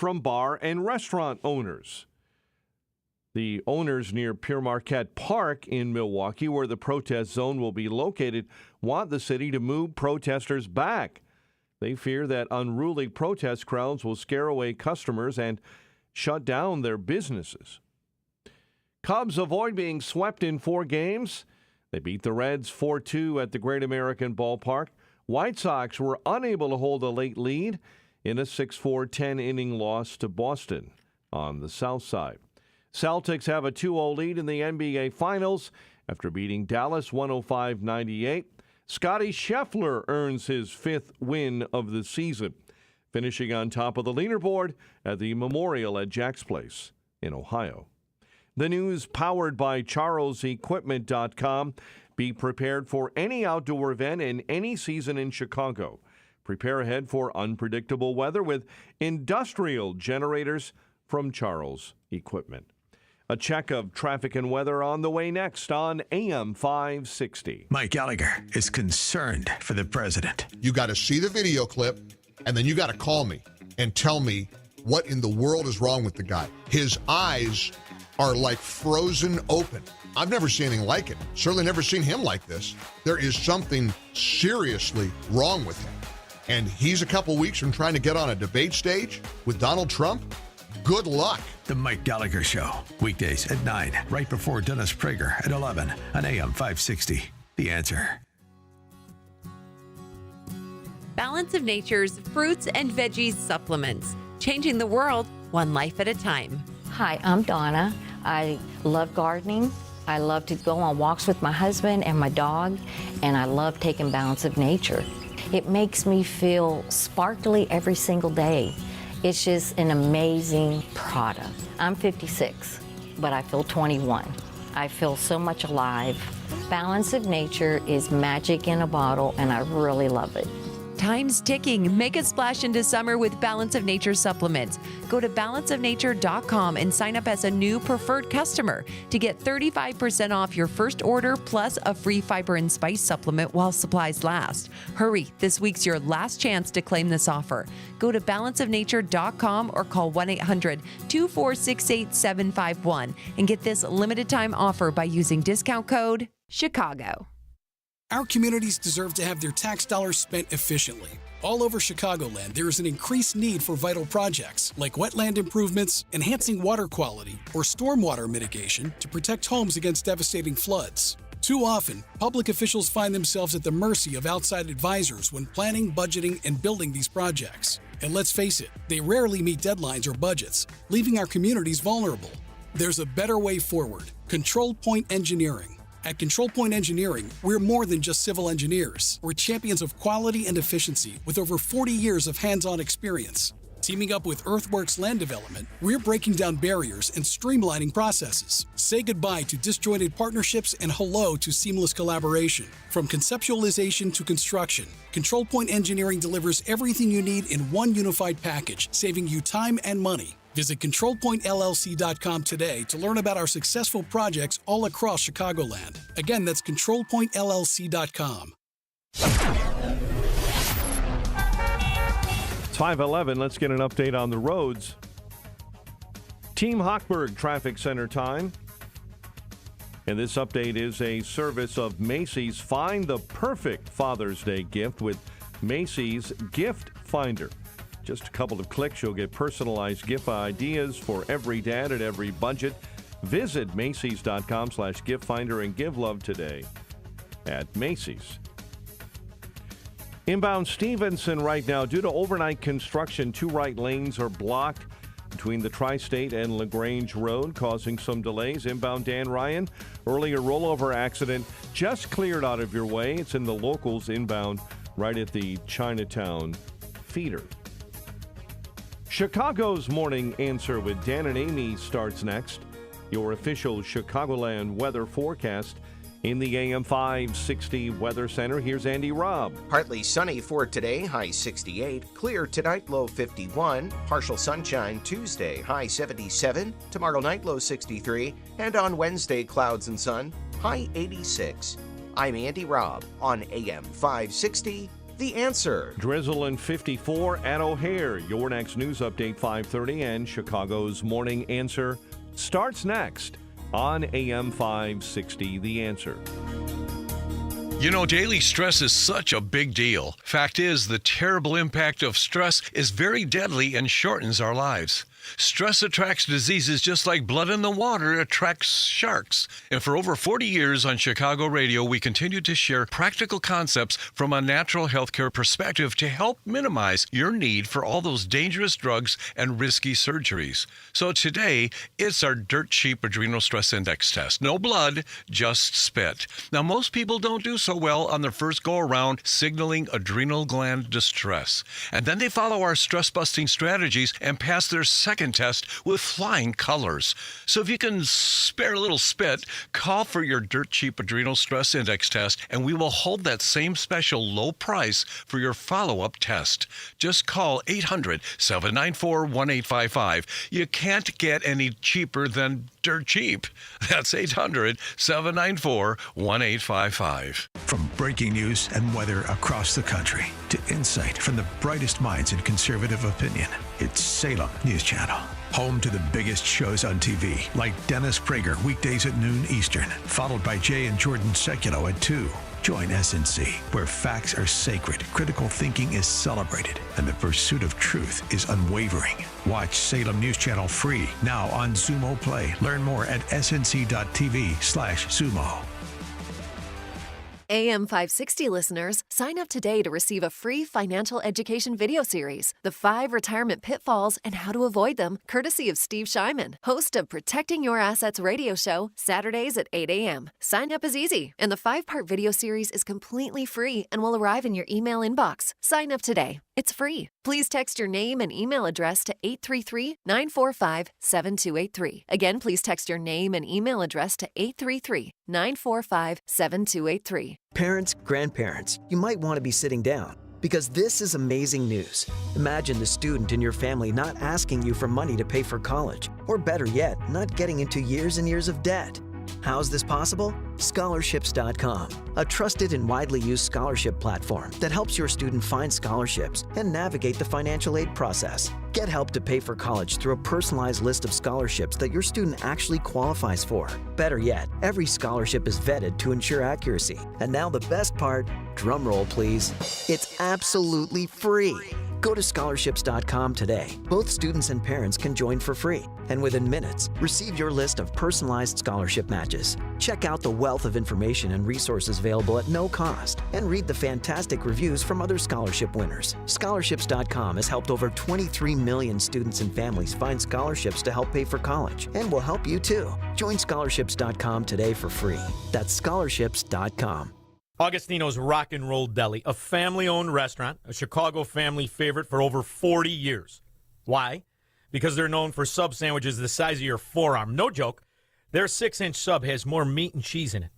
from bar and restaurant owners. The owners near Pere Marquette Park in Milwaukee, where the protest zone will be located, want the city to move protesters back. They fear that unruly protest crowds will scare away customers and shut down their businesses. Cubs avoid being swept in 4 games. They beat the Reds 4-2 at the Great American Ballpark. White Sox were unable to hold a late lead in a 6-4 10-inning loss to Boston on the south side. Celtics have a 2-0 lead in the NBA Finals after beating Dallas 105-98. Scottie Scheffler earns his 5th win of the season, finishing on top of the leaderboard at the Memorial at Jack's Place in Ohio. The news powered by CharlesEquipment.com. Be prepared for any outdoor event in any season in Chicago. Prepare ahead for unpredictable weather with industrial generators from Charles Equipment. A check of traffic and weather on the way next on AM 560. Mike Gallagher is concerned for the president. You got to see the video clip, and then you got to call me and tell me what in the world is wrong with the guy. His eyes are like frozen open. I've never seen anything like it. Certainly never seen him like this. There is something seriously wrong with him. And he's a couple weeks from trying to get on a debate stage with Donald Trump. Good luck. The Mike Gallagher Show, weekdays at 9, right before Dennis Prager at 11 on AM 560. The Answer. Balance of Nature's fruits and veggies supplements, changing the world one life at a time. Hi, I'm Donna. I love gardening. I love to go on walks with my husband and my dog, and I love taking Balance of Nature. It makes me feel sparkly every single day. It's just an amazing product. I'm 56, but I feel 21. I feel so much alive. Balance of Nature is magic in a bottle, and I really love it. Time's ticking. Make a splash into summer with Balance of Nature supplements. Go to balanceofnature.com and sign up as a new preferred customer to get 35% off your first order plus a free fiber and spice supplement while supplies last. Hurry, this week's your last chance to claim this offer. Go to balanceofnature.com or call 1-800-246-8751 and get this limited time offer by using discount code Chicago. Our communities deserve to have their tax dollars spent efficiently. All over Chicagoland, there is an increased need for vital projects like wetland improvements, enhancing water quality, or stormwater mitigation to protect homes against devastating floods. Too often, public officials find themselves at the mercy of outside advisors when planning, budgeting, and building these projects. And let's face it, they rarely meet deadlines or budgets, leaving our communities vulnerable. There's a better way forward. Control Point Engineering. At Control Point Engineering, we're more than just civil engineers. We're champions of quality and efficiency with over 40 years of hands-on experience. Teaming up with Earthworks Land Development, we're breaking down barriers and streamlining processes. Say goodbye to disjointed partnerships and hello to seamless collaboration. From conceptualization to construction, Control Point Engineering delivers everything you need in one unified package, saving you time and money. Visit ControlPointLLC.com today to learn about our successful projects all across Chicagoland. Again, that's ControlPointLLC.com. It's 5:11. Let's get an update on the roads. Team Hochberg Traffic Center time. And this update is a service of Macy's. Find the perfect Father's Day gift with Macy's Gift Finder. Just a couple of clicks, you'll get personalized gift ideas for every dad at every budget. Visit Macys.com/giftfinder and give love today at Macy's. Inbound Stevenson right now, due to overnight construction, 2 right lanes are blocked between the Tri-State and LaGrange Road, causing some delays. Inbound Dan Ryan, earlier rollover accident just cleared out of your way. It's in the locals inbound right at the Chinatown feeder. Chicago's Morning Answer with Dan and Amy starts next. Your official Chicagoland weather forecast in the AM 560 Weather Center. Here's Andy Robb. Partly sunny for today, high 68. Clear tonight, low 51. Partial sunshine Tuesday, high 77. Tomorrow night, low 63. And on Wednesday, clouds and sun, high 86. I'm Andy Robb on AM 560, The Answer. Drizzle and 54 at O'Hare. Your next news update, 5:30, and Chicago's Morning Answer starts next on AM 560. The Answer. You know, daily stress is such a big deal. Fact is, the terrible impact of stress is very deadly and shortens our lives. Stress attracts diseases just like blood in the water attracts sharks. And for over 40 years on Chicago radio, we continue to share practical concepts from a natural healthcare perspective to help minimize your need for all those dangerous drugs and risky surgeries. So today, it's our dirt cheap adrenal stress index test. No blood, just spit. Now, most people don't do so well on their first go around signaling adrenal gland distress. And then they follow our stress-busting strategies and pass their second test with flying colors. So if you can spare a little spit, call for your dirt cheap adrenal stress index test, and we will hold that same special low price for your follow-up test. Just call 800-794-1855. You can't get any cheaper than dirt cheap. That's 800-794-1855. From breaking news and weather across the country to insight from the brightest minds in conservative opinion, it's Salem News Channel. Home to the biggest shows on TV, like Dennis Prager, weekdays at noon Eastern, followed by Jay and Jordan Sekulow at 2. Join SNC, where facts are sacred, critical thinking is celebrated, and the pursuit of truth is unwavering. Watch Salem News Channel free now on Xumo Play. Learn more at snc.tv/Xumo. AM 560 listeners, sign up today to receive a free financial education video series, The 5 Retirement Pitfalls and How to Avoid Them, courtesy of Steve Shyman, host of Protecting Your Assets radio show, Saturdays at 8 a.m. Sign up is easy, and the 5-part video series is completely free and will arrive in your email inbox. Sign up today. It's free. Please text your name and email address to 833-945-7283. Again, please text your name and email address to 833-945-7283. Parents, grandparents, you might want to be sitting down because this is amazing news. Imagine the student in your family not asking you for money to pay for college, or better yet, not getting into years and years of debt. How's this possible? Scholarships.com, a trusted and widely used scholarship platform that helps your student find scholarships and navigate the financial aid process. Get help to pay for college through a personalized list of scholarships that your student actually qualifies for. Better yet, every scholarship is vetted to ensure accuracy. And now the best part, drum roll please, it's absolutely free. Go to scholarships.com today. Both students and parents can join for free. And within minutes, receive your list of personalized scholarship matches. Check out the wealth of information and resources available at no cost. And read the fantastic reviews from other scholarship winners. Scholarships.com has helped over 23 million students and families find scholarships to help pay for college. And will help you too. Join scholarships.com today for free. That's scholarships.com. Augustino's Rock and Roll Deli, a family-owned restaurant, a Chicago family favorite for over 40 years. Why? Because they're known for sub sandwiches the size of your forearm. No joke. Their 6-inch sub has more meat and cheese in it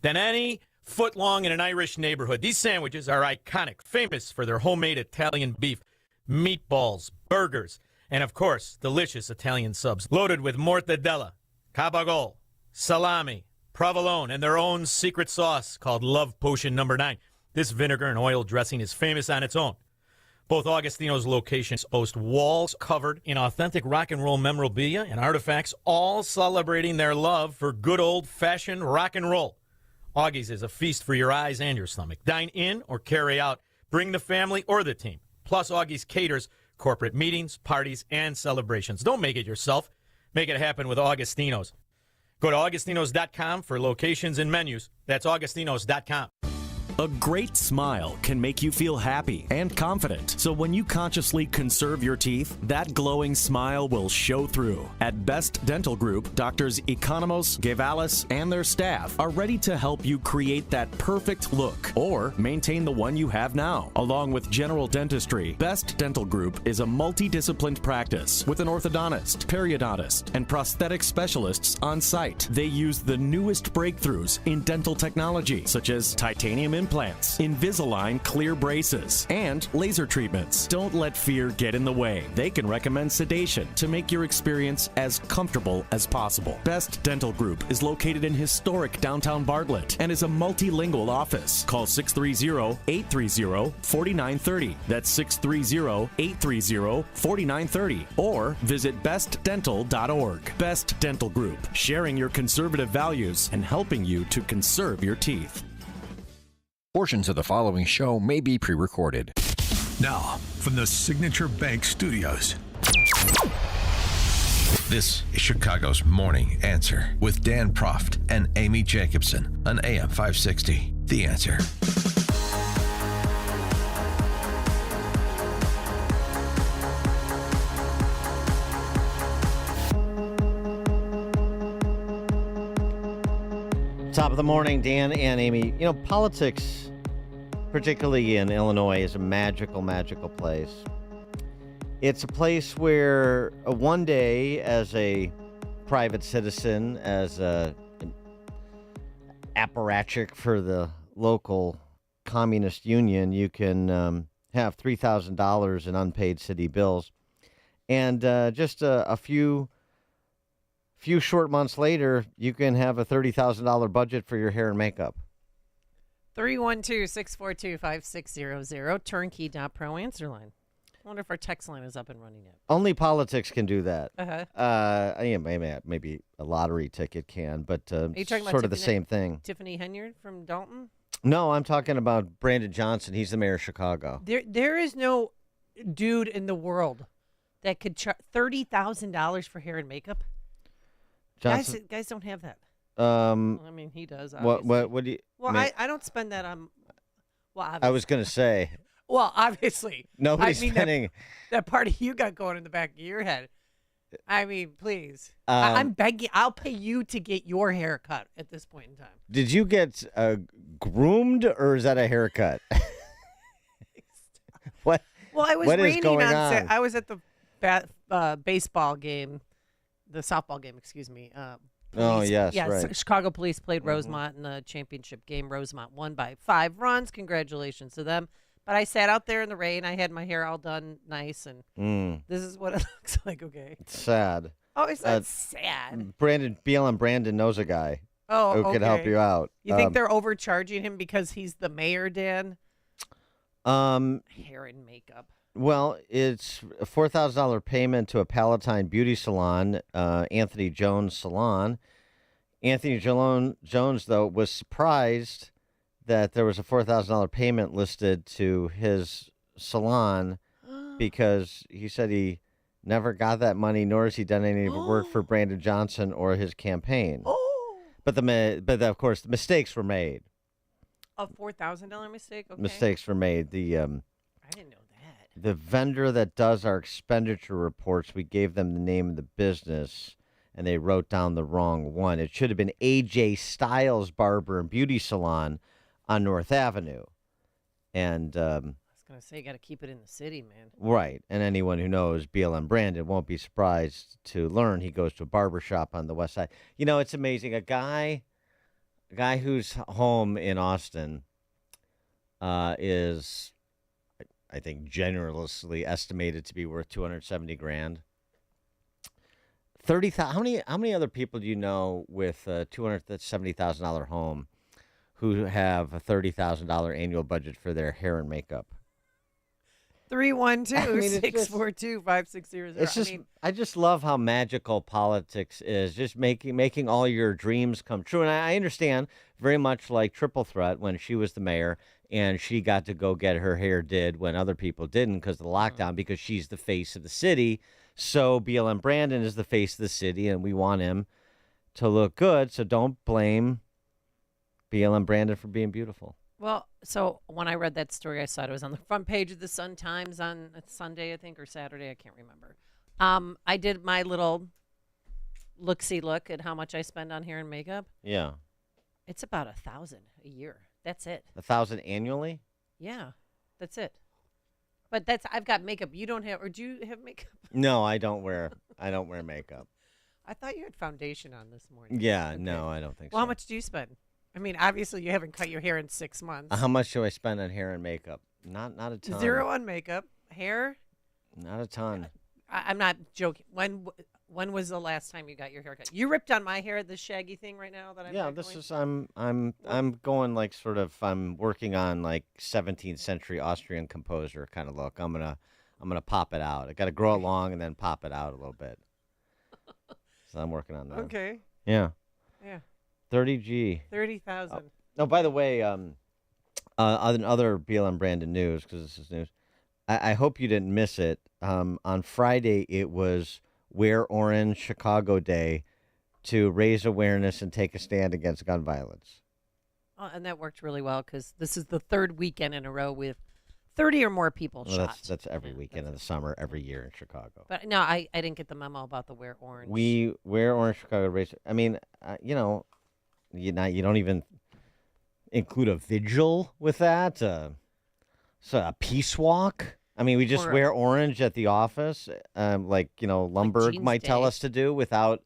than any foot long in an Irish neighborhood. These sandwiches are iconic, famous for their homemade Italian beef, meatballs, burgers, and, of course, delicious Italian subs loaded with mortadella, cabagol, salami, provolone, and their own secret sauce called Love Potion No. 9. This vinegar and oil dressing is famous on its own. Both Augustino's locations boast walls covered in authentic rock and roll memorabilia and artifacts, all celebrating their love for good old-fashioned rock and roll. Augie's is a feast for your eyes and your stomach. Dine in or carry out. Bring the family or the team. Plus, Augie's caters corporate meetings, parties, and celebrations. Don't make it yourself. Make it happen with Augustino's. Go to Augustinos.com for locations and menus. That's Augustinos.com. A great smile can make you feel happy and confident. So when you consciously conserve your teeth, that glowing smile will show through. At Best Dental Group, Doctors Economos, Gavalis, and their staff are ready to help you create that perfect look or maintain the one you have now. Along with general dentistry, Best Dental Group is a multidisciplined practice with an orthodontist, periodontist, and prosthetic specialists on site. They use the newest breakthroughs in dental technology, such as titanium implants, Invisalign clear braces, and laser treatments. Don't let fear get in the way. They can recommend sedation to make your experience as comfortable as possible. Best Dental Group is located in historic downtown Bartlett and is a multilingual office. Call 630-830-4930. That's 630-830-4930. Or visit bestdental.org. Best Dental Group, sharing your conservative values and helping you to conserve your teeth. Portions of the following show may be pre-recorded. Now, from the Signature Bank Studios. This is Chicago's Morning Answer with Dan Proft and Amy Jacobson on AM 560. The Answer. Top of the morning, Dan and Amy. You know, politics, particularly in Illinois, is a magical, magical place. It's a place where one day, as a private citizen, as an apparatchik for the local communist union, you can have $3,000 in unpaid city bills. And just a few short months later, you can have a $30,000 budget for your hair and makeup. 312-642-5600, turnkey.pro answer line. I wonder if our text line is up and running yet. Only politics can do that. Uh-huh. Maybe a lottery ticket can, but Are you talking about sort of the same thing. Tiffany Henyard from Dalton? No, I'm talking about Brandon Johnson. He's the mayor of Chicago. There is no dude in the world that could charge $30,000 for hair and makeup. Johnson? Guys don't have that. I mean, he does. What do you? Well, I don't spend that on. Well, obviously. I was going to say. Well, obviously. Nobody's spending. That party you got going in the back of your head. I mean, please. I'm begging. I'll pay you to get your hair cut at this point in time. Did you get groomed, or is that a haircut? What? Well, I was what raining is going on. I was at the baseball game. The softball game, excuse me. Yes, right. Chicago Police played Rosemont in the championship game. Rosemont won by 5 runs. Congratulations to them. But I sat out there in the rain. I had my hair all done nice, and this is what it looks like, okay? It's sad. Oh, it's not sad. BLM Brandon knows a guy who could help you out. You think they're overcharging him because he's the mayor, Dan? Hair and makeup. Well, it's a $4,000 payment to a Palatine beauty salon, Anthony Jones Salon. Anthony Jones, though, was surprised that there was a $4,000 payment listed to his salon because he said he never got that money, nor has he done any work for Brandon Johnson or his campaign. But of course, the mistakes were made. A $4,000 mistake? Okay. Mistakes were made. I didn't know. The vendor that does our expenditure reports, we gave them the name of the business, and they wrote down the wrong one. It should have been AJ Styles Barber and Beauty Salon on North Avenue. And I was going to say, you got to keep it in the city, man. Right. And anyone who knows BLM Brandon won't be surprised to learn he goes to a barber shop on the west side. You know, it's amazing. A guy whose home in Austin is, I think, generously estimated to be worth $270,000. 30,000. How many other people do you know with a $270,000 home who have a $30,000 annual budget for their hair and makeup? 312-642-5600. It's just, I just love how magical politics is. Just making all your dreams come true. And I understand, very much like Triple Threat when she was the mayor and she got to go get her hair did when other people didn't because of the lockdown, because she's the face of the city. So BLM Brandon is the face of the city, and we want him to look good. So don't blame BLM Brandon for being beautiful. Well, so when I read that story, I saw it was on the front page of the Sun-Times on Sunday, I think, or Saturday. I can't remember. I did my little look-see look at how much I spend on hair and makeup. Yeah. It's about $1,000 a year. That's it. $1,000 annually? Yeah, that's it. But I've got makeup. You don't have, or do you have makeup? No, I don't wear makeup. I thought you had foundation on this morning. Yeah, okay. No, I don't think so. Well, how much do you spend? I mean, obviously you haven't cut your hair in 6 months. How much do I spend on hair and makeup? Not a ton. 0 on makeup, hair. Not a ton. I'm not joking. When was the last time you got your hair cut? You ripped on my hair, this shaggy thing right now that I'm. Yeah, this is I'm going like sort of I'm working on like 17th century Austrian composer kind of look. I'm gonna pop it out. I got to grow it long and then pop it out a little bit. So I'm working on that. Okay. Yeah. Yeah. 30G. 30,000. Oh, by the way, other BLM branded news, because this is news. I hope you didn't miss it. On Friday, it was Wear Orange Chicago Day to raise awareness and take a stand against gun violence. Oh, and that worked really well because this is the third weekend in a row with 30 or more people shot. That's every weekend of the summer, every year in Chicago. But no, I didn't get the memo about the Wear Orange. We Wear Orange Chicago raise. I mean, you don't even include a vigil with that. So a peace walk. I mean, we just wear orange at the office, like Lumberg might tell us to do, without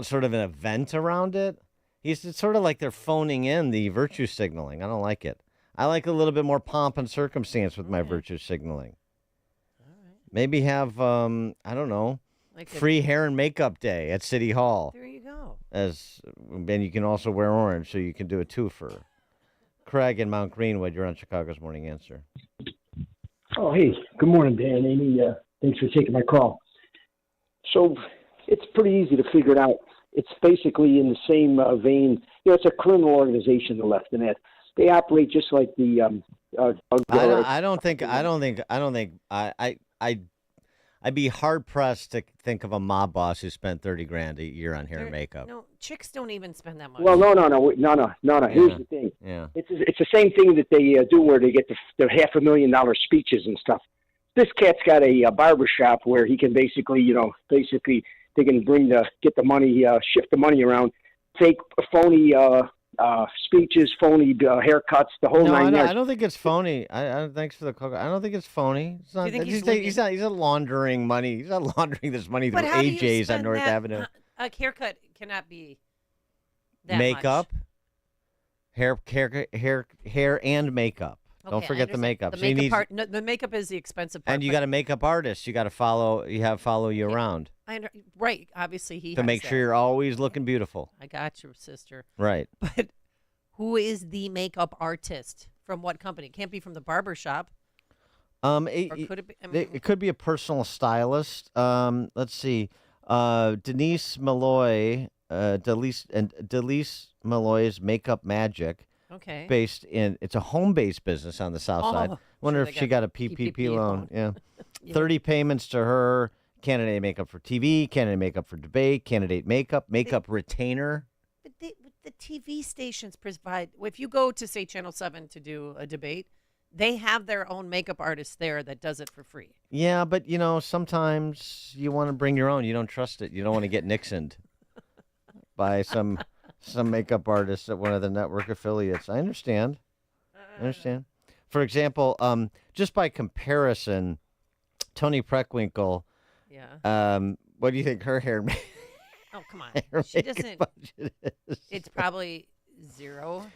sort of an event around it. It's sort of like they're phoning in the virtue signaling. I don't like it. I like a little bit more pomp and circumstance with my virtue signaling. All right. Maybe have I don't know, like free hair and makeup day at City Hall. There you go. And you can also wear orange, so you can do a twofer. Craig in Mount Greenwood, you're on Chicago's Morning Answer. Oh, hey, good morning, Dan. Amy, thanks for taking my call. So it's pretty easy to figure it out. It's basically in the same vein. It's a criminal organization, the Left and that. They operate just like the. I'd be hard pressed to think of a mob boss who spent $30,000 a year on hair and makeup. No, chicks don't even spend that much. Well, no. Here's the thing. Yeah. It's the same thing that they do where they get their $500,000 speeches and stuff. This cat's got a barber shop where he can basically they can get the money, shift the money around, take phony speeches, phony haircuts, the whole nine yards. I don't think it's phony. Thanks for the call. I don't think it's phony. It's not, he's not laundering money. He's not laundering this money through AJ's on North Avenue. A haircut cannot be that makeup, much. hair and makeup. Okay, don't forget the makeup. The makeup is the expensive part. And you got a makeup artist. You got to follow you around. Right. Obviously, he to make sure you're always looking beautiful. I got you, sister. Right. But who is the makeup artist? From what company? It can't be from the barber shop. Or could it be? It could be a personal stylist. Let's see. Denise Malloy, Delise Malloy's Makeup Magic. Okay. It's a home-based business on the south side. Wonder if she got a PPP loan. Yeah. 30 payments to her. Candidate makeup for TV, candidate makeup for debate, candidate makeup retainer. But the TV stations provide. If you go to, say, Channel 7 to do a debate, they have their own makeup artist there that does it for free. Yeah, but, sometimes you want to bring your own. You don't trust it. You don't want to get Nixoned by some makeup artist at one of the network affiliates. I understand. For example, just by comparison, Toni Preckwinkle. Yeah. What do you think her hair? Oh, come on. She doesn't. Budget is? It's probably zero.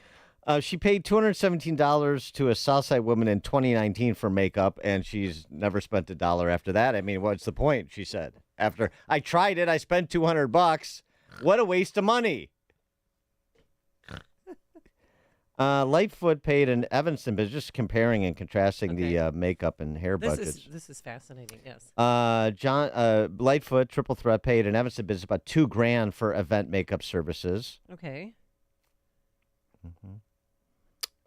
She paid $217 to a Southside woman in 2019 for makeup, and she's never spent $1 after that. I mean, what's the point? She said. After I tried it, I spent $200. What a waste of money. Lightfoot paid an Evanston, but just comparing and contrasting the makeup and hair budgets. This is fascinating. Yes. Lightfoot Triple Threat paid an Evanston business about $2,000 for event makeup services. Okay. Mm-hmm.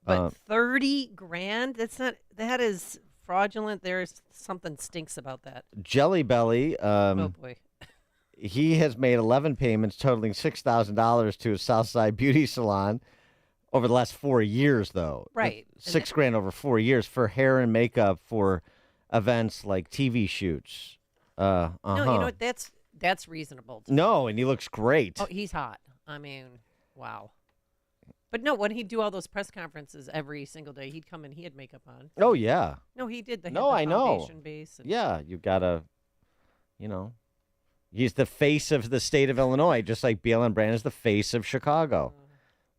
But $30,000? That is fraudulent. There's something stinks about that. Jelly Belly. Oh boy. He has made 11 payments totaling $6,000 to a Southside beauty salon. Over the last 4 years, though. Right. $6,000 over 4 years for hair and makeup for events like TV shoots. No, you know what? That's reasonable. No, and he looks great. Oh, he's hot. I mean, wow. But no, when he'd do all those press conferences every single day, he'd come in, he had makeup on. Oh, yeah. No, he did. I know. Base and... Yeah, you've got to, he's the face of the state of Illinois, just like BLM Brand is the face of Chicago.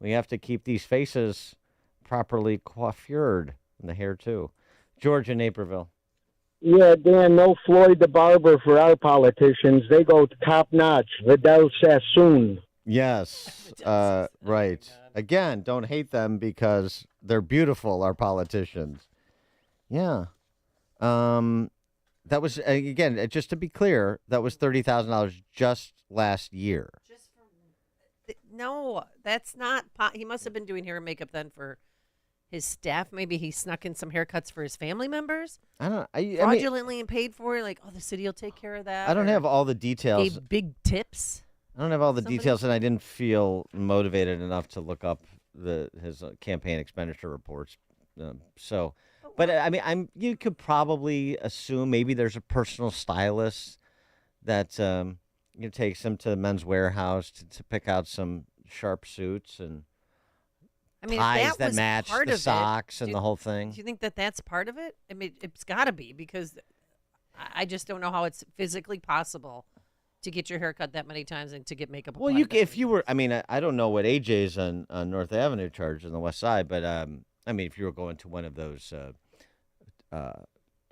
We have to keep these faces properly coiffured, and the hair too. George in Naperville. Yeah, Dan, no Floyd the Barber for our politicians. They go top-notch. Vidal Sassoon. Yes, right. Again, don't hate them because they're beautiful, our politicians. Yeah. That was, again, just to be clear, that was $30,000 just last year. No, that's not. He must have been doing hair and makeup then for his staff. Maybe he snuck in some haircuts for his family members. Fraudulently and paid for. Like, the city will take care of that. I don't have all the details. Gave big tips. I don't have all the details, and I didn't feel motivated enough to look up his campaign expenditure reports. But I mean, you could probably assume maybe there's a personal stylist that takes him to the Men's Warehouse to pick out some sharp suits and ties that match the socks and the whole thing. Do you think that that's part of it? I mean, it's got to be, because I just don't know how it's physically possible to get your hair cut that many times and to get makeup. Well, if you were, I mean, I don't know what AJ's on North Avenue charged on the West Side, but I mean, if you were going to one of those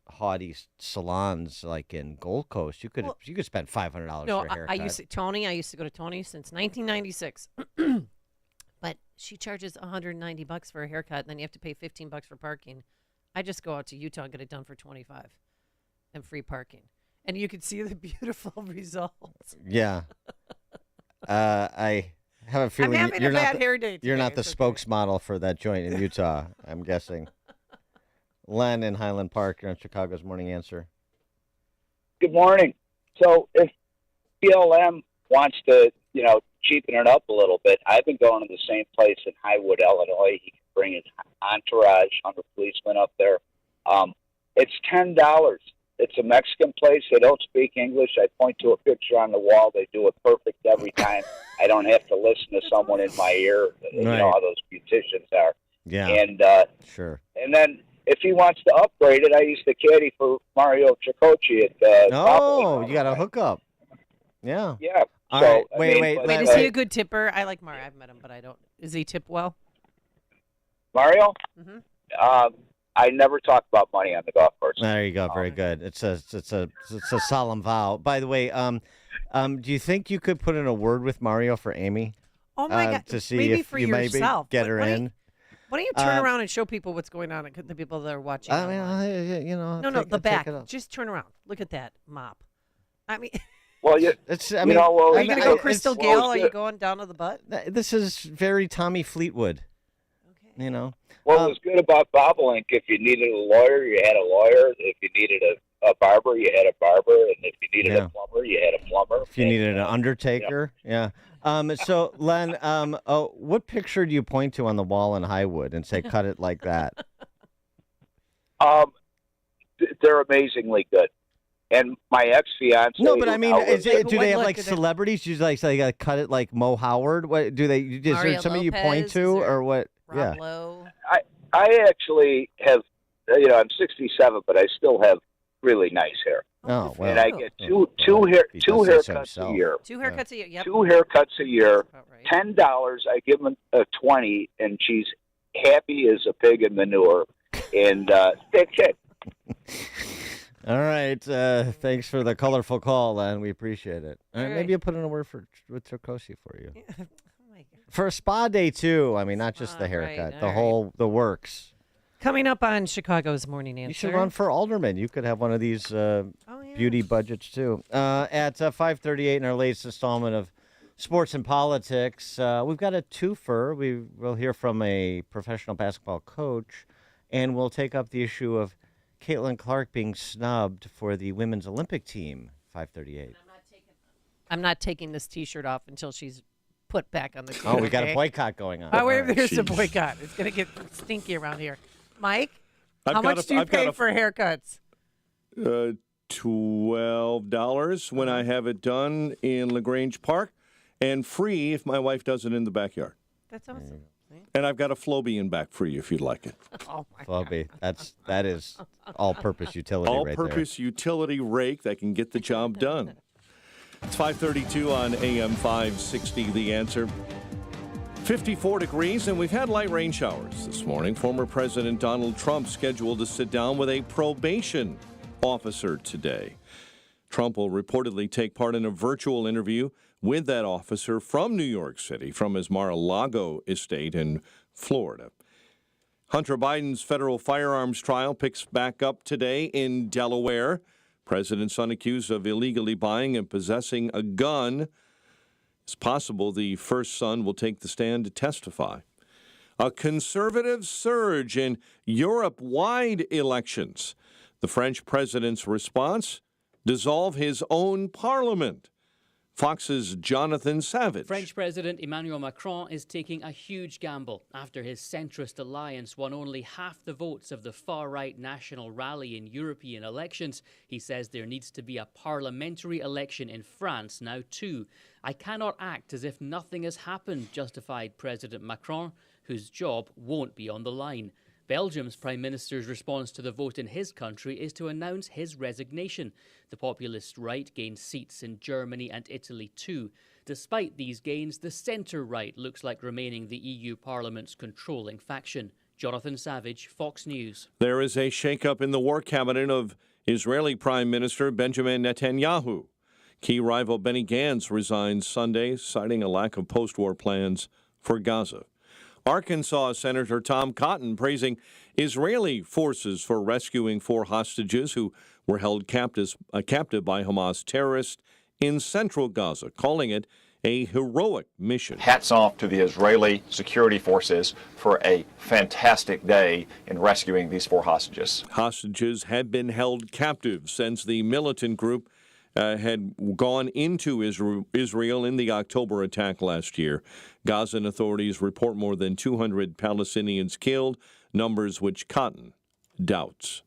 haughty salons like in Gold Coast, you could spend $500 for a haircut. I used to go to Tony since 1996. But she charges $190 for a haircut, and then you have to pay $15 for parking. I just go out to Utah and get it done for $25 and free parking. And you can see the beautiful results. Yeah. I have a feeling I'm having a bad hair day today. You're not the spokesmodel for that joint in Utah, I'm guessing. Len in Highland Park, you're on Chicago's Morning Answer. Good morning. So if BLM wants to, cheapen it up a little bit, I've been going to the same place in Highwood, Illinois. He can bring his entourage, 100 policemen up there. It's $10. It's a Mexican place. They don't speak English. I point to a picture on the wall. They do it perfect every time. I don't have to listen to someone in my ear. You know how those beauticians are. Yeah. And sure. And then if he wants to upgrade it, I used to caddy for Mario Ciccocci at you got a hookup. Yeah. Yeah. All right. Wait. Is he a good tipper? I like Mario. I've met him, but I don't. Is he tip well? Mario? Mm-hmm. I never talk about money on the golf course. There you go. Very good. It's a solemn vow. By the way, do you think you could put in a word with Mario for Amy? Oh my God! To see maybe if for you yourself. maybe get her in. Why don't you turn around and show people what's going on? The people that are watching. No, the back. Just turn around. Look at that mop. I mean. Well, are you going to go Crystal Gale? Are you going down to the butt? This is very Tommy Fleetwood. Okay. Well, it was good about Bobolink. If you needed a lawyer, you had a lawyer. If you needed a barber, you had a barber. And if you needed a plumber, you had a plumber. If you needed an undertaker, yeah. So, Len, what picture do you point to on the wall in Highwood and say, cut it like that? They're amazingly good. And my ex-fiance... No, but I mean, do they have, like, celebrities? Do they cut it like Mo Howard? What do they? Is there somebody you point to, or what? Rob Lowe? I actually have, I'm 67, but I still have really nice hair. Oh, well. And I get two haircuts a year. 2 haircuts a year, yep. 2 haircuts a year, right. $10. I give them a 20, and she's happy as a pig in manure. And that's it. All right. Thanks for the colorful call, Len. We appreciate it. All right, maybe you'll put in a word with Ciccocci for you. Yeah. Oh my God. For a spa day, too. I mean, not just the haircut. Right, the works. Coming up on Chicago's Morning Answer. You should run for alderman. You could have one of these beauty budgets, too. At 5:38 in our latest installment of Sports and Politics, we've got a twofer. We'll hear from a professional basketball coach, and we'll take up the issue of Caitlin Clark being snubbed for the women's Olympic team, 5:38. I'm not taking this T-shirt off until she's put back on the team. Oh, we got a boycott going on. There's a boycott. It's going to get stinky around here. Mike, how much do you pay for haircuts? $12 when I have it done in LaGrange Park, and free if my wife does it in the backyard. That's awesome. And I've got a Flowbee in back for you if you'd like it. Oh my Flowbee. That is all-purpose utility right there. All-purpose utility rake that can get the job done. It's 5:32 on AM 560, The Answer. 54 degrees, and we've had light rain showers this morning. Former President Donald Trump scheduled to sit down with a probation officer today. Trump will reportedly take part in a virtual interview with that officer from New York City, from his Mar-a-Lago estate in Florida. Hunter Biden's federal firearms trial picks back up today in Delaware. President's son accused of illegally buying and possessing a gun. It's possible the first son will take the stand to testify. A conservative surge in Europe-wide elections. The French president's response? Dissolve his own parliament. Fox's Jonathan Savage. French President Emmanuel Macron is taking a huge gamble after his centrist alliance won only half the votes of the far-right National Rally in European elections. He says there needs to be a parliamentary election in France now too. I cannot act as if nothing has happened, justified President Macron, whose job won't be on the line. Belgium's Prime Minister's response to the vote in his country is to announce his resignation. The populist right gained seats in Germany and Italy too. Despite these gains, the centre-right looks like remaining the EU Parliament's controlling faction. Jonathan Savage, Fox News. There is a shakeup in the war cabinet of Israeli Prime Minister Benjamin Netanyahu. Key rival Benny Gantz resigned Sunday, citing a lack of post-war plans for Gaza. Arkansas Senator Tom Cotton praising Israeli forces for rescuing 4 hostages who were held captive by Hamas terrorists in central Gaza, calling it a heroic mission. Hats off to the Israeli security forces for a fantastic day in rescuing these 4 hostages. Hostages had been held captive since the militant group had gone into Israel in the October attack last year. Gazan authorities report more than 200 Palestinians killed, numbers which Cotton doubts.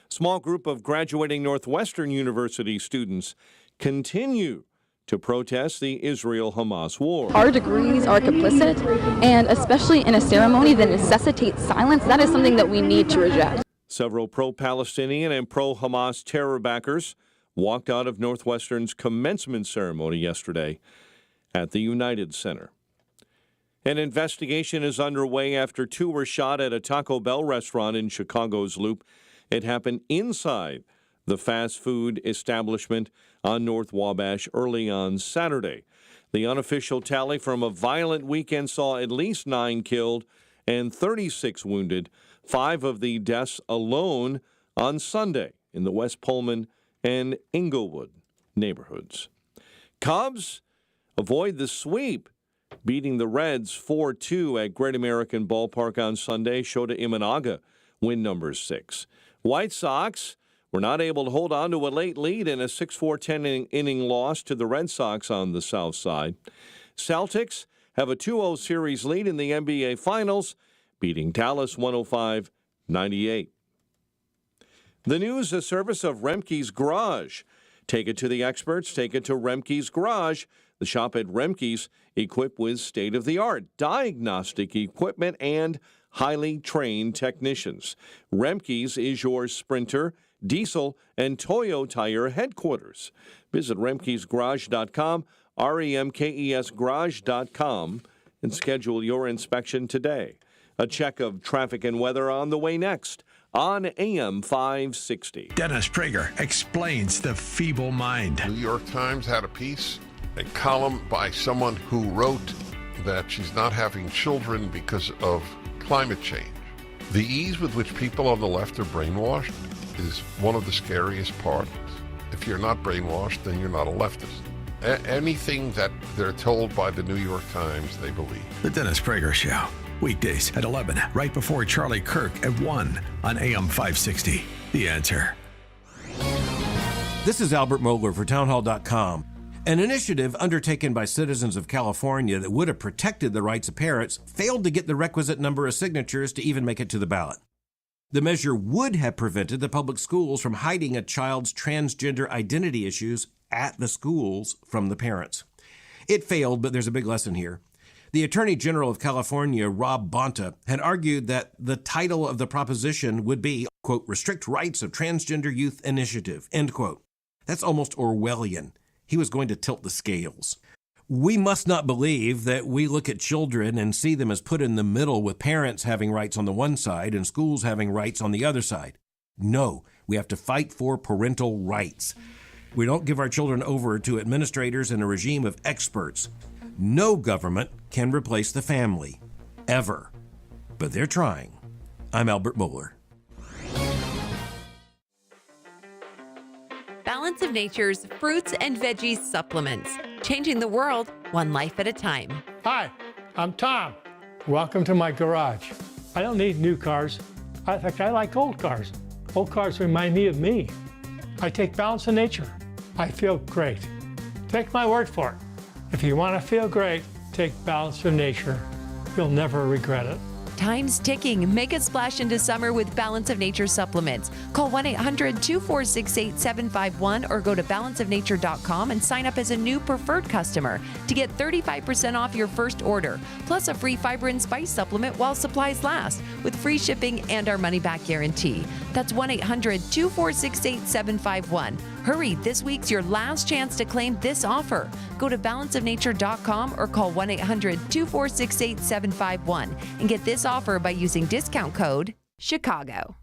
Small group of graduating Northwestern University students continue to protest the Israel-Hamas war. Our degrees are complicit, and especially in a ceremony that necessitates silence, that is something that we need to reject. Several pro-Palestinian and pro-Hamas terror backers walked out of Northwestern's commencement ceremony yesterday at the United Center. An investigation is underway after 2 were shot at a Taco Bell restaurant in Chicago's Loop. It happened inside the fast food establishment on North Wabash early on Saturday. The unofficial tally from a violent weekend saw at least 9 killed and 36 wounded, 5 of the deaths alone on Sunday in the West Pullman and Inglewood neighborhoods. Cubs avoid the sweep, beating the Reds 4-2 at Great American Ballpark on Sunday. Shota Imanaga win number 6. White Sox were not able to hold on to a late lead in a 6-4 10-inning loss to the Red Sox on the south side. Celtics have a 2-0 series lead in the NBA Finals, beating Dallas 105-98. The news, a service of Remke's Garage. Take it to the experts. Take it to Remke's Garage. The shop at Remke's, equipped with state-of-the-art diagnostic equipment and highly trained technicians. Remke's is your Sprinter, diesel, and Toyo tire headquarters. Visit remkesgarage.com, REMKES garage.com, and schedule your inspection today. A check of traffic and weather on the way next on AM 560. Dennis Prager explains the feeble mind. New York Times had a piece, a column by someone who wrote that she's not having children because of climate change. The ease with which people on the left are brainwashed is one of the scariest parts. If you're not brainwashed, then you're not a leftist. Anything that they're told by the New York Times, they believe. The Dennis Prager Show. Weekdays at 11, right before Charlie Kirk at 1 on AM 560. The Answer. This is Albert Mogler for townhall.com. An initiative undertaken by citizens of California that would have protected the rights of parents failed to get the requisite number of signatures to even make it to the ballot. The measure would have prevented the public schools from hiding a child's transgender identity issues at the schools from the parents. It failed, but there's a big lesson here. The Attorney General of California, Rob Bonta, had argued that the title of the proposition would be, quote, Restrict Rights of Transgender Youth Initiative, end quote. That's almost Orwellian. He was going to tilt the scales. We must not believe that we look at children and see them as put in the middle with parents having rights on the one side and schools having rights on the other side. No, we have to fight for parental rights. We don't give our children over to administrators and a regime of experts. No government can replace the family, ever. But they're trying. I'm Albert Mohler. Balance of Nature's fruits and veggies supplements, changing the world one life at a time. Hi, I'm Tom. Welcome to my garage. I don't need new cars. In fact, I like old cars. Old cars remind me of me. I take Balance of Nature. I feel great. Take my word for it. If you want to feel great, take Balance of Nature. You'll never regret it. Time's ticking. Make a splash into summer with Balance of Nature supplements. Call 1-800-246-8751 or go to balanceofnature.com and sign up as a new preferred customer to get 35% off your first order, plus a free fiber and spice supplement while supplies last, with free shipping and our money-back guarantee. That's 1-800-246-8751. Hurry, this week's your last chance to claim this offer. Go to balanceofnature.com or call 1-800-246-8751 and get this offer by using discount code Chicago.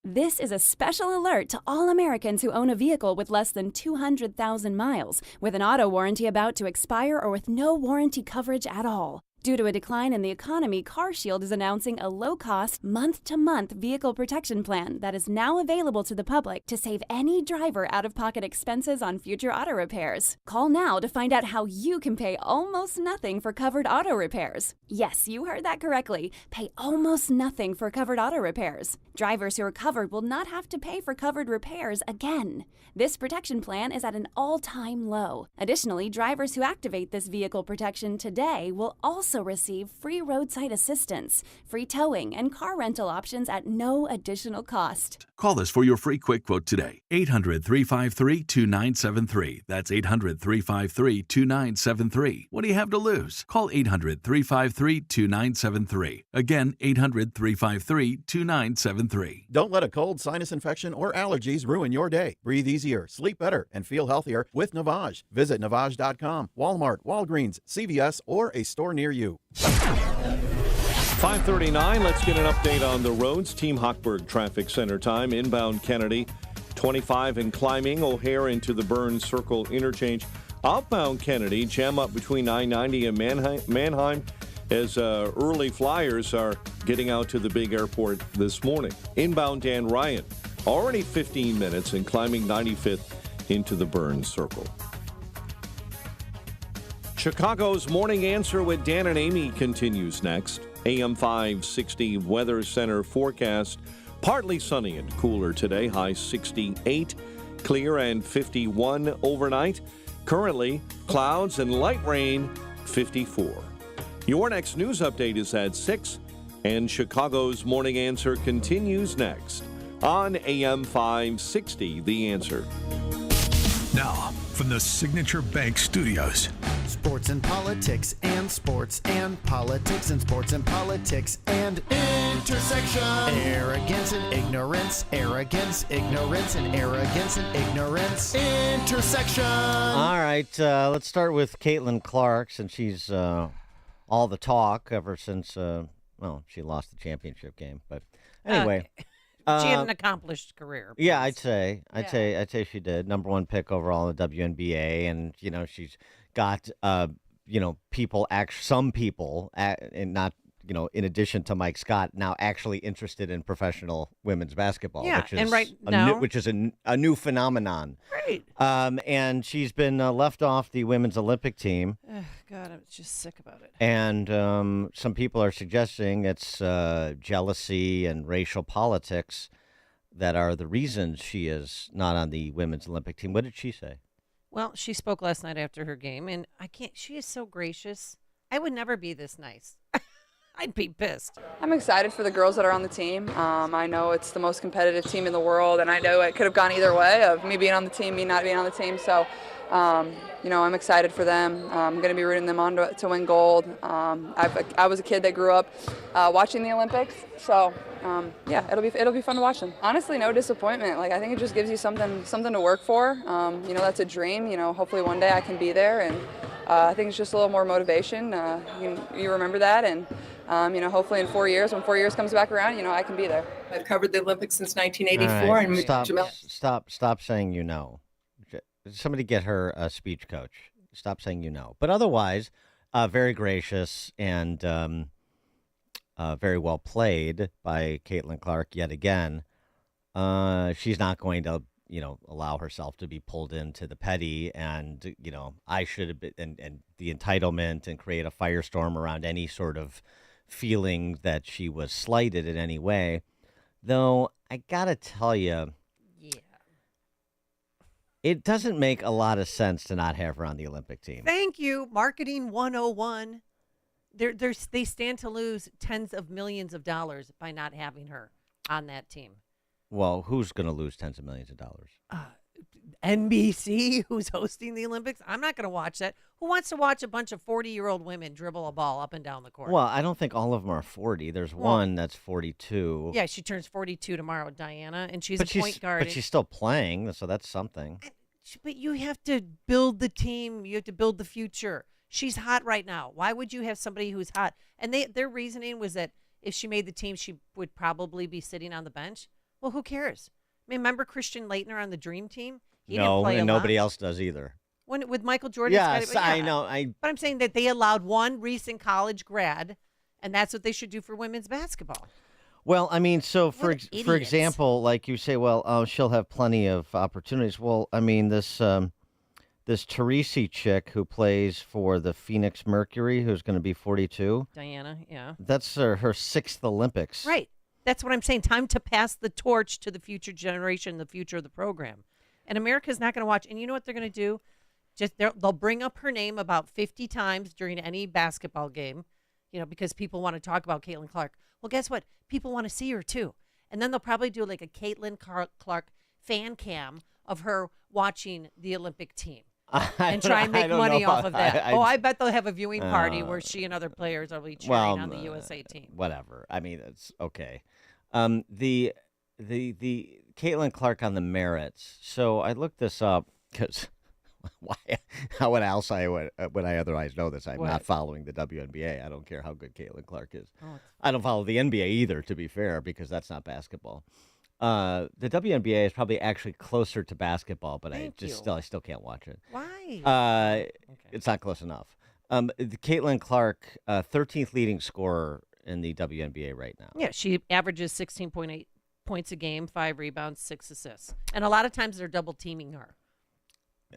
This is a special alert to all Americans who own a vehicle with less than 200,000 miles, with an auto warranty about to expire or with no warranty coverage at all. Due to a decline in the economy, CarShield is announcing a low-cost, month-to-month vehicle protection plan that is now available to the public to save any driver out-of-pocket expenses on future auto repairs. Call now to find out how you can pay almost nothing for covered auto repairs. Yes, you heard that correctly. Pay almost nothing for covered auto repairs. Drivers who are covered will not have to pay for covered repairs again. This protection plan is at an all-time low. Additionally, drivers who activate this vehicle protection today will also receive free roadside assistance, free towing, and car rental options at no additional cost. Call us for your free quick quote today. 800-353-2973. That's 800-353-2973. What do you have to lose? Call 800-353-2973. Again, 800-353-2973. Don't let a cold, sinus infection, or allergies ruin your day. Breathe easier, sleep better, and feel healthier with Navage. Visit Navage.com, Walmart, Walgreens, CVS, or a store near you. 5:39. Let's get an update on the roads. Team Hochberg Traffic Center time. Inbound Kennedy, 25 and climbing O'Hare into the Burns Circle interchange. Outbound Kennedy, jam up between I-90 and Mannheim as early flyers are getting out to the big airport this morning. Inbound Dan Ryan, already 15 minutes and climbing 95th into the Burns Circle. Chicago's Morning Answer with Dan and Amy continues next. AM 560 Weather Center forecast. Partly sunny and cooler today. High 68. Clear and 51 overnight. Currently, clouds and light rain, 54. Your next news update is at 6. And Chicago's Morning Answer continues next on AM 560 The Answer. Now, from the Signature Bank Studios. Sports and politics and sports and politics and sports and politics and intersection. Arrogance and ignorance, arrogance, ignorance, and arrogance and ignorance. Intersection. All right, let's start with Caitlin Clark, since she's all the talk ever since, she lost the championship game. But anyway. She had an accomplished career. Yeah, I'd say she did. Number one pick overall in the WNBA, and she's got some people, and not in addition to Mike Scott, now actually interested in professional women's basketball. Yeah, which is and right now, which is a new phenomenon. Right. And she's been left off the women's Olympic team. God, I'm just sick about it. And some people are suggesting it's jealousy and racial politics that are the reasons she is not on the women's Olympic team. What did she say? Well, she spoke last night after her game, and she is so gracious. I would never be this nice. I'd be pissed. I'm excited for the girls that are on the team. I know it's the most competitive team in the world, and I know it could have gone either way of me being on the team, me not being on the team. So, I'm excited for them. I'm going to be rooting them on to win gold. I was a kid that grew up watching the Olympics, so it'll be fun to watch them. Honestly, no disappointment. I think it just gives you something to work for. That's a dream. Hopefully one day I can be there, and I think it's just a little more motivation. You remember that, and hopefully in 4 years, when 4 years comes back around, I can be there. I've covered the Olympics since 1984, All right, and stop saying Somebody get her a speech coach. Stop saying But otherwise, very gracious and very well played by Caitlin Clark yet again. She's not going to, allow herself to be pulled into the petty and, I should have been, and the entitlement and create a firestorm around any sort of feeling that she was slighted in any way. Though, I got to tell you, it doesn't make a lot of sense to not have her on the Olympic team. Thank you. Marketing 101. They stand to lose tens of millions of dollars by not having her on that team. Well, who's going to lose tens of millions of dollars? NBC, who's hosting the Olympics. I'm not going to watch that. Who wants to watch a bunch of 40-year-old women dribble a ball up and down the court? Well, I don't think all of them are 40. There's one that's 42. Yeah, she turns 42 tomorrow, Diana, and she's a point guard. But she's still playing, so that's something. But you have to build the team. You have to build the future. She's hot right now. Why would you have somebody who's hot? And their reasoning was that if she made the team, she would probably be sitting on the bench. Well, who cares? I mean, remember Christian Laettner on the Dream Team? He didn't play and nobody lot. else does either. With Michael Jordan. Yes, I know. But I'm saying that they allowed one recent college grad, and that's what they should do for women's basketball. Well, I mean, so for example, like you say, she'll have plenty of opportunities. Well, I mean, this Teresi chick who plays for the Phoenix Mercury, who's going to be 42. Diana, yeah. That's her sixth Olympics. Right. That's what I'm saying. Time to pass the torch to the future generation, the future of the program. And America's not going to watch. And you know what they're going to do? They'll bring up her name about 50 times during any basketball game, because people want to talk about Caitlin Clark. Well, guess what? People want to see her too. And then they'll probably do like a Caitlin Clark fan cam of her watching the Olympic team and try and make money off of that. I bet they'll have a viewing party where she and other players will be cheering on the USA team. Whatever. I mean, it's okay. The Caitlin Clark on the merits. So I looked this up because why? How would else would I otherwise know this? I'm not following the WNBA. I don't care how good Caitlin Clark is. I don't follow the NBA either, to be fair, because that's not basketball. The WNBA is probably actually closer to basketball, but I still can't watch it. Why? It's not close enough. Caitlin Clark, 13th leading scorer in the WNBA right now. Yeah, she averages 16.8 points a game, 5 rebounds, 6 assists. And a lot of times they're double teaming her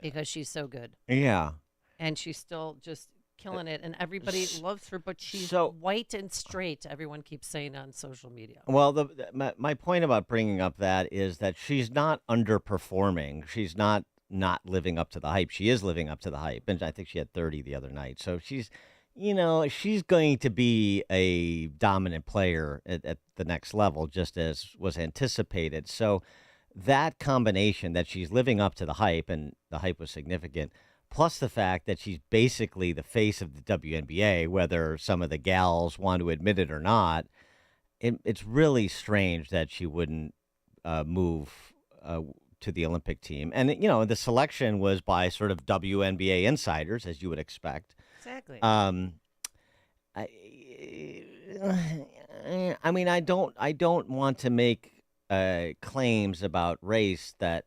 because she's so good. Yeah. And she's still just killing it, and everybody loves her, but she's white and straight, everyone keeps saying on social media. Well, my point about bringing up that is that she's not underperforming. She's not living up to the hype. She is living up to the hype, and I think she had 30 the other night. So she's going to be a dominant player at the next level, just as was anticipated. So that combination that she's living up to the hype, and the hype was significant, plus the fact that she's basically the face of the WNBA, whether some of the gals want to admit it or not, it's really strange that she wouldn't move to the Olympic team. And, the selection was by sort of WNBA insiders, as you would expect. Exactly. I mean, I don't want to make claims about race that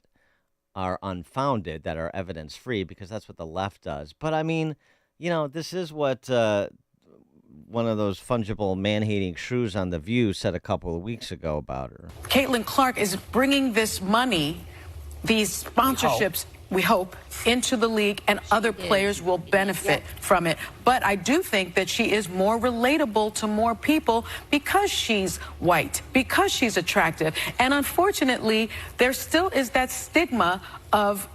are unfounded, that are evidence-free, because that's what the left does. But, I mean, this is what one of those fungible man-hating shrews on The View said a couple of weeks ago about her. Caitlin Clark is bringing this money, these sponsorships, we hope, into the league, and other players will benefit from it. But I do think that she is more relatable to more people because she's white, because she's attractive. And unfortunately, there still is that stigma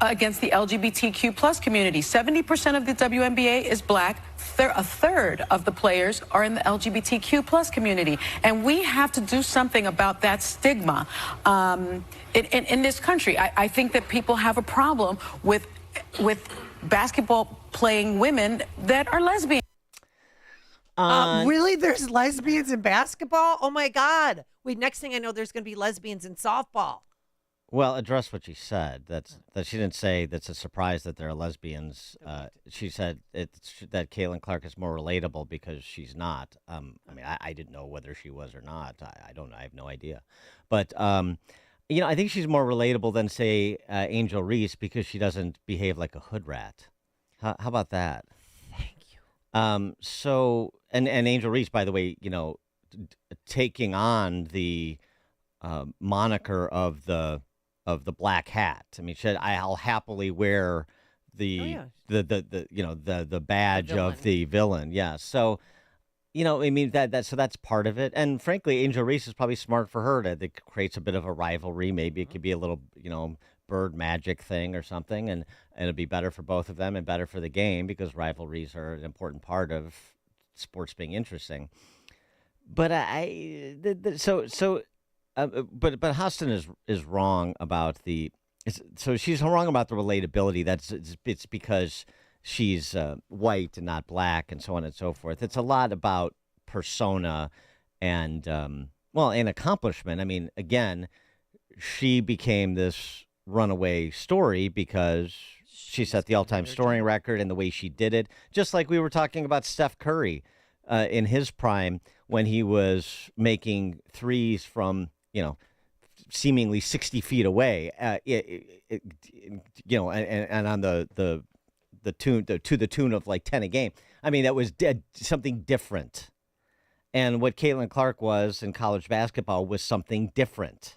against the LGBTQ plus community. 70% of the WNBA is black. A third of the players are in the LGBTQ plus community. And we have to do something about that stigma in this country. I think that people have a problem with basketball playing women that are lesbian. Really? There's lesbians in basketball? Oh, my God. Wait, next thing I know, there's going to be lesbians in softball. Well, address what she said. That she didn't say that's a surprise that there are lesbians. She said that Caitlin Clark is more relatable because she's not. I mean, I didn't know whether she was or not. I don't know. I have no idea. But, I think she's more relatable than, say, Angel Reese because she doesn't behave like a hood rat. How about that? Thank you. And Angel Reese, by the way, taking on the moniker of the black hat. I mean, I'll happily wear the badge of the villain. Yeah. So, I mean so that's part of it. And frankly, Angel Reese is probably smart for her that creates a bit of a rivalry. Maybe it could be a little, bird magic thing or something, and it'd be better for both of them and better for the game because rivalries are an important part of sports being interesting. But but Hostin is wrong about she's wrong about the relatability. It's because she's white and not black and so on and so forth. It's a lot about persona and and accomplishment. I mean, again, she became this runaway story because she set the all-time scoring record and the way she did it. Just like we were talking about Steph Curry in his prime when he was making threes from seemingly 60 feet away, and on the tune to the tune of like 10 a game. I mean, that was something different. And what Caitlin Clark was in college basketball was something different.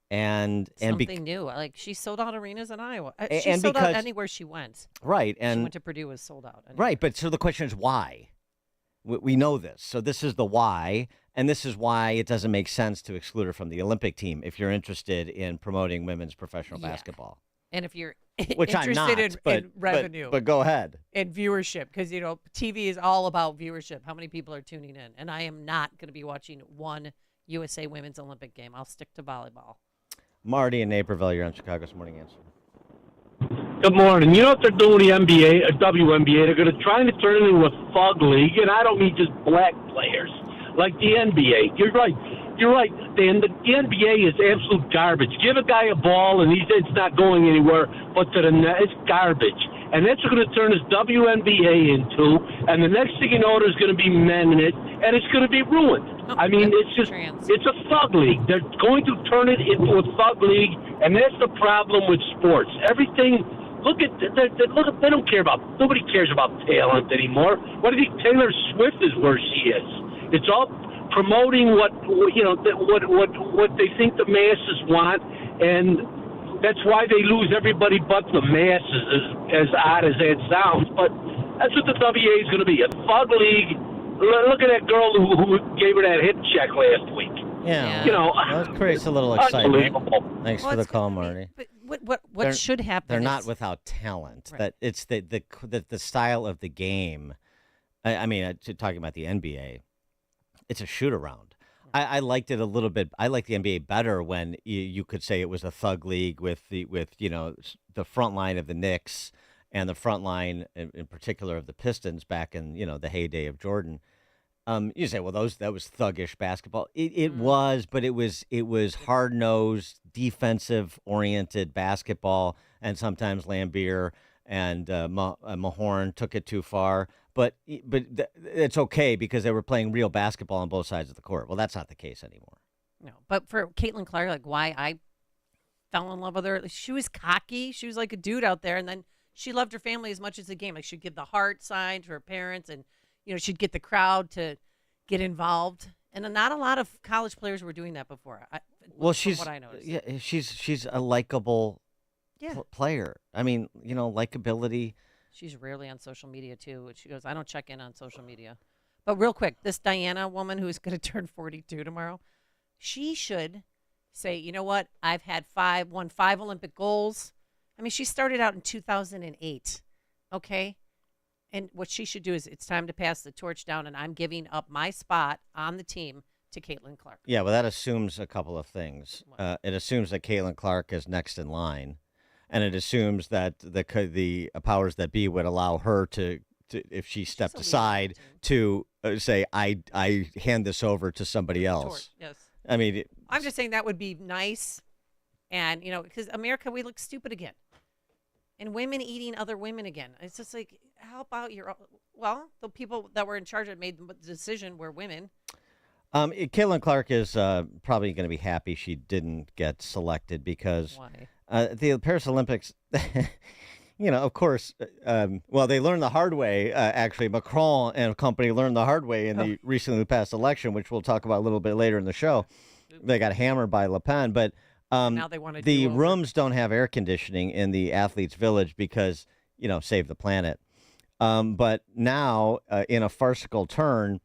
And something new. Like she sold out arenas in Iowa. She sold out anywhere she went. Right, and she went to Purdue, was sold out. Anywhere. Right, but so the question is why? We know this. So this is the why, and this is why it doesn't make sense to exclude her from the Olympic team if you're interested in promoting women's professional basketball. And if you're Which interested I'm not, in revenue. But go ahead. And viewership, because, TV is all about viewership. How many people are tuning in? And I am not going to be watching one USA Women's Olympic game. I'll stick to volleyball. Marty in Naperville, you're on Chicago's Morning Answer. Good morning. You know what they're doing with the NBA, WNBA? They're going to try to turn it into a thug league, and I don't mean just black players like the NBA. You're right. Dan, the NBA is absolute garbage. Give a guy a ball, and it's not going anywhere but to the net. It's garbage. And that's what going to turn this WNBA into, and the next thing you know, there's going to be men in it, and it's going to be ruined. I mean, it's a thug league. They're going to turn it into a thug league, and that's the problem with sports. Everything, they don't care about, nobody cares about talent anymore. What do you think Taylor Swift is where she is? It's all promoting what they think the masses want, and that's why they lose everybody but the masses, as odd as that sounds. But that's what the WA is going to be, a thug league. Look at that girl who gave her that hit check last week. Yeah. That creates a little excitement. Thanks for the call, Marty. But what should happen? They're not without talent. Right. That it's the style of the game. I mean, talking about the NBA, it's a shoot around. I liked it a little bit. I liked the NBA better when you could say it was a thug league with the front line of the Knicks and the front line in particular of the Pistons back in the heyday of Jordan. You say, well, that was thuggish basketball. It was, but it was hard nosed, defensive oriented basketball, and sometimes Lambier and Mahorn took it too far. But it's okay because they were playing real basketball on both sides of the court. Well, that's not the case anymore. No, but for Caitlin Clark, like why I fell in love with her, she was cocky. She was like a dude out there, and then she loved her family as much as the game. Like she'd give the heart sign to her parents, and she'd get the crowd to get involved. And not a lot of college players were doing that before. From what I noticed. Yeah, she's a likable player. I mean, likability. She's rarely on social media, too. She goes, I don't check in on social media. But real quick, this Diana woman who's going to turn 42 tomorrow, she should say, you know what? I've won 5 Olympic goals. I mean, she started out in 2008, okay? And what she should do is it's time to pass the torch down, and I'm giving up my spot on the team to Caitlin Clark. Yeah, well, that assumes a couple of things. It assumes that Caitlin Clark is next in line. And it assumes that the powers that be would allow her to if she stepped aside, to say, I hand this over to somebody else. Yes. I mean, I'm just saying that would be nice And, because America, we look stupid again. And women eating other women again. It's just like, help out the people that were in charge that made the decision were women. Caitlin Clark is probably going to be happy she didn't get selected because the Paris Olympics, of course, they learned the hard way. Actually, Macron and company learned the hard way in the recently passed election, which we'll talk about a little bit later in the show. They got hammered by Le Pen, but now they want to the rooms don't have air conditioning in the athletes' village because, save the planet. But now, in a farcical turn,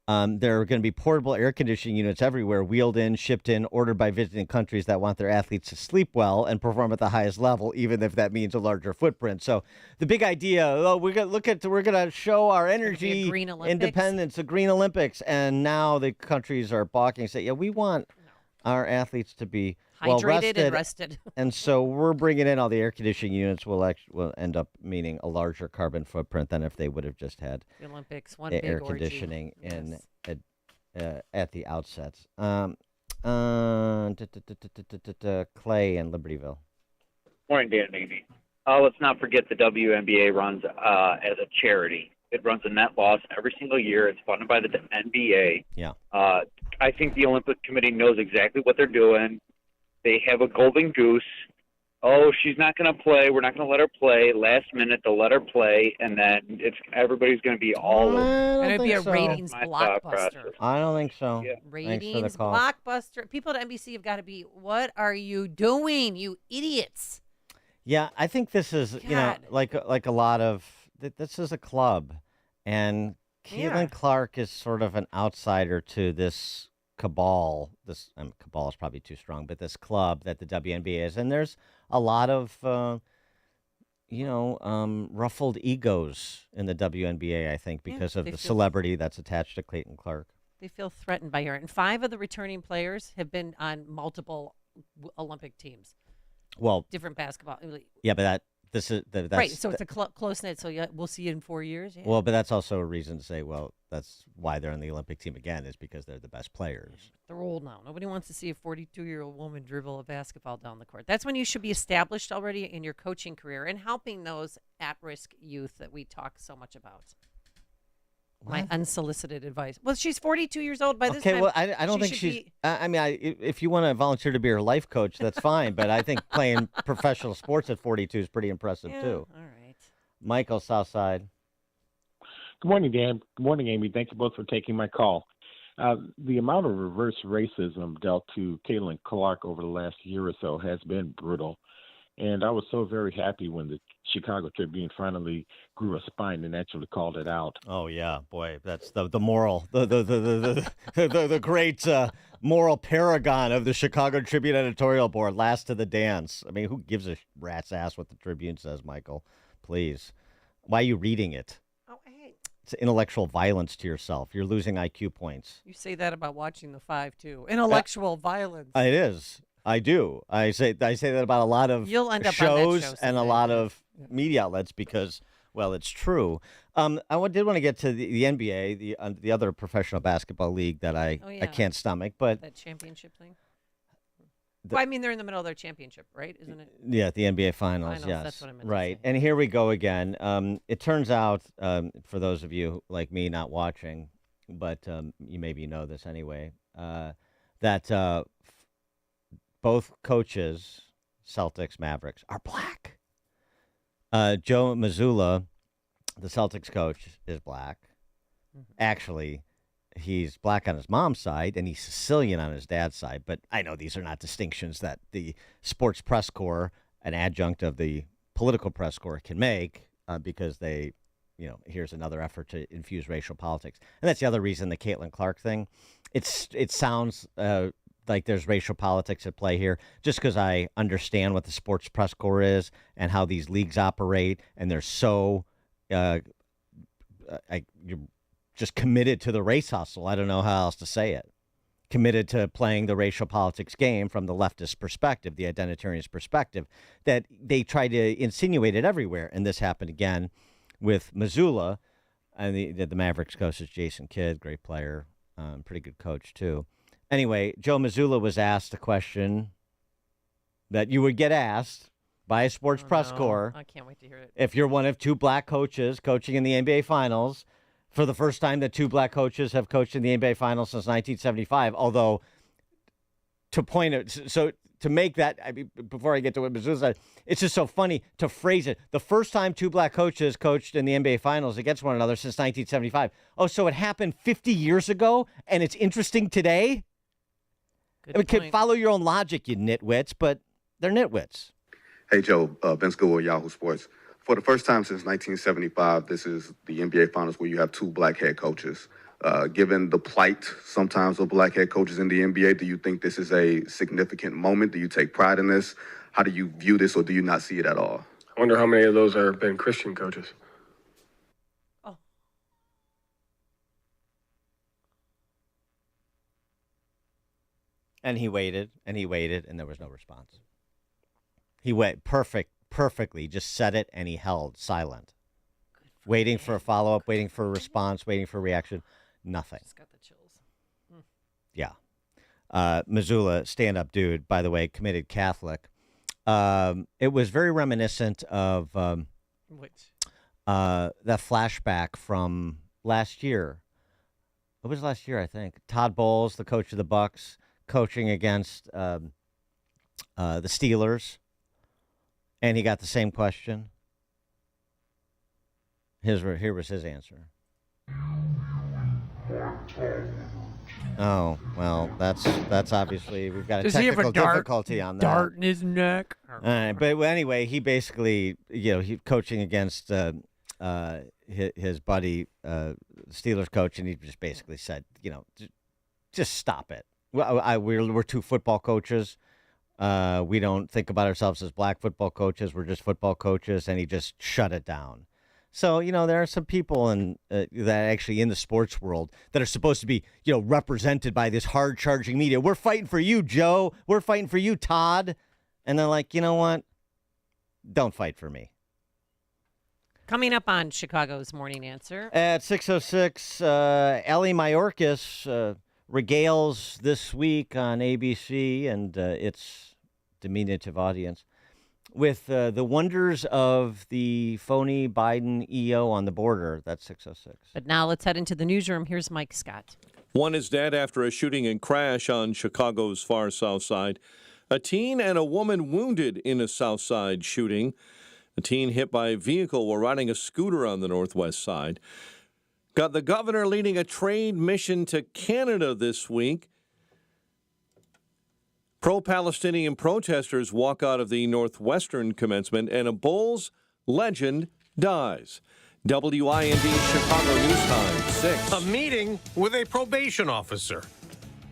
there are going to be portable air conditioning units everywhere, wheeled in, shipped in, ordered by visiting countries that want their athletes to sleep well and perform at the highest level, even if that means a larger footprint. So the big idea, we're going to show our energy independence, the Green Olympics, and now the countries are balking and say, we want our athletes to be hydrated and rested. And so we're bringing in all the air conditioning units will end up meaning a larger carbon footprint than if they would have just had the Olympics, air conditioning at the outset. Clay in Libertyville. Morning, Dan and Amy. Let's not forget the WNBA runs as a charity. It runs a net loss every single year. It's funded by the NBA. Yeah. I think the Olympic Committee knows exactly what they're doing. They have a golden goose. Oh, she's not going to play. We're not going to let her play. Last minute, they'll let her play, and then everybody's going to be all over. And it'd be a ratings blockbuster. I don't think so. Yeah. Ratings blockbuster. People at NBC have got to be, what are you doing, you idiots? Yeah, I think this is, like a lot of, this is a club, and Caitlin Clark is sort of an outsider to this cabal. This cabal is probably too strong, but this club that the WNBA is, and there's a lot of ruffled egos in the WNBA, I think, because of the celebrity that's attached to Caitlin Clark. They feel threatened by her, and 5 of the returning players have been on multiple Olympic teams. Well, different basketball. Yeah, but that's right. So it's a close knit. So we'll see you in 4 years. Yeah. Well, but that's also a reason to say, that's why they're on the Olympic team again, is because they're the best players. They're old now. Nobody wants to see a 42-year-old woman dribble a basketball down the court. That's when you should be established already in your coaching career and helping those at-risk youth that we talk so much about. What? My unsolicited advice. Well, she's 42 years old by this time. Okay, well, I don't think she's. If you want to volunteer to be her life coach, that's fine. But I think playing professional sports at 42 is pretty impressive too. All right. Michael, Southside. Good morning, Dan. Good morning, Amy. Thank you both for taking my call. The amount of reverse racism dealt to Caitlin Clark over the last year or so has been brutal. And I was so very happy when the Chicago Tribune finally grew a spine and actually called it out. Oh yeah, boy, that's the moral, the great moral paragon of the Chicago Tribune editorial board. Last to the dance. I mean, who gives a rat's ass what the Tribune says, Michael? Please, why are you reading it? Oh, hey. It's intellectual violence to yourself. You're losing IQ points. You say that about watching the 5 too. Intellectual violence. It is. I do. I say that about a lot of You'll end up shows on that show and a lot of media outlets because, it's true. I did want to get to the NBA, the other professional basketball league that I can't stomach, but that championship thing. They're in the middle of their championship, right? Isn't it? Yeah, the NBA finals. Yes, that's what I meant right. to say. And here we go again. It turns out, for those of you like me not watching, but you maybe know this anyway, that. Both coaches, Celtics, Mavericks, are black. Joe Mazzulla, the Celtics coach, is black. Mm-hmm. Actually, he's black on his mom's side, and he's Sicilian on his dad's side. But I know these are not distinctions that the sports press corps, an adjunct of the political press corps, can make because they, here's another effort to infuse racial politics. And that's the other reason the Caitlin Clark thing. It sounds like there's racial politics at play here, just because I understand what the sports press corps is and how these leagues operate, and they're so you're just committed to the race hustle. I don't know how else to say it. Committed to playing the racial politics game from the leftist perspective, the identitarianist perspective, that they try to insinuate it everywhere. And this happened again with Mazzulla, and the Mavericks coach is Jason Kidd, great player, pretty good coach too. Anyway, Joe Mazzulla was asked a question that you would get asked by a sports press corps. I can't wait to hear it. If you're one of two black coaches coaching in the NBA Finals, for the first time that two black coaches have coached in the NBA Finals since 1975, although to make that, I mean, before I get to what Missoula said, it's just so funny to phrase it. The first time two black coaches coached in the NBA Finals against one another since 1975. Oh, so it happened 50 years ago, and it's interesting today? Follow your own logic, you nitwits, but they're nitwits. Hey, Joe, Ben School with Yahoo Sports. For the first time since 1975, this is the NBA Finals where you have two black head coaches. Given the plight sometimes of black head coaches in the NBA, do you think this is a significant moment? Do you take pride in this? How do you view this, or do you not see it at all? I wonder how many of those have been Christian coaches. Oh. And he waited, and there was no response. He went perfectly, just said it, and he held silent. Waiting for a follow-up, waiting for a response, waiting for a reaction. Nothing. Just got the chills. Yeah. Missoula, stand-up dude, by the way, committed Catholic. It was very reminiscent of Which? That flashback from last year. It was last year, I think. Todd Bowles, the coach of the Bucks, coaching against the Steelers, and he got the same question. Here was his answer. Oh, well, that's obviously, we've got a technical difficulty on that. Dart in his neck. But anyway, he basically, he coaching against his buddy, Steelers coach, and he just basically said, just stop it. We're two football coaches. We don't think about ourselves as black football coaches. We're just football coaches, and he just shut it down. So, there are some people that actually in the sports world that are supposed to be, represented by this hard-charging media. We're fighting for you, Joe. We're fighting for you, Todd. And they're like, you know what? Don't fight for me. Coming up on Chicago's Morning Answer. At 6:06, Ellie Mayorkas regales this week on ABC and its diminutive audience with the wonders of the phony Biden EO on the border. That's 6:06. But now let's head into the newsroom. Here's Mike Scott. One is dead after a shooting and crash on Chicago's far south side. A teen and a woman wounded in a south side shooting. A teen hit by a vehicle while riding a scooter on the northwest side. Got the governor leading a trade mission to Canada this week. Pro-Palestinian protesters walk out of the Northwestern commencement, and a Bulls legend dies. WIND Chicago News Time, 6. A meeting with a probation officer.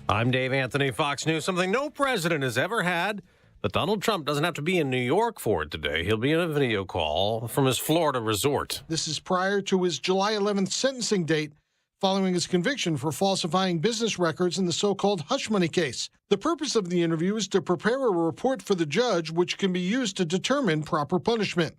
I'm Dave Anthony, Fox News. Something no president has ever had, but Donald Trump doesn't have to be in New York for it today. He'll be in a video call from his Florida resort. This is prior to his July 11th sentencing date, following his conviction for falsifying business records in the so-called hush money case. The purpose of the interview is to prepare a report for the judge, which can be used to determine proper punishment.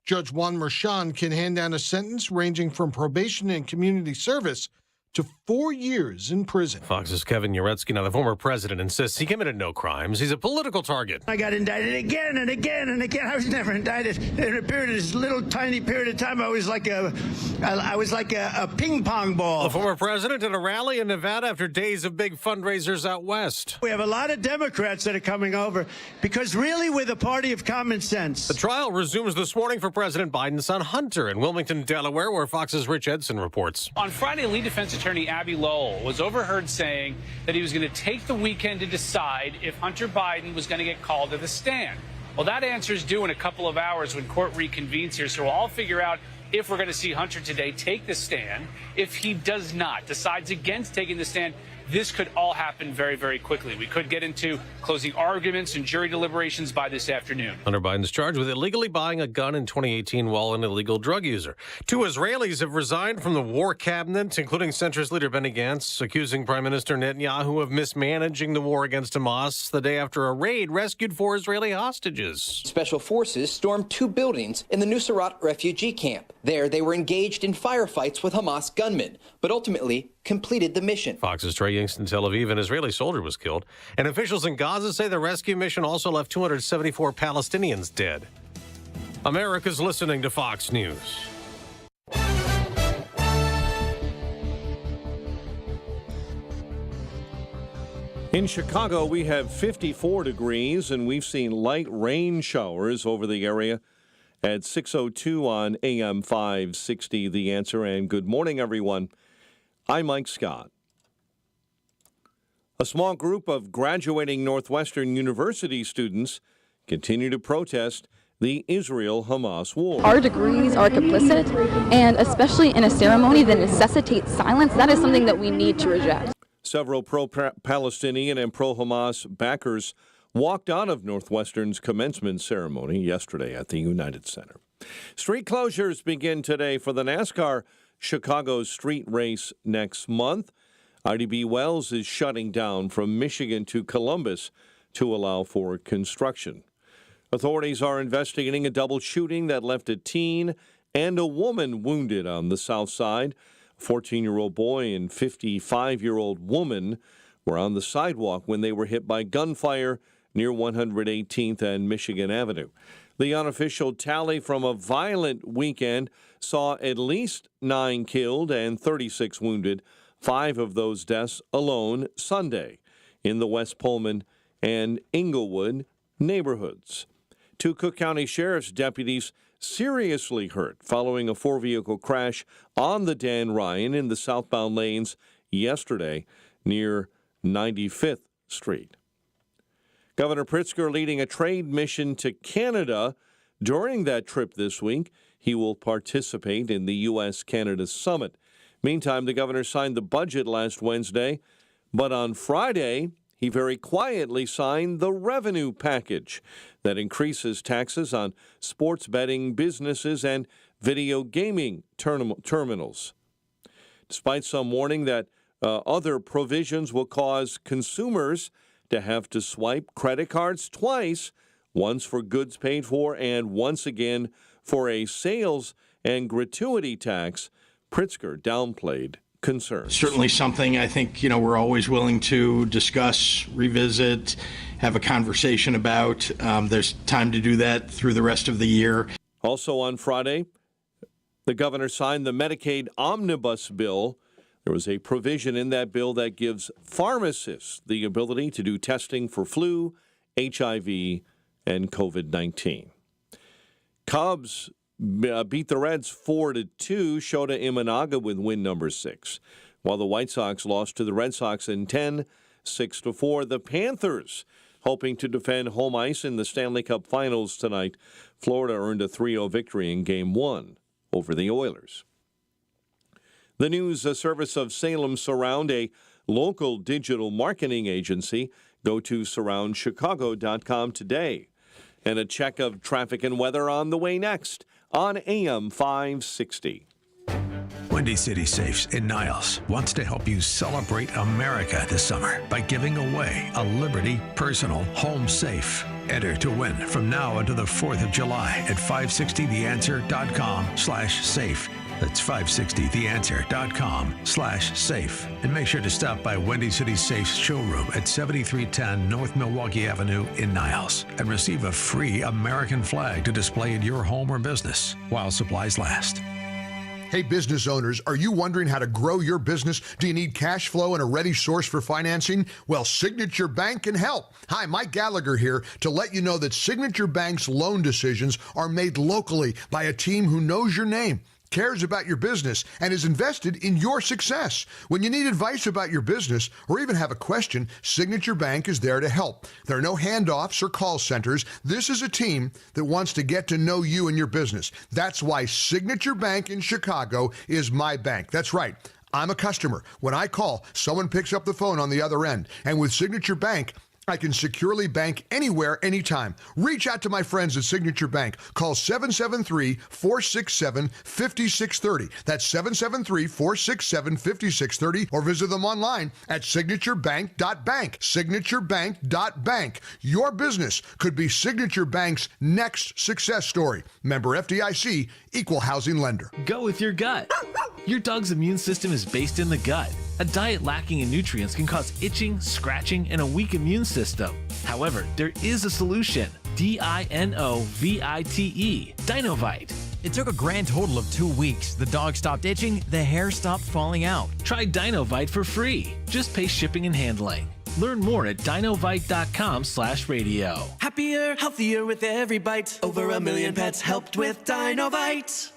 Judge Juan Merchan can hand down a sentence ranging from probation and community service to 4 years in prison. Fox's Kevin Uretsky. Now, the former president insists he committed no crimes. He's a political target. I got indicted again and again and again. I was never indicted. In a period of this little tiny period of time, I was like a ping pong ball. The former president at a rally in Nevada after days of big fundraisers out west. We have a lot of Democrats that are coming over because really we're the party of common sense. The trial resumes this morning for President Biden's son Hunter in Wilmington, Delaware, where Fox's Rich Edson reports. On Friday, lead defense attorney Abby Lowell was overheard saying that he was going to take the weekend to decide if Hunter Biden was going to get called to the stand. Well, that answer is due in a couple of hours when court reconvenes here, so we'll all figure out if we're going to see Hunter today take the stand. If he does not, decides against taking the stand, this could all happen very, very quickly. We could get into closing arguments and jury deliberations by this afternoon. Hunter Biden's charged with illegally buying a gun in 2018 while an illegal drug user. 2 Israelis have resigned from the war cabinet, including centrist leader Benny Gantz, accusing Prime Minister Netanyahu of mismanaging the war against Hamas the day after a raid rescued 4 Israeli hostages. Special forces stormed 2 buildings in the Nuseirat refugee camp. There, they were engaged in firefights with Hamas gunmen, but ultimately completed the mission. Fox's Trey Yingst in Tel Aviv, an Israeli soldier was killed. And officials in Gaza say the rescue mission also left 274 Palestinians dead. America's listening to Fox News. In Chicago, we have 54 degrees, and we've seen light rain showers over the area at 6:02 on AM 560, The Answer. And good morning, everyone. I'm Mike Scott. A small group of graduating Northwestern University students continue to protest the Israel-Hamas war. Our degrees are complicit, and especially in a ceremony that necessitates silence, that is something that we need to reject. Several pro-Palestinian and pro-Hamas backers walked out of Northwestern's commencement ceremony yesterday at the United Center. Street closures begin today for the NASCAR Chicago street race next month. IDB Wells is shutting down from Michigan to Columbus to allow for construction. Authorities are investigating a double shooting that left a teen and a woman wounded on the south side. A 14-year-old boy and 55-year-old woman were on the sidewalk when they were hit by gunfire near 118th and Michigan Avenue. The unofficial tally from a violent weekend saw at least 9 killed and 36 wounded, 5 of those deaths alone Sunday in the West Pullman and Inglewood neighborhoods. 2 Cook County Sheriff's deputies seriously hurt following a 4-vehicle crash on the Dan Ryan in the southbound lanes yesterday near 95th Street. Governor Pritzker leading a trade mission to Canada. During that trip this week, he will participate in the U.S.-Canada Summit. Meantime, the governor signed the budget last Wednesday, but on Friday, he very quietly signed the revenue package that increases taxes on sports betting businesses and video gaming terminals. Despite some warning that other provisions will cause consumers to have to swipe credit cards twice, once for goods paid for and once again for a sales and gratuity tax, Pritzker downplayed concerns. Certainly something I think, we're always willing to discuss, revisit, have a conversation about. There's time to do that through the rest of the year. Also on Friday, the governor signed the Medicaid omnibus bill. There was a provision in that bill that gives pharmacists the ability to do testing for flu, HIV, and COVID-19. Cubs beat the Reds 4-2, Shota Imanaga with win number 6, while the White Sox lost to the Red Sox in 10, 6-4. The Panthers hoping to defend home ice in the Stanley Cup Finals tonight. Florida earned a 3-0 victory in Game 1 over the Oilers. The news service of Salem Surround, a local digital marketing agency. Go to surroundchicago.com today. And a check of traffic and weather on the way next on AM 560. Windy City Safes in Niles wants to help you celebrate America this summer by giving away a Liberty Personal Home Safe. Enter to win from now until the 4th of July at 560theanswer.com/safe. That's 560theanswer.com/safe. And make sure to stop by Windy City Safe's showroom at 7310 North Milwaukee Avenue in Niles and receive a free American flag to display in your home or business while supplies last. Hey, business owners, are you wondering how to grow your business? Do you need cash flow and a ready source for financing? Well, Signature Bank can help. Hi, Mike Gallagher here to let you know that Signature Bank's loan decisions are made locally by a team who knows your name, cares about your business, and is invested in your success. When you need advice about your business or even have a question, Signature Bank is there to help. There are no handoffs or call centers. This is a team that wants to get to know you and your business. That's why Signature Bank in Chicago is my bank. That's right. I'm a customer. When I call, someone picks up the phone on the other end. And with Signature Bank, I can securely bank anywhere, anytime. Reach out to my friends at Signature Bank. Call 773-467-5630. That's 773-467-5630. Or visit them online at signaturebank.bank. Signaturebank.bank. Your business could be Signature Bank's next success story. Member FDIC, Equal Housing Lender. Go with your gut. Your dog's immune system is based in the gut. A diet lacking in nutrients can cause itching, scratching, and a weak immune system. However, there is a solution. DINOVITE, Dinovite. It took a grand total of 2 weeks. The dog stopped itching, the hair stopped falling out. Try Dinovite for free. Just pay shipping and handling. Learn more at dinovite.com/radio. Happier, healthier with every bite. Over 1 million pets helped with Dinovite.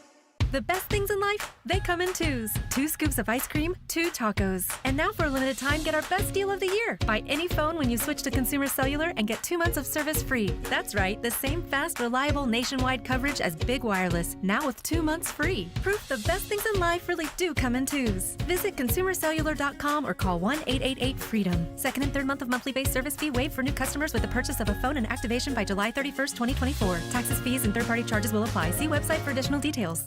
The best things in life, they come in twos. 2 scoops of ice cream, 2 tacos. And now for a limited time, get our best deal of the year. Buy any phone when you switch to Consumer Cellular and get 2 months of service free. That's right, the same fast, reliable nationwide coverage as Big Wireless, now with 2 months free. Proof the best things in life really do come in twos. Visit consumercellular.com or call 1-888-FREEDOM. Second and third month of monthly base service fee waived for new customers with the purchase of a phone and activation by July 31st, 2024. Taxes, fees, and third-party charges will apply. See website for additional details.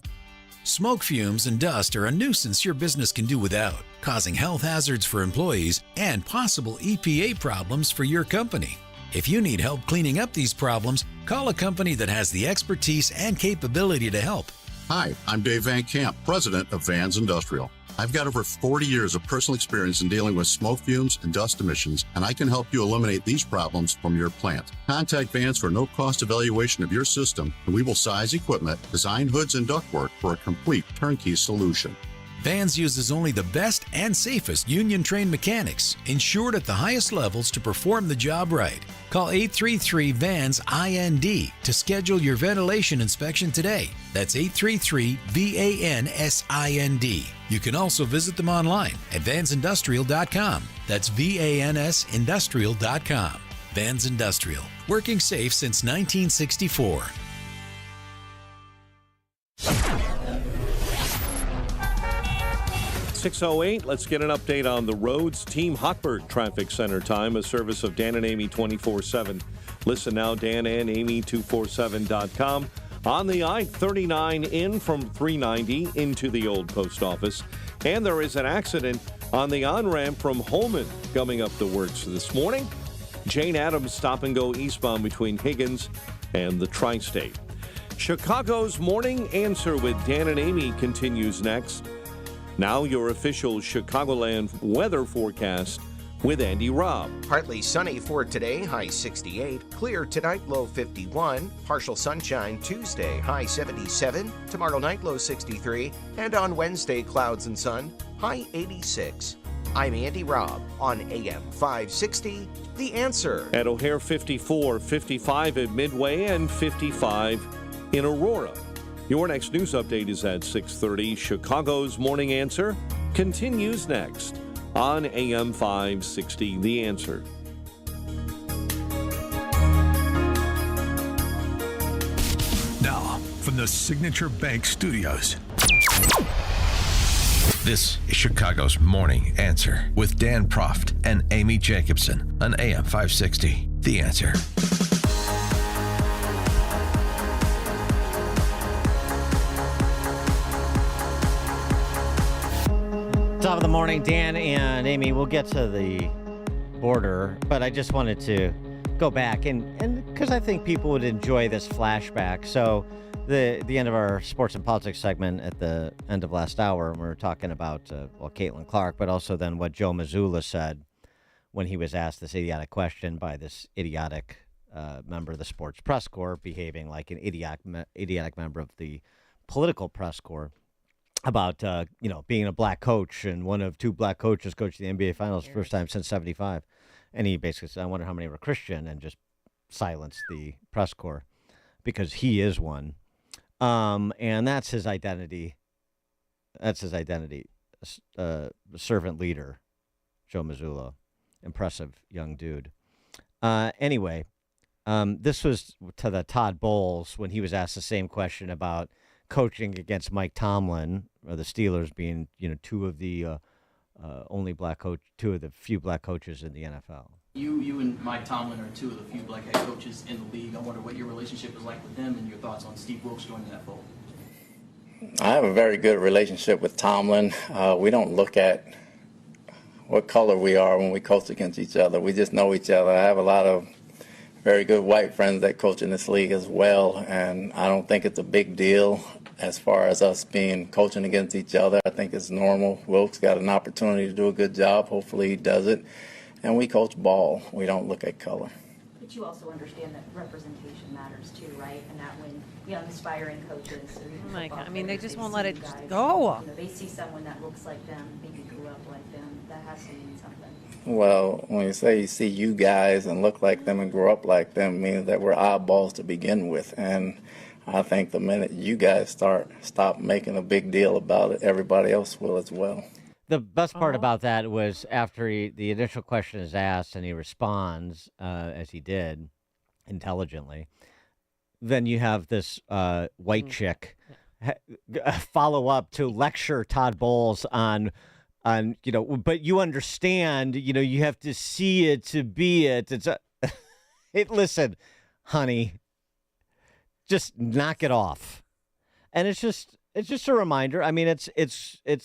Smoke fumes and dust are a nuisance your business can do without, causing health hazards for employees and possible EPA problems for your company. If you need help cleaning up these problems, call a company that has the expertise and capability to help. Hi, I'm Dave Van Camp, president of Vans Industrial. I've got over 40 years of personal experience in dealing with smoke fumes and dust emissions, and I can help you eliminate these problems from your plant. Contact Vans for a no-cost evaluation of your system, and we will size equipment, design hoods and ductwork for a complete turnkey solution. Vans uses only the best and safest union-trained mechanics, insured at the highest levels to perform the job right. Call 833-VANS-IND to schedule your ventilation inspection today. That's 833-VANSIND. You can also visit them online at vansindustrial.com. That's VANSindustrial.com. Vans Industrial, working safe since 1964. 6:08, let's get an update on the roads. Team Hochberg Traffic Center time, a service of Dan and Amy 24/7. Listen now, danandamy247.com. On the I-39 in from 390 into the old post office. And there is an accident on the on-ramp from Holman coming up the works this morning. Jane Addams stop and go eastbound between Higgins and the Tri-State. Chicago's Morning Answer with Dan and Amy continues next. Now your official Chicagoland weather forecast with Andy Robb. Partly sunny for today, high 68. Clear tonight, low 51. Partial sunshine Tuesday, high 77. Tomorrow night, low 63. And on Wednesday, clouds and sun, high 86. I'm Andy Robb on AM 560, The Answer. At O'Hare 54, 55 at Midway, and 55 in Aurora. Your next news update is at 6:30. Chicago's Morning Answer continues next on AM 560, The Answer. Now, from the Signature Bank Studios. This is Chicago's Morning Answer with Dan Proft and Amy Jacobson on AM 560, The Answer. Top of the morning, Dan and Amy. We'll get to the border, but I just wanted to go back and because I think people would enjoy this flashback. So the end of our sports and politics segment at the end of last hour, we were talking about Caitlin Clark, but also then what Joe Mazzulla said when he was asked this idiotic question by this idiotic member of the sports press corps, behaving like an idiotic member of the political press corps. About, being a black coach and one of 2 black coaches coached the NBA Finals first time since 75. And he basically said, I wonder how many were Christian, and just silenced the press corps because he is one. And that's his identity. Servant leader, Joe Mazzulla. Impressive young dude. Anyway, this was to the Todd Bowles when he was asked the same question about coaching against Mike Tomlin, or the Steelers being, 2 of the few black coaches in the NFL. You and Mike Tomlin are 2 of the few black head coaches in the league. I wonder what your relationship is like with them and your thoughts on Steve Wilks joining that fold. I have a very good relationship with Tomlin. We don't look at what color we are when we coach against each other. We just know each other. I have a lot of very good white friends that coach in this league as well, and I don't think it's a big deal as far as us being coaching against each other. I think it's normal. Wilkes got an opportunity to do a good job. Hopefully he does it. And we coach ball. We don't look at color. But you also understand that representation matters too, right? And that when young aspiring coaches or even my God. football I mean, they players, just see won't let you it guys, go. They see someone that looks like them, maybe grew up like them. That has to mean something. Well, when you say you see you guys and look like them and grow up like them, means that we're oddballs to begin with. And I think the minute you guys stop making a big deal about it, everybody else will as well. The best part about that was after the initial question is asked and he responds, as he did, intelligently, then you have this white chick follow up to lecture Todd Bowles on, but you understand, you have to see it to be it. Listen, honey, just knock it off. And it's just a reminder. I mean, it's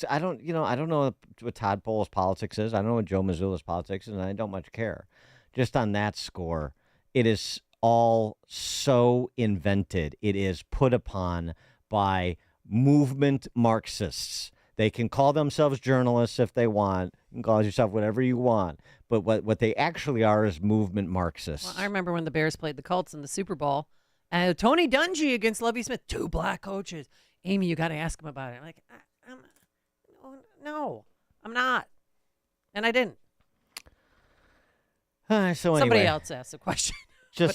I don't know what Todd Bowles' politics is. I don't know what Joe Mazzulla's politics is, and I don't much care. Just on that score, it is all so invented. It is put upon by movement Marxists. They can call themselves journalists if they want. You can call yourself whatever you want. But what they actually are is movement Marxists. Well, I remember when the Bears played the Colts in the Super Bowl. Tony Dungy against Lovie Smith, 2 black coaches. Amy, you got to ask him about it. I'm like, no, I'm not. And I didn't. So anyway, somebody else asked a question. Well,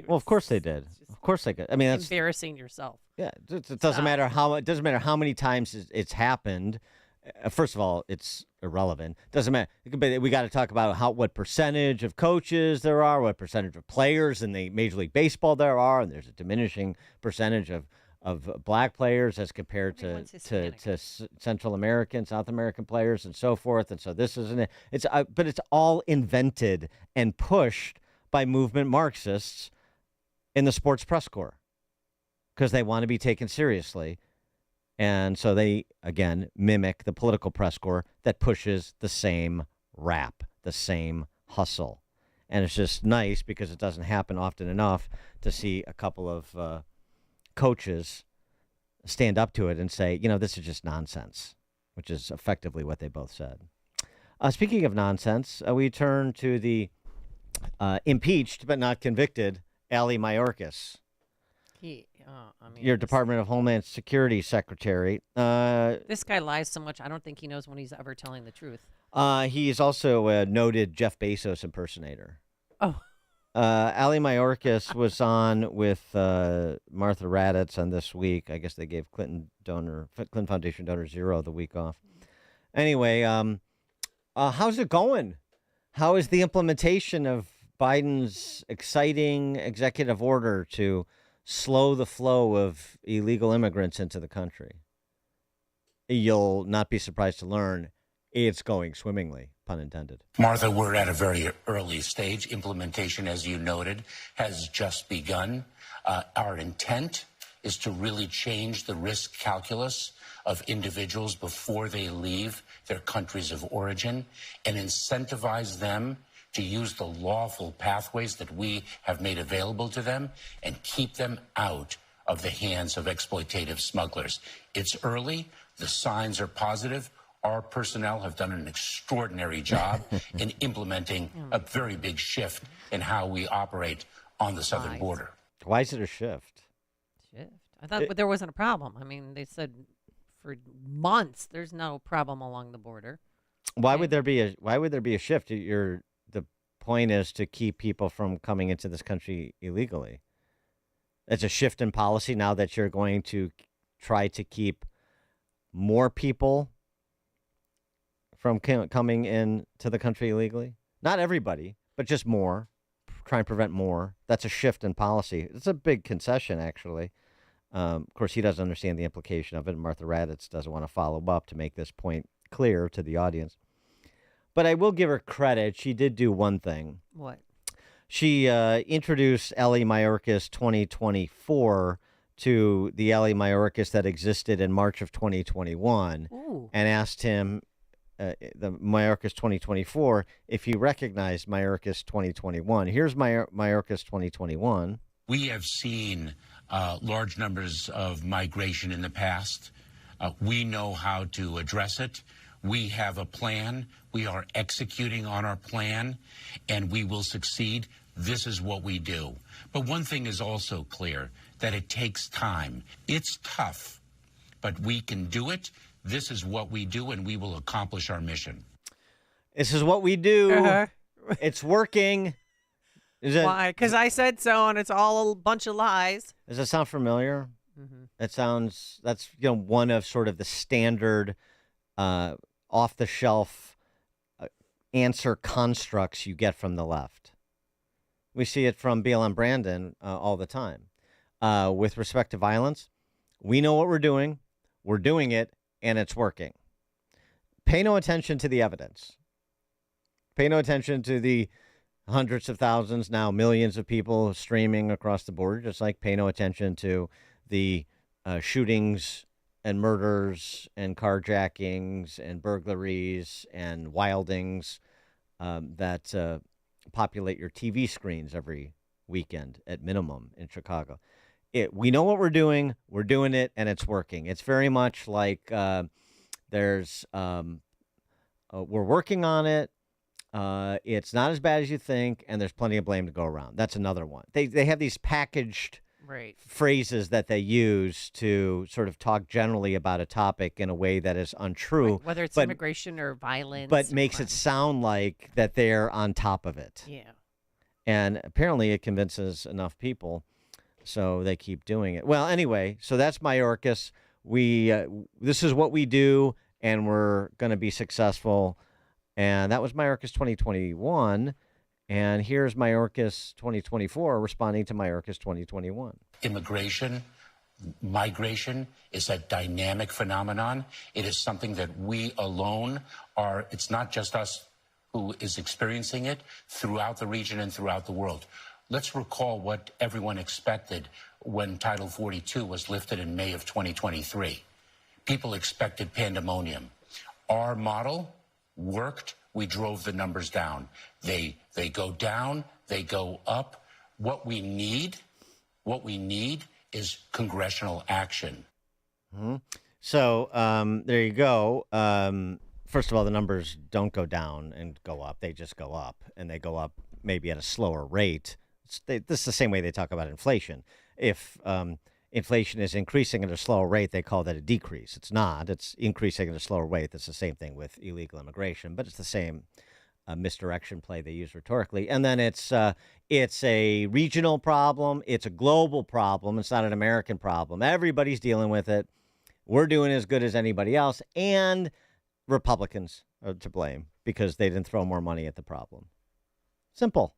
of course they did. Of course they could. I mean, that's embarrassing yourself. Yeah, it doesn't matter how many times it's happened. First of all, it's irrelevant. Doesn't matter. We got to talk about what percentage of coaches there are, what percentage of players in the Major League Baseball there are, and there's a diminishing percentage of black players as compared to Central American, South American players, and so forth. And so this isn't it. But it's all invented and pushed by movement Marxists in the sports press corps because they want to be taken seriously. And so they, again, mimic the political press corps that pushes the same rap, the same hustle. And it's just nice because it doesn't happen often enough to see a couple of coaches stand up to it and say, this is just nonsense, which is effectively what they both said. Speaking of nonsense, we turn to the impeached but not convicted Ali Mayorkas. Your Department of Homeland Security Secretary. This guy lies so much, I don't think he knows when he's ever telling the truth. He is also a noted Jeff Bezos impersonator. Oh. Ali Mayorkas was on with Martha Raddatz on This Week. I guess they gave Clinton Foundation donor zero the week off. Anyway, how's it going? How is the implementation of Biden's exciting executive order to slow the flow of illegal immigrants into the country? You'll not be surprised to learn it's going swimmingly, pun intended. Martha, we're at a very early stage. Implementation, as you noted, has just begun. Our intent is to really change the risk calculus of individuals before they leave their countries of origin and incentivize them to use the lawful pathways that we have made available to them and keep them out of the hands of exploitative smugglers. It's early. The signs are positive. Our personnel have done an extraordinary job in implementing a very big shift in how we operate on the southern border. Why is it a shift? I thought there wasn't a problem. I mean, they said for months there's no problem along the border. Why would there be a shift? The point is to keep people from coming into this country illegally. It's a shift in policy now that you're going to try to keep more people from coming into the country illegally. Not everybody, but just more. Try and prevent more. That's a shift in policy. It's a big concession, actually. Of course, he doesn't understand the implication of it. Martha Raddatz doesn't want to follow up to make this point clear to the audience. But I will give her credit. She did do one thing. What? She introduced Ali Mayorkas 2024 to the Ali Mayorkas that existed in March of 2021 Ooh. and asked him the Mayorkas 2024 if he recognized Mayorkas 2021. Here's Mayorkas 2021. We have seen large numbers of migration in the past. We know how to address it. We have a plan. We are executing on our plan, and we will succeed. This is what we do. But one thing is also clear, that it takes time. It's tough, but we can do it. This is what we do, and we will accomplish our mission. This is what we do. It's working. Why? Because I said so, and it's all a bunch of lies. Does that sound familiar? Mm-hmm. That's one of sort of the standard off-the-shelf answer constructs you get from the left. We see it from BLM Brandon all the time. With respect to violence, we know what we're doing it, and it's working. Pay no attention to the evidence. Pay no attention to the hundreds of thousands, now millions of people streaming across the border, just like pay no attention to the shootings and murders and carjackings and burglaries and wildings that populate your TV screens every weekend at minimum in Chicago. We know what we're doing it, and it's working. It's very much like we're working on it. It's not as bad as you think, and there's plenty of blame to go around. That's another one. They have these packaged phrases that they use to sort of talk generally about a topic in a way that is untrue. Right. Whether it's immigration or violence. But makes it sound like that they're on top of it. Yeah. And apparently it convinces enough people, so they keep doing it. Well, anyway, so that's Mayorkas. This is what we do, and we're going to be successful. And that was Mayorkas 2021. And here's Mayorkas 2024 responding to Mayorkas 2021. Migration is a dynamic phenomenon. It is something that we alone are, it's not just us who is experiencing it, throughout the region and throughout the world. Let's recall what everyone expected when Title 42 was lifted in May of 2023. People expected pandemonium. Our model worked. We drove the numbers down. They go down, they go up. What we need is congressional action. Mm-hmm. So there you go. First of all, the numbers don't go down and go up. They just go up, and they go up maybe at a slower rate. This is the same way they talk about inflation. If inflation is increasing at a slower rate, they call that a decrease. It's not. It's increasing at a slower rate. That's the same thing with illegal immigration, but it's the same misdirection play they use rhetorically. And then it's a regional problem. It's a global problem. It's not an American problem. Everybody's dealing with it. We're doing as good as anybody else, and Republicans are to blame because they didn't throw more money at the problem. Simple.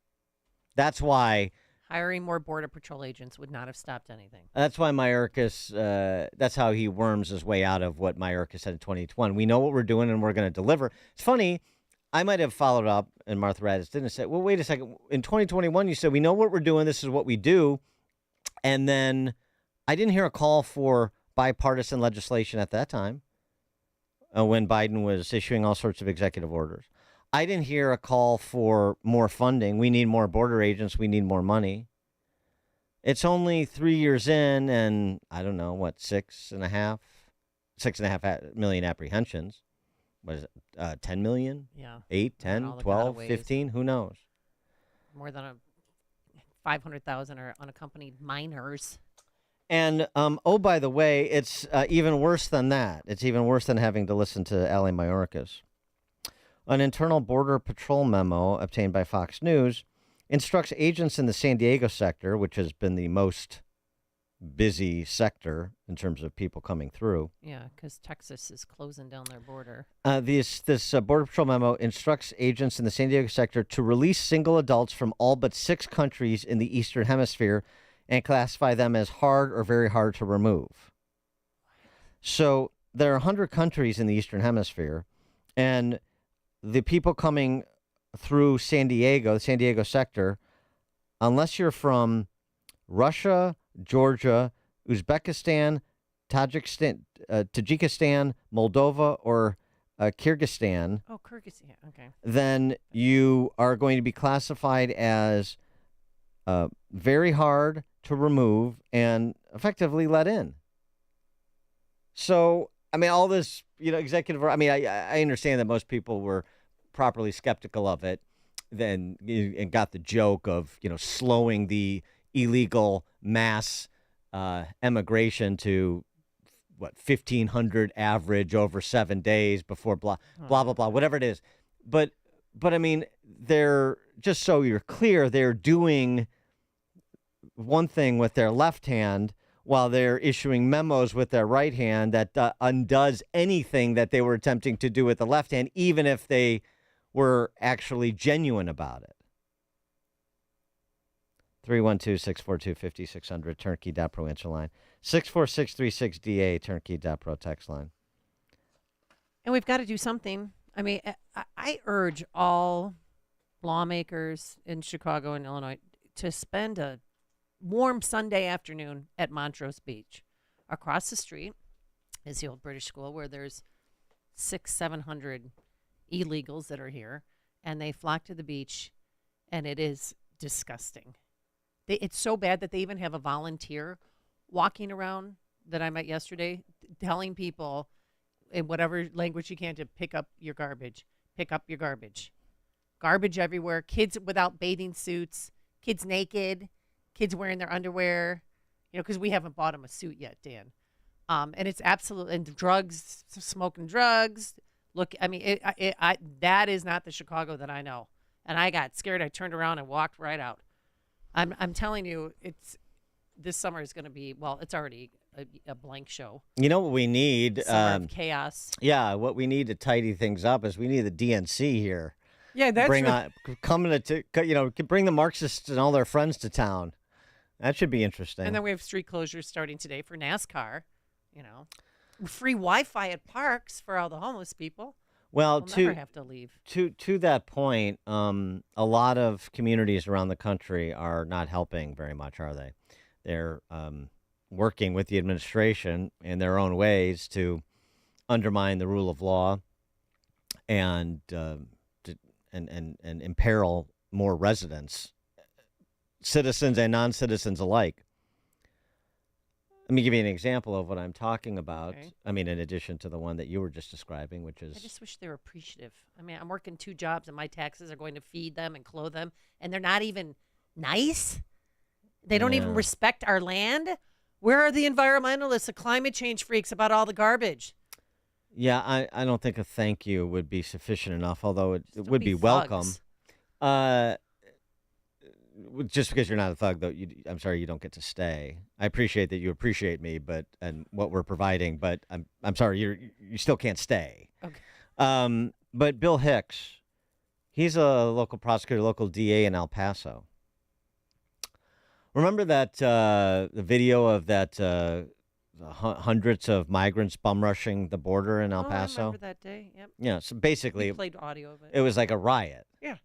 That's why hiring more Border Patrol agents would not have stopped anything. That's why Mayorkas, that's how he worms his way out of what Mayorkas said in 2021. We know what we're doing, and we're going to deliver. It's funny. I might have followed up, and Martha Raddatz didn't say, well, wait a second. In 2021, you said, we know what we're doing. This is what we do. And then I didn't hear a call for bipartisan legislation at that time when Biden was issuing all sorts of executive orders. I didn't hear a call for more funding. We need more border agents. We need more money. It's only 3 years in, and I don't know, what, 6.5 million apprehensions. What is it, 10 million? Yeah. 8, 10, 12, 15? Who knows? More than 500,000 are unaccompanied minors. And, oh, by the way, it's even worse than that. It's even worse than having to listen to Ali Mayorkas. An internal Border Patrol memo obtained by Fox News instructs agents in the San Diego sector, which has been the most busy sector in terms of people coming through. Yeah, because Texas is closing down their border. This Border Patrol memo instructs agents in the San Diego sector to release single adults from all but 6 countries in the Eastern Hemisphere and classify them as hard or very hard to remove. So there are 100 countries in the Eastern Hemisphere, and the people coming through San Diego, the San Diego sector, unless you're from Russia, Georgia, Uzbekistan, Tajikistan, Moldova, or Kyrgyzstan, Oh, Kyrgyzstan. Okay. then you are going to be classified as very hard to remove and effectively let in. So, I mean, all this, executive, I mean, I understand that most people were properly skeptical of it and got the joke of, slowing the illegal mass emigration to 1,500 average over 7 days before blah blah blah, whatever it is. But I mean, they're, just so you're clear, they're doing one thing with their left hand while they're issuing memos with their right hand that undoes anything that they were attempting to do with the left hand, even if they were actually genuine about it. 312-642-5600, turnkey.pro answer line. 64636DA, turnkey.pro text line. And we've got to do something. I mean, I urge all lawmakers in Chicago and Illinois to spend a warm Sunday afternoon at Montrose Beach. Across the street is the old British school where there's 600-700 illegals that are here, and they flock to the beach, and it is disgusting. It's so bad that they even have a volunteer walking around that I met yesterday telling people in whatever language you can to pick up your garbage. Pick up your garbage. Garbage everywhere. Kids without bathing suits. Kids naked. Kids wearing their underwear. Because we haven't bought them a suit yet, Dan. And it's absolutely, and drugs, smoking drugs. Look, I mean, that is not the Chicago that I know. And I got scared. I turned around and walked right out. I'm telling you, this summer is going to be, well, it's already a blank show. You know what we need? Summer of chaos. Yeah, what we need to tidy things up is we need the DNC here. Yeah, that's bring right. Bring the Marxists and all their friends to town. That should be interesting. And then we have street closures starting today for NASCAR. Free Wi-Fi at parks for all the homeless people. Well, we'll never have to leave. To that point, a lot of communities around the country are not helping very much, are they? They're working with the administration in their own ways to undermine the rule of law and imperil more residents, citizens and non-citizens alike. Let me give you an example of what I'm talking about. Okay. I mean, in addition to the one that you were just describing, which is... I just wish they were appreciative. I mean, I'm working 2 jobs, and my taxes are going to feed them and clothe them, and they're not even nice. They don't even respect our land. Where are the environmentalists, the climate change freaks about all the garbage? Yeah, I don't think a thank you would be sufficient enough, although it would be thugs. welcome. Just because you're not a thug, though, I'm sorry you don't get to stay. I appreciate that you appreciate me, and what we're providing, but I'm sorry you still can't stay. Okay. But Bill Hicks, he's a local prosecutor, local DA in El Paso. Remember that the video of that hundreds of migrants bum rushing the border in El Paso? I remember that day. Yep. Yeah. So basically, He played audio of it. It was like a riot. Yeah.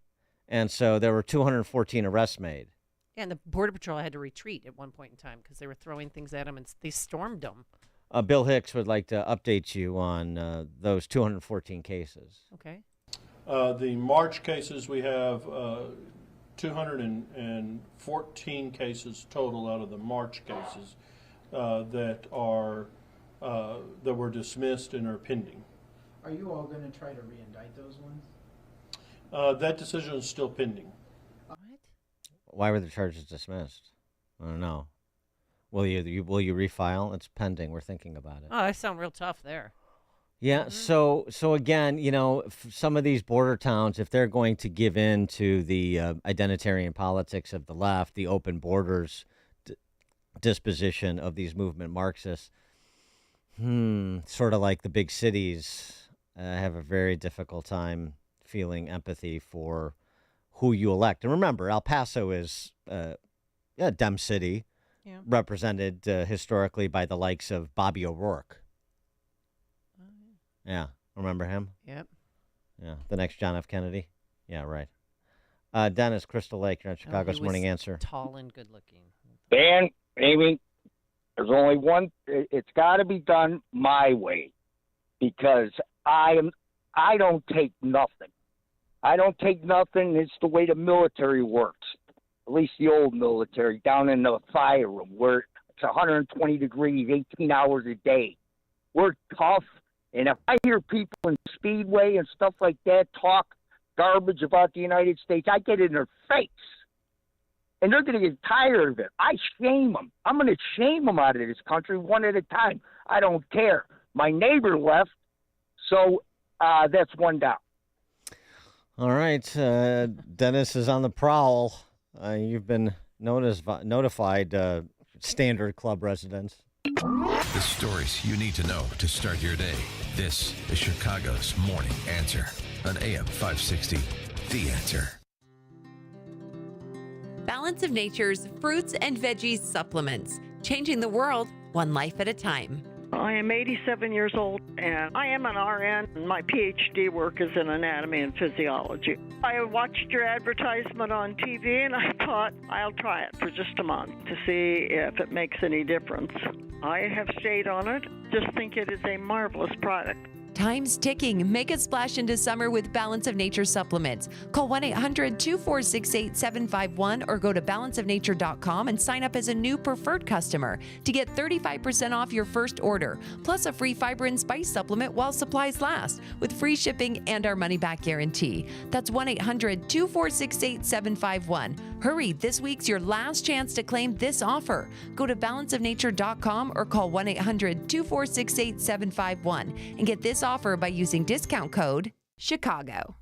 And so there were 214 arrests made. Yeah, and the Border Patrol had to retreat at one point in time because they were throwing things at them, and they stormed them. Bill Hicks would like to update you on those 214 cases. Okay. The March cases, we have 214 cases total out of the March cases that were dismissed and are pending. Are you all going to try to re-indict those ones? That decision is still pending. What? Why were the charges dismissed? I don't know. Will you refile? It's pending. We're thinking about it. Oh, that sounds real tough there. Yeah. So again, some of these border towns, if they're going to give in to the identitarian politics of the left, the open borders disposition of these movement Marxists, sort of like the big cities, have a very difficult time feeling empathy for who you elect. And remember, El Paso is a Dem city, represented historically by the likes of Bobby O'Rourke. Yeah, remember him? Yep. Yeah, the next John F. Kennedy. Yeah, right. Dennis, Crystal Lake, you're on Chicago's Morning Answer. Tall and good looking. Dan, Amy, there's only one. It's got to be done my way, because I am I don't take nothing. I don't take nothing. It's the way the military works, at least the old military, down in the fire room where it's 120 degrees, 18 hours a day. We're tough. And if I hear people in Speedway and stuff like that talk garbage about the United States, I get in their face. And they're going to get tired of it. I shame them. I'm going to shame them out of this country one at a time. I don't care. My neighbor left, so that's one down. All right. Dennis is on the prowl. You've been notified, Standard Club residents. The stories you need to know to start your day. This is Chicago's Morning Answer on AM 560. The Answer. Balance of Nature's fruits and veggies supplements, changing the world one life at a time. I am 87 years old, and I am an RN, and my PhD work is in anatomy and physiology. I watched your advertisement on TV, and I thought I'll try it for just a month to see if it makes any difference. I have stayed on it. Just think it is a marvelous product. Time's ticking. Make a splash into summer with Balance of Nature supplements. Call 1-800-246-8751 or go to balanceofnature.com and sign up as a new preferred customer to get 35% off your first order, plus a free fiber and spice supplement while supplies last, with free shipping and our money-back guarantee. That's 1-800-246-8751. Hurry, this week's your last chance to claim this offer. Go to balanceofnature.com or call 1-800-246-8751 and get this offer by using discount code Chicago.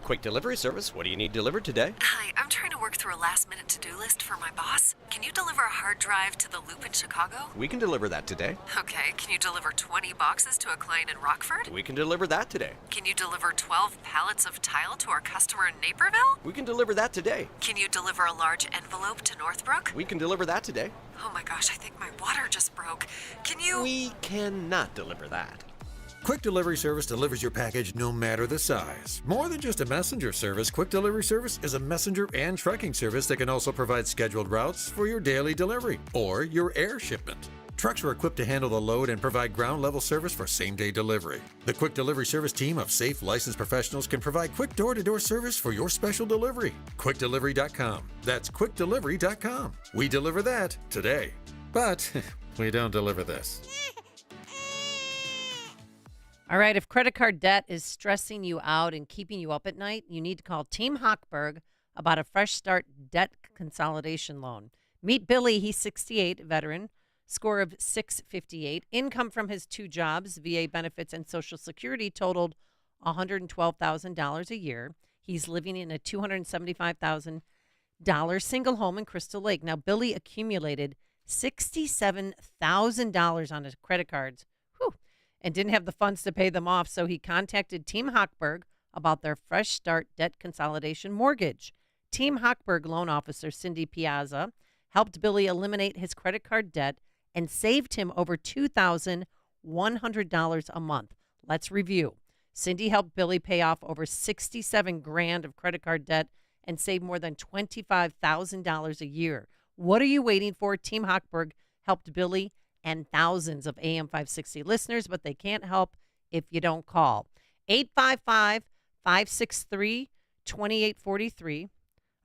Quick delivery service. What do you need delivered today? Hi, I'm trying to work through a last-minute to-do list for my boss. Can you deliver a hard drive to the Loop in Chicago? We can deliver that today. Okay, can you deliver 20 boxes to a client in Rockford? We can deliver that today. Can you deliver 12 pallets of tile to our customer in Naperville? We can deliver that today. Can you deliver a large envelope to Northbrook? We can deliver that today. Oh my gosh, I think my water just broke. Can you... We cannot deliver that. Quick Delivery Service delivers your package no matter the size. More than just a messenger service, Quick Delivery Service is a messenger and trucking service that can also provide scheduled routes for your daily delivery or your air shipment. Trucks are equipped to handle the load and provide ground-level service for same-day delivery. The Quick Delivery Service team of safe, licensed professionals can provide quick door-to-door service for your special delivery. QuickDelivery.com. That's QuickDelivery.com. We deliver that today. But we don't deliver this. All right, if credit card debt is stressing you out and keeping you up at night, you need to call Team Hochberg about a fresh start debt consolidation loan. Meet Billy, he's 68, veteran, score of 658. Income from his 2 jobs, VA benefits and Social Security, totaled $112,000 a year. He's living in a $275,000 single home in Crystal Lake. Now, Billy accumulated $67,000 on his credit cards and didn't have the funds to pay them off, so he contacted Team Hochberg about their Fresh Start debt consolidation mortgage. Team Hochberg loan officer Cindy Piazza helped Billy eliminate his credit card debt and saved him over $2,100 a month. Let's review. Cindy helped Billy pay off over $67,000 of credit card debt and save more than $25,000 a year. What are you waiting for? Team Hochberg helped Billy and thousands of AM 560 listeners, but they can't help if you don't call. 855-563-2843.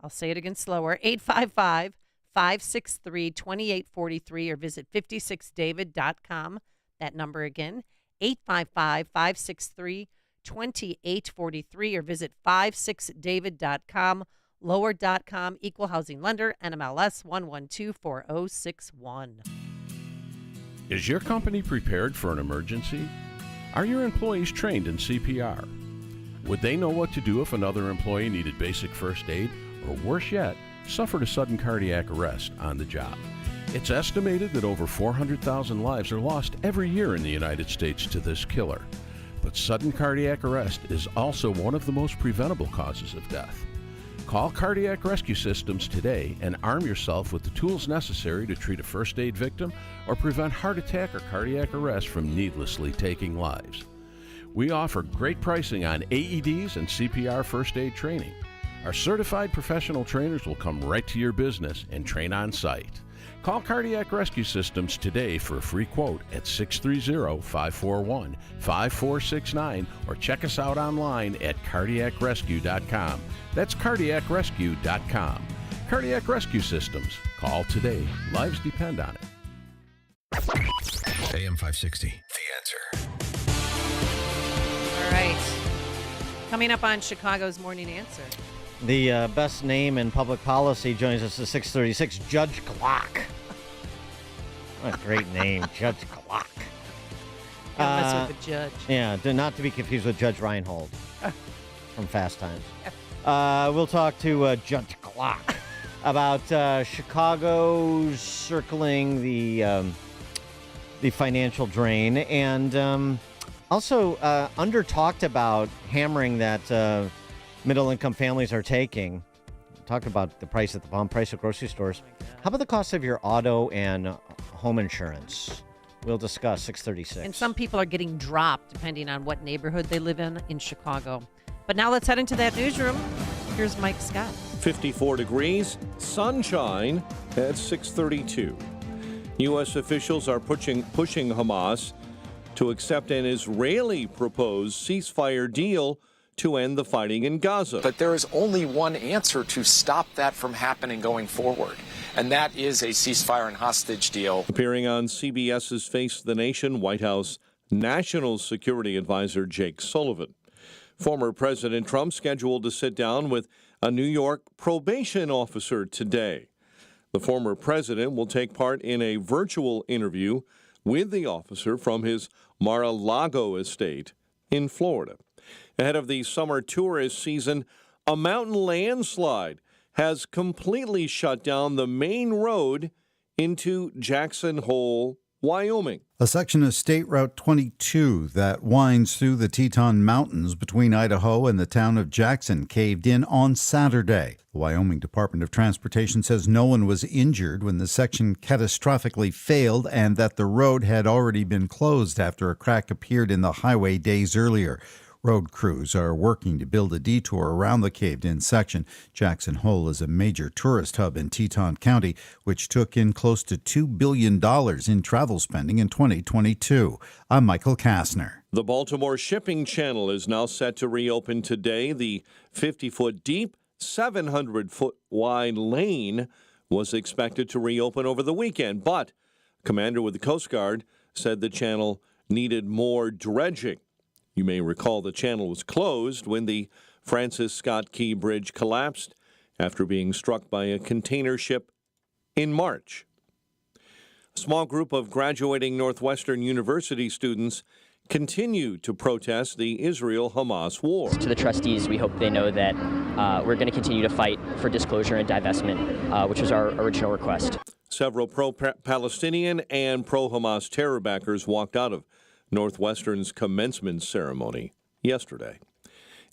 I'll say it again slower. 855-563-2843 or visit 56david.com. That number again, 855-563-2843 or visit 56david.com. Lower.com, equal housing lender, NMLS 1124061. Is your company prepared for an emergency? Are your employees trained in CPR? Would they know what to do if another employee needed basic first aid, or worse yet, suffered a sudden cardiac arrest on the job? It's estimated that over 400,000 lives are lost every year in the United States to this killer. But sudden cardiac arrest is also one of the most preventable causes of death. Call Cardiac Rescue Systems today and arm yourself with the tools necessary to treat a first aid victim or prevent heart attack or cardiac arrest from needlessly taking lives. We offer great pricing on AEDs and CPR first aid training. Our certified professional trainers will come right to your business and train on site. Call Cardiac Rescue Systems today for a free quote at 630-541-5469 or check us out online at cardiacrescue.com. That's cardiacrescue.com. Cardiac Rescue Systems. Call today. Lives depend on it. AM 560, The Answer. All right. Coming up on Chicago's Morning Answer. The best name in public policy joins us at 6:36, Judge Glock. What a great name, Judge Glock. Don't mess with the judge. Yeah, not to be confused with Judge Reinhold from Fast Times. We'll talk to Judge Glock about Chicago circling the financial drain, and also under-talked about hammering that middle-income families are taking. Talked about the price at the pump, price of grocery stores. How about the cost of your auto and home insurance? We'll discuss 6:36. And some people are getting dropped depending on what neighborhood they live in Chicago. But now let's head into that newsroom. Here's Mike Scott. 54 degrees, sunshine at 6:32. U.S. officials are pushing Hamas to accept an Israeli proposed ceasefire deal to end the fighting in Gaza. But there is only one answer to stop that from happening going forward, and that is a ceasefire and hostage deal. Appearing on CBS's Face the Nation, White House National Security Advisor Jake Sullivan. Former President Trump scheduled to sit down with a New York probation officer today. The former president will take part in a virtual interview with the officer from his Mar-a-Lago estate in Florida. Ahead of the summer tourist season, a mountain landslide has completely shut down the main road into Jackson Hole, Wyoming. A section of State Route 22 that winds through the Teton Mountains between Idaho and the town of Jackson caved in on Saturday. The Wyoming Department of Transportation says no one was injured when the section catastrophically failed and that the road had already been closed after a crack appeared in the highway days earlier. Road crews are working to build a detour around the caved-in section. Jackson Hole is a major tourist hub in Teton County, which took in close to $2 billion in travel spending in 2022. I'm Michael Kastner. The Baltimore Shipping Channel is now set to reopen today. The 50-foot deep, 700-foot wide lane was expected to reopen over the weekend, but a commander with the Coast Guard said the channel needed more dredging. You may recall the channel was closed when the Francis Scott Key Bridge collapsed after being struck by a container ship in March. A small group of graduating Northwestern University students continue to protest the Israel-Hamas war. To the trustees, we hope they know that we're going to continue to fight for disclosure and divestment, which was our original request. Several pro-Palestinian and pro-Hamas terror backers walked out of Northwestern's commencement ceremony yesterday.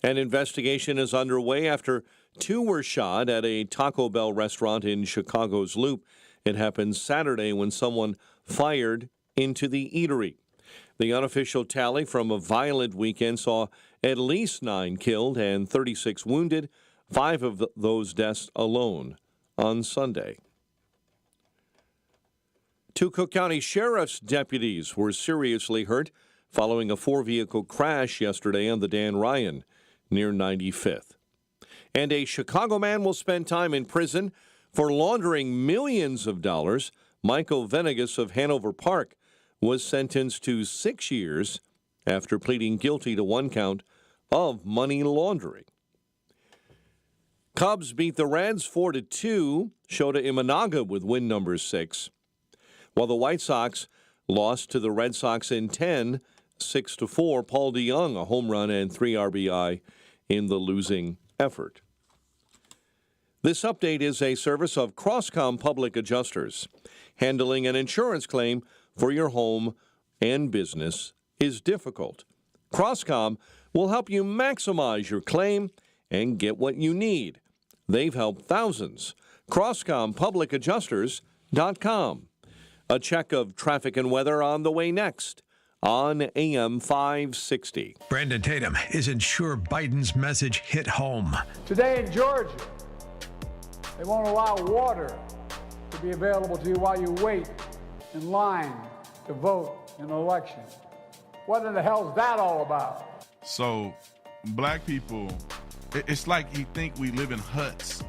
An investigation is underway after two were shot at a Taco Bell restaurant in Chicago's Loop. It happened Saturday when someone fired into the eatery. The unofficial tally from a violent weekend saw at least 9 killed and 36 wounded, 5 of those deaths alone on Sunday. 2 Cook County Sheriff's deputies were seriously hurt following a 4-vehicle crash yesterday on the Dan Ryan near 95th. And a Chicago man will spend time in prison for laundering millions of dollars. Michael Venegas of Hanover Park was sentenced to 6 years after pleading guilty to 1 count of money laundering. Cubs beat the Reds 4-2, Shota Imanaga with win number 6. While the White Sox lost to the Red Sox in 10, 6-4. Paul DeYoung, a home run and 3 RBI in the losing effort. This update is a service of Crosscom Public Adjusters. Handling an insurance claim for your home and business is difficult. Crosscom will help you maximize your claim and get what you need. They've helped thousands. CrosscomPublicAdjusters.com. A check of traffic and weather on the way next on AM 560. Brandon Tatum isn't sure Biden's message hit home. Today in Georgia, they won't allow water to be available to you while you wait in line to vote in an election. What in the hell is that all about? So, black people, it's like you think we live in huts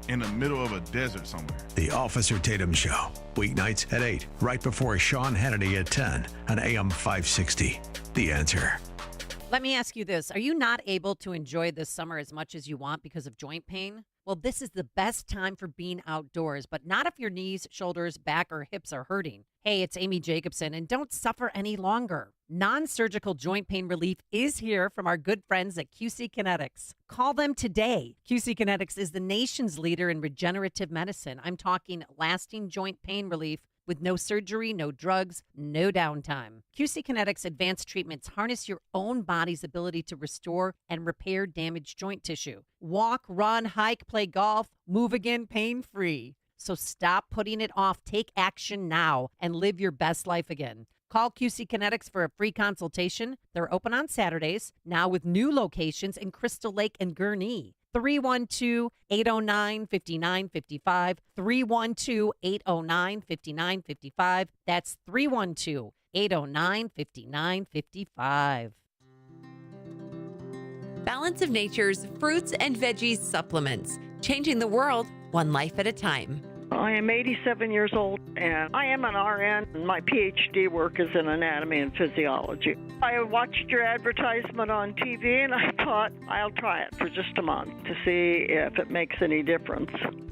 in the middle of a desert somewhere. The Officer Tatum Show, weeknights at 8, right before Sean Hannity at 10 on AM 560. The Answer. Let me ask you this. Are you not able to enjoy this summer as much as you want because of joint pain? Well, this is the best time for being outdoors, but not if your knees, shoulders, back, or hips are hurting. Hey, it's Amy Jacobson, and don't suffer any longer. Non-surgical joint pain relief is here from our good friends at QC Kinetics. Call them today. QC Kinetics is the nation's leader in regenerative medicine. I'm talking lasting joint pain relief with no surgery, no drugs, no downtime. QC Kinetics advanced treatments harness your own body's ability to restore and repair damaged joint tissue. Walk, run, hike, play golf, move again pain-free. So stop putting it off. Take action now and live your best life again. Call QC Kinetics for a free consultation. They're open on Saturdays, now with new locations in Crystal Lake and Gurnee. 312-809-5955. 312-809-5955. That's 312-809-5955. Balance of Nature's fruits and veggies supplements, changing the world one life at a time. I am 87 years old, and I am an RN, and my PhD work is in anatomy and physiology. I watched your advertisement on TV, and I thought, I'll try it for just a month to see if it makes any difference.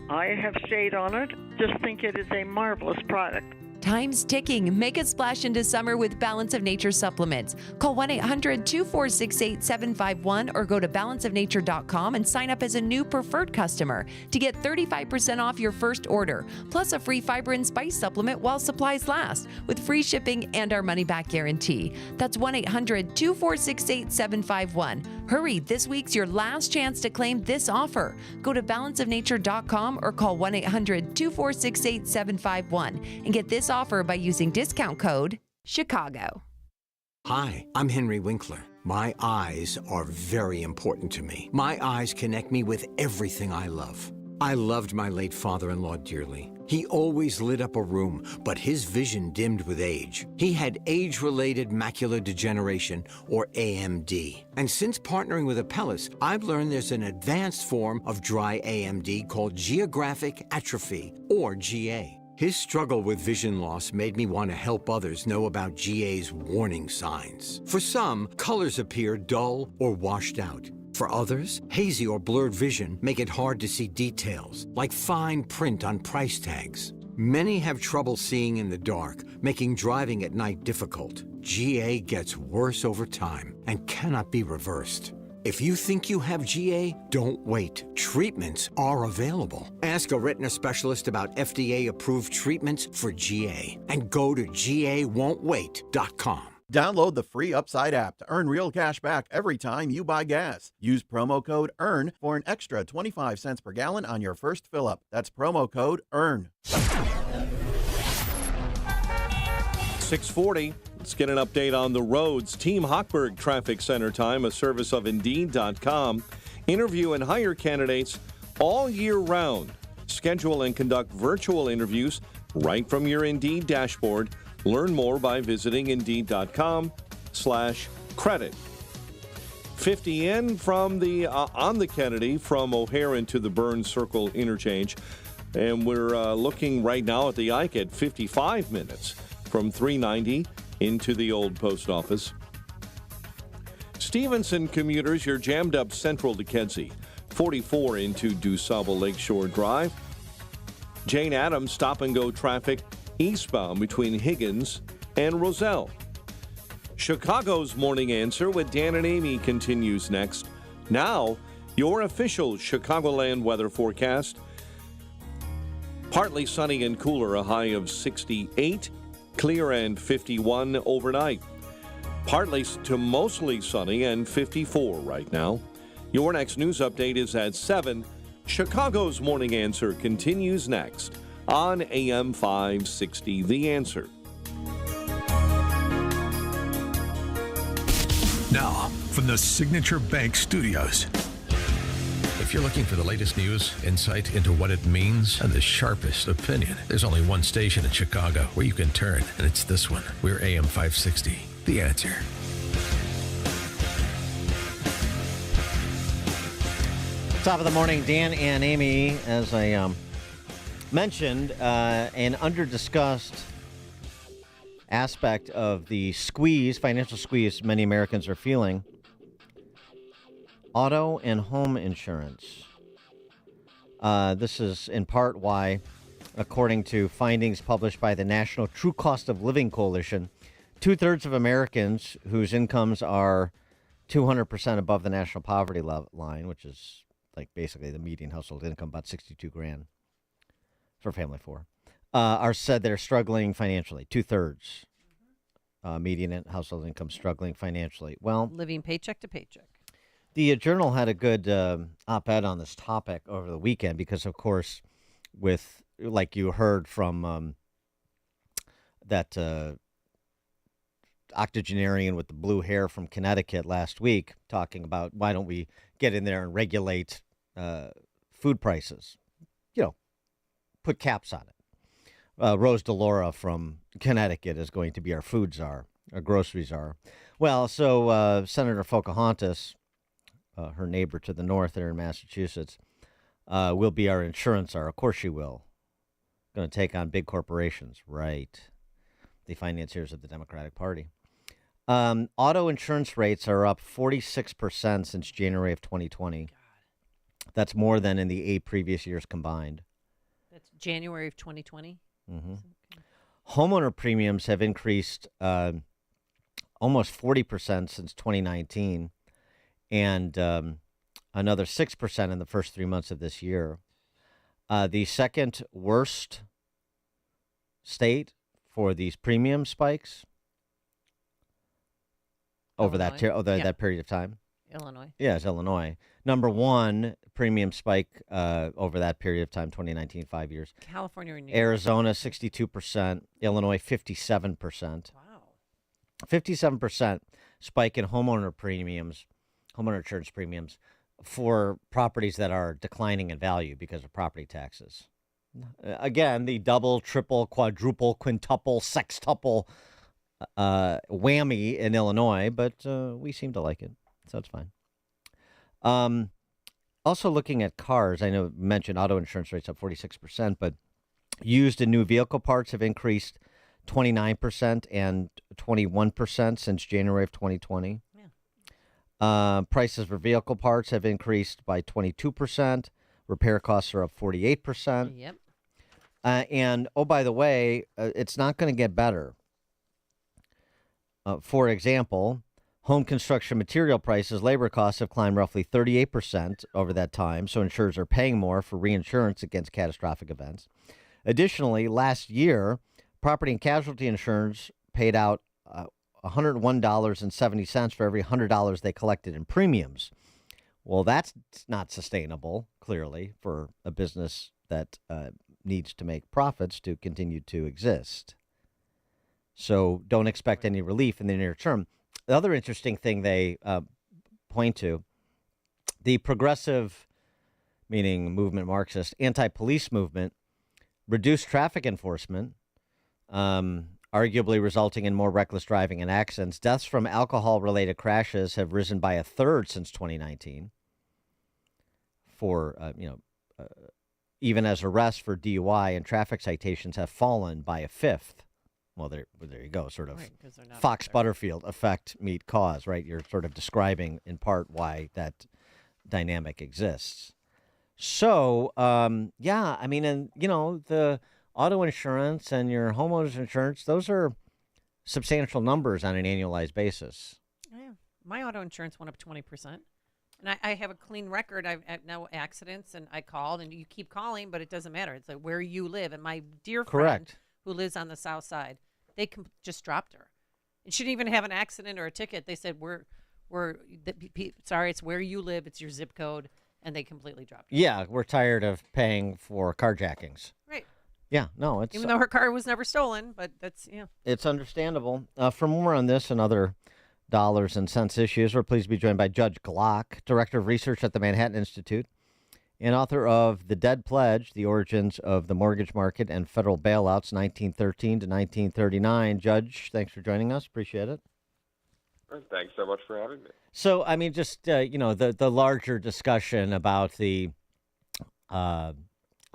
I have stayed on it. Just think it is a marvelous product. Time's ticking. Make a splash into summer with Balance of Nature supplements. Call 1-800-246-8751 or go to balanceofnature.com and sign up as a new preferred customer to get 35% off your first order, plus a free fiber and spice supplement while supplies last, with free shipping and our money-back guarantee. That's 1-800-246-8751. Hurry, this week's your last chance to claim this offer. Go to balanceofnature.com or call 1-800-246-8751 and get this offer by using discount code Chicago. Hi, I'm Henry Winkler. My eyes are very important to me. My eyes connect me with everything I love. I loved my late father-in-law dearly. He always lit up a room, but his vision dimmed with age. He had age-related macular degeneration, or AMD. And since partnering with Apellis, I've learned there's an advanced form of dry AMD called geographic atrophy, or GA. His struggle with vision loss made me want to help others know about GA's warning signs. For some, colors appear dull or washed out. For others, hazy or blurred vision make it hard to see details, like fine print on price tags. Many have trouble seeing in the dark, making driving at night difficult. GA gets worse over time and cannot be reversed. If you think you have GA, don't wait. Treatments are available. Ask a retina specialist about FDA-approved treatments for GA and go to GAWon'tWait.com. Download the free Upside app to earn real cash back every time you buy gas. Use promo code EARN for an extra 25 cents per gallon on your first fill-up. That's promo code EARN. 640. Let's get an update on the roads. Team Hochberg Traffic Center Time, a service of Indeed.com. Interview and hire candidates all year round. Schedule and conduct virtual interviews right from your Indeed dashboard. Learn more by visiting Indeed.com/credit. 50 in from the on the Kennedy from O'Hare into the Burns Circle interchange. And we're looking right now at the Ike at 55 minutes from 390 into the old post office. Stevenson commuters, you're jammed up central to Kedzie. 44 into DuSable Lakeshore Drive. Jane Addams stop-and-go traffic eastbound between Higgins and Roselle. Chicago's Morning Answer with Dan and Amy continues next. Now, your official Chicagoland weather forecast. Partly sunny and cooler, a high of 68. Clear and 51 overnight. Partly to mostly sunny and 54 right now. Your next news update is at 7. Chicago's Morning Answer continues next on AM 560, The Answer. Now, from the Signature Bank Studios. If you're looking for the latest news, insight into what it means, and the sharpest opinion, there's only one station in Chicago where you can turn, and it's this one. We're AM 560, The Answer. Top of the morning, Dan and Amy, as I mentioned, an under-discussed aspect of the financial squeeze many Americans are feeling. Auto and home insurance. This is in part why, according to findings published by the National True Cost of Living Coalition, 2/3 of Americans whose incomes are 200% above the national poverty line, which is like basically the median household income, about $62,000 for a family of four, are said they're struggling financially. 2/3 median household income struggling financially. Well, living paycheck to paycheck. The Journal had a good op-ed on this topic over the weekend because, of course, with like you heard from that octogenarian with the blue hair from Connecticut last week, talking about why don't we get in there and regulate food prices, put caps on it. Rose DeLaura from Connecticut is going to be our food czar, our grocery czar. Well, so Senator Pocahontas, her neighbor to the north there in Massachusetts, will be our insurance czar. Of course she will. Going to take on big corporations, right? The financiers of the Democratic Party. Auto insurance rates are up 46% since January of 2020. God. That's more than in the 8 previous years combined. That's January of 2020? Mm-hmm. Okay. Homeowner premiums have increased almost 40% since 2019 and another 6% in the first 3 months of this year. The second worst state for these premium spikes over that period of time. Illinois. Yes, Illinois. Number one premium spike over that period of time, 2019, 5 years. California and New York. Arizona, 62%. Illinois, 57%. Wow. 57% spike in homeowner insurance premiums for properties that are declining in value because of property taxes. Again, the double, triple, quadruple, quintuple, sextuple whammy in Illinois, but we seem to like it, so it's fine. Also looking at cars, I know you mentioned auto insurance rates up 46%, but used and new vehicle parts have increased 29% and 21% since January of 2020. Yeah. Prices for vehicle parts have increased by 22%. Repair costs are up 48%. Yep. And, oh, by the way, it's not going to get better. For example, home construction material prices, labor costs have climbed roughly 38% over that time, so insurers are paying more for reinsurance against catastrophic events. Additionally, last year, property and casualty insurance paid out $101.70 for every $100 they collected in premiums. Well, that's not sustainable, clearly, for a business that needs to make profits to continue to exist. So don't expect any relief in the near term. The other interesting thing they point to, the progressive, meaning movement Marxist, anti-police movement, reduced traffic enforcement, arguably resulting in more reckless driving and accidents. Deaths from alcohol-related crashes have risen by 1/3 since 2019. Even as arrests for DUI and traffic citations have fallen by 1/5. Well, there you go. Sort of Fox Butterfield effect meet cause, right? You're sort of describing in part why that dynamic exists. So, the auto insurance and your homeowner's insurance, those are substantial numbers on an annualized basis. Yeah. My auto insurance went up 20%. And I have a clean record. I've had no accidents, and I called, and you keep calling, but it doesn't matter. It's like where you live. And my dear friend who lives on the south side, they just dropped her. And she didn't even have an accident or a ticket. They said, sorry, it's where you live. It's your zip code. And they completely dropped her. Yeah, we're tired of paying for carjackings. Right. Yeah, no, it's... Even though her car was never stolen, but that's, It's understandable. For more on this and other dollars and cents issues. We're pleased to be joined by Judge Glock, Director of Research at the Manhattan Institute, and author of The Dead Pledge, The Origins of the Mortgage Market and Federal Bailouts, 1913 to 1939. Judge, thanks for joining us. Appreciate it. Thanks so much for having me. So, I mean, just, the larger discussion about the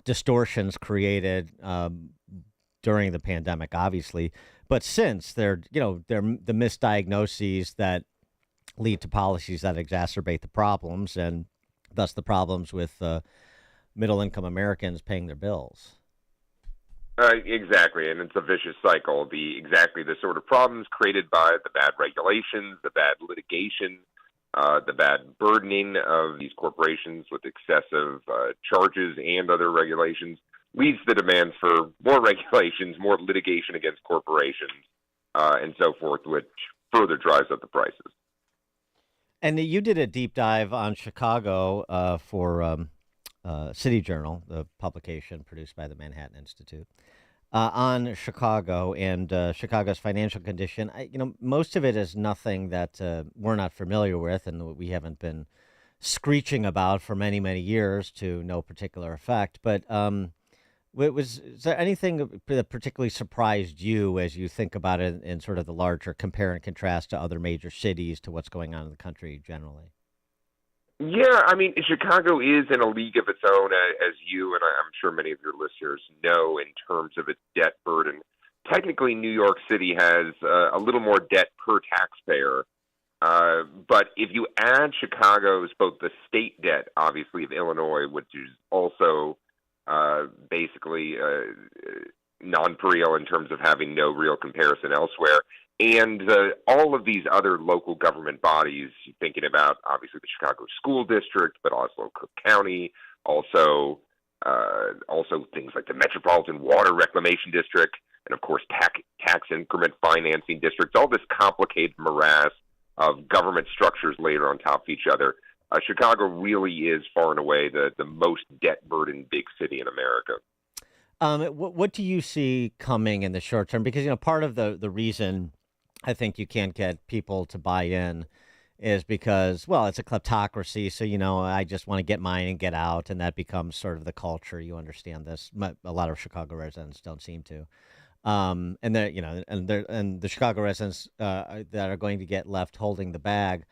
distortions created during the pandemic, obviously, but since they're the misdiagnoses that lead to policies that exacerbate the problems, and thus the problems with middle-income Americans paying their bills. Exactly, and it's a vicious cycle. Exactly the sort of problems created by the bad regulations, the bad litigation, the bad burdening of these corporations with excessive charges and other regulations leads to the demands for more regulations, more litigation against corporations, and so forth, which further drives up the prices. And you did a deep dive on Chicago for City Journal, the publication produced by the Manhattan Institute, on Chicago and Chicago's financial condition. Most of it is nothing that we're not familiar with and we haven't been screeching about for many, many years to no particular effect. But is there anything that particularly surprised you as you think about it in sort of the larger compare and contrast to other major cities, to what's going on in the country generally? Yeah, I mean, Chicago is in a league of its own, as you and I'm sure many of your listeners know, in terms of its debt burden. Technically, New York City has a little more debt per taxpayer. But if you add Chicago's, both the state debt, obviously, of Illinois, which is also basically non-pareil in terms of having no real comparison elsewhere, and all of these other local government bodies, thinking about obviously the Chicago School District, but also Cook County, also things like the Metropolitan Water Reclamation District, and of course tax increment financing districts, all this complicated morass of government structures layered on top of each other. Chicago really is far and away the most debt-burdened big city in America. What do you see coming in the short term? Because, part of the reason I think you can't get people to buy in is because, well, it's a kleptocracy. So, I just want to get mine and get out. And that becomes sort of the culture. You understand this. A lot of Chicago residents don't seem to. And the Chicago residents that are going to get left holding the bag.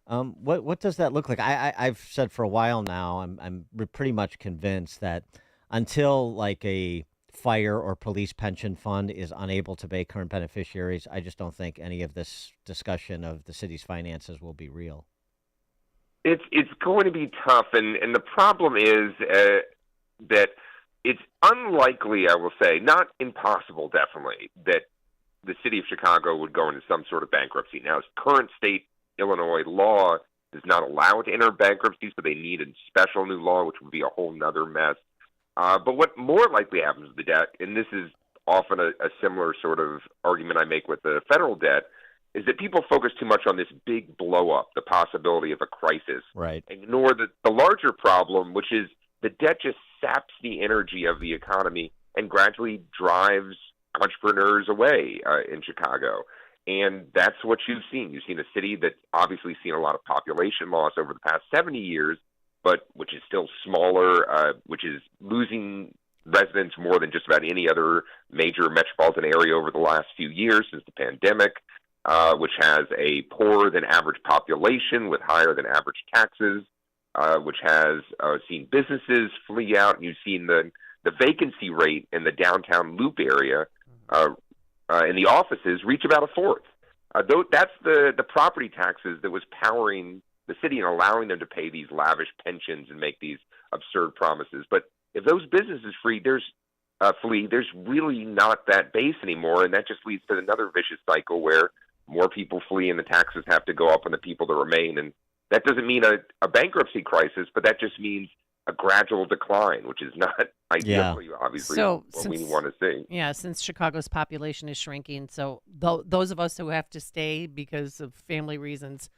What does that look like? I've said for a while now, I'm pretty much convinced that until like a fire or police pension fund is unable to pay current beneficiaries, I just don't think any of this discussion of the city's finances will be real. It's going to be tough, and the problem is that it's unlikely, I will say, not impossible, definitely, that the city of Chicago would go into some sort of bankruptcy. Now, current state Illinois law does not allow it to enter bankruptcy, so they need a special new law, which would be a whole nother mess. But what more likely happens with the debt, and this is often a similar sort of argument I make with the federal debt, is that people focus too much on this big blow-up, the possibility of a crisis, right? And ignore the larger problem, which is the debt just saps the energy of the economy and gradually drives entrepreneurs away in Chicago. And that's what you've seen. You've seen a city that's obviously seen a lot of population loss over the past 70 years, but which is still smaller, which is losing residents more than just about any other major metropolitan area over the last few years since the pandemic, which has a poorer than average population with higher than average taxes, which has seen businesses flee out. You've seen the vacancy rate in the downtown Loop area in the offices reach about a fourth. That's the property taxes that was powering the city and allowing them to pay these lavish pensions and make these absurd promises. But if those businesses flee, there's really not that base anymore, and that just leads to another vicious cycle where more people flee and the taxes have to go up on the people that remain. And that doesn't mean a bankruptcy crisis, but that just means a gradual decline, which is not ideally, obviously, what we want to see. Yeah, since Chicago's population is shrinking, so those of us who have to stay because of family reasons,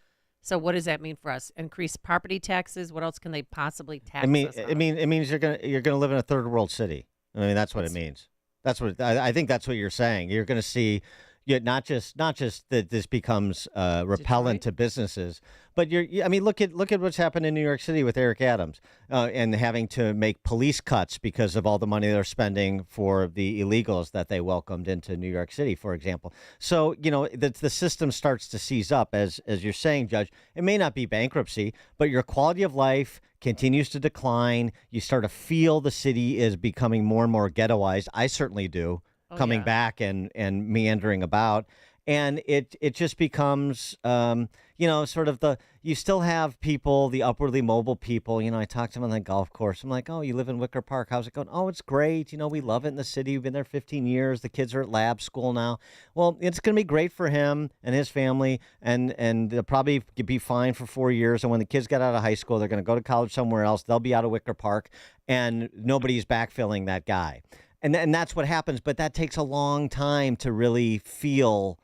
so what does that mean for us? Increase property taxes? What else can they possibly tax us on? It means you're gonna live in a third world city. I mean, that's what it means. That's what I think. That's what you're saying. You're going to see, not just that this becomes repellent to businesses, but look at what's happened in New York City with Eric Adams and having to make police cuts because of all the money they're spending for the illegals that they welcomed into New York City, for example. So the system starts to seize up, as you're saying, Judge. It may not be bankruptcy, but your quality of life continues to decline. You start to feel the city is becoming more and more ghettoized. I certainly do. Coming back and meandering about. And it just becomes, sort of you still have people, the upwardly mobile people. I talked to them on the golf course. I'm like, oh, you live in Wicker Park. How's it going? Oh, it's great. We love it in the city. We've been there 15 years. The kids are at lab school now. Well, it's going to be great for him and his family. And they'll probably be fine for 4 years. And when the kids get out of high school, they're going to go to college somewhere else. They'll be out of Wicker Park. And nobody's backfilling that guy. And that's what happens, but that takes a long time to really feel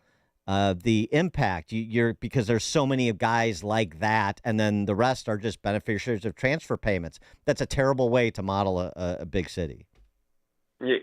the impact. Because there's so many guys like that, and then the rest are just beneficiaries of transfer payments. That's a terrible way to model a big city. Yeah,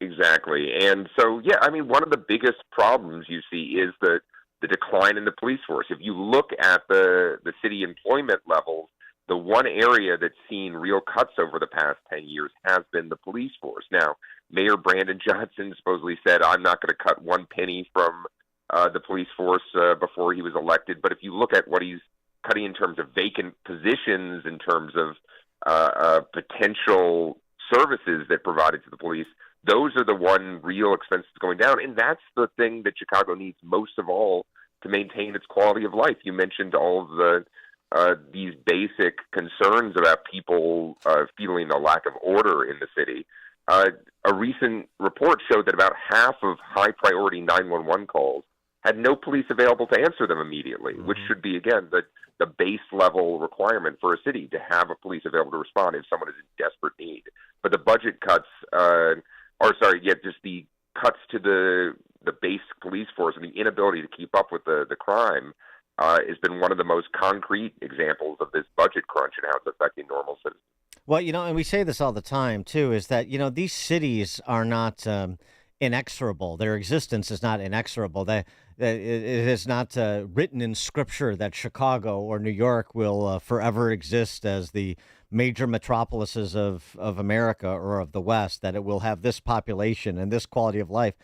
exactly. And so, one of the biggest problems you see is the decline in the police force. If you look at the city employment levels, the one area that's seen real cuts over the past 10 years has been the police force. Now, Mayor Brandon Johnson supposedly said, I'm not going to cut one penny from the police force before he was elected. But if you look at what he's cutting in terms of vacant positions, in terms of potential services that provided to the police, those are the one real expenses going down. And that's the thing that Chicago needs most of all to maintain its quality of life. You mentioned all of these basic concerns about people feeling a lack of order in the city. A recent report showed that about half of high-priority 911 calls had no police available to answer them immediately, which should be, again, the base-level requirement for a city, to have a police available to respond if someone is in desperate need. But the budget cuts, just the cuts to the base police force and the inability to keep up with the crime has been one of the most concrete examples of this budget crunch and how it's affecting normal citizens. Well, and we say this all the time, too, is that, these cities are not inexorable. Their existence is not inexorable. It is not written in Scripture that Chicago or New York will forever exist as the major metropolises of America or of the West, that it will have this population and this quality of life.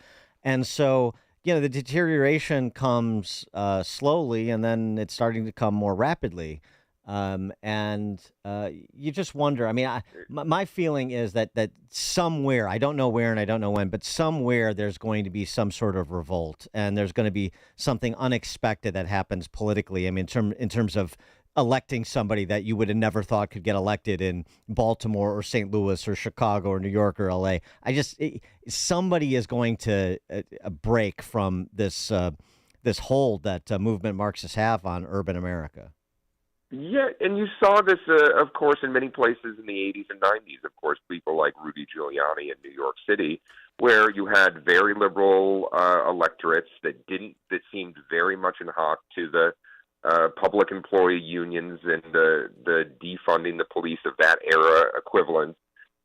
And so, the deterioration comes slowly, and then it's starting to come more rapidly. And you just wonder. My feeling is that somewhere, I don't know where and I don't know when, but somewhere there's going to be some sort of revolt, and there's going to be something unexpected that happens politically. In terms of electing somebody that you would have never thought could get elected in Baltimore or St. Louis or Chicago or New York or LA. Somebody is going to break from this hold that movement Marxists have on urban America. Yeah, and you saw this, of course, in many places in the 80s and 90s. Of course, people like Rudy Giuliani in New York City, where you had very liberal electorates that seemed very much in hock to the public employee unions and the defunding the police of that era equivalent.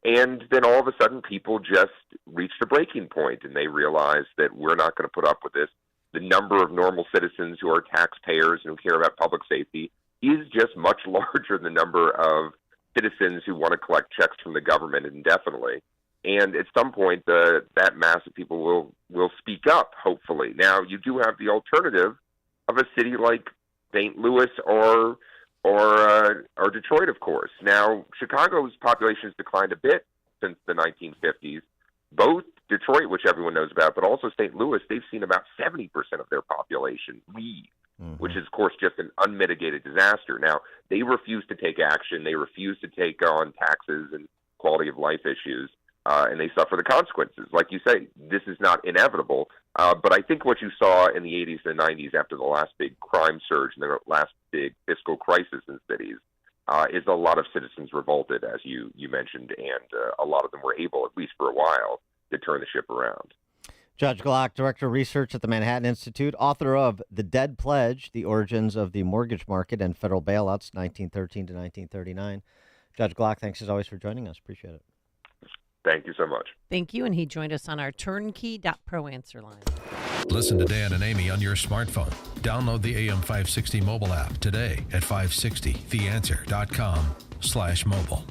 And then all of a sudden, people just reached a breaking point, and they realized that we're not going to put up with this. The number of normal citizens who are taxpayers and who care about public safety is just much larger than the number of citizens who want to collect checks from the government indefinitely. And at some point, that mass of people will speak up, hopefully. Now, you do have the alternative of a city like St. Louis or Detroit, of course. Now, Chicago's population has declined a bit since the 1950s. Both Detroit, which everyone knows about, but also St. Louis, they've seen about 70% of their population leave, which is, of course, just an unmitigated disaster. Now, they refuse to take action. They refuse to take on taxes and quality of life issues, and they suffer the consequences. Like you say, this is not inevitable, but I think what you saw in the 80s and 90s after the last big crime surge and the last big fiscal crisis in cities is a lot of citizens revolted, as you mentioned, and a lot of them were able, at least for a while, to turn the ship around. Judge Glock, Director of Research at the Manhattan Institute, author of The Dead Pledge, The Origins of the Mortgage Market and Federal Bailouts, 1913 to 1939. Judge Glock, thanks as always for joining us. Appreciate it. Thank you so much. Thank you. And he joined us on our turnkey.pro answer line. Listen to Dan and Amy on your smartphone. Download the AM 560 mobile app today at 560theanswer.com/mobile.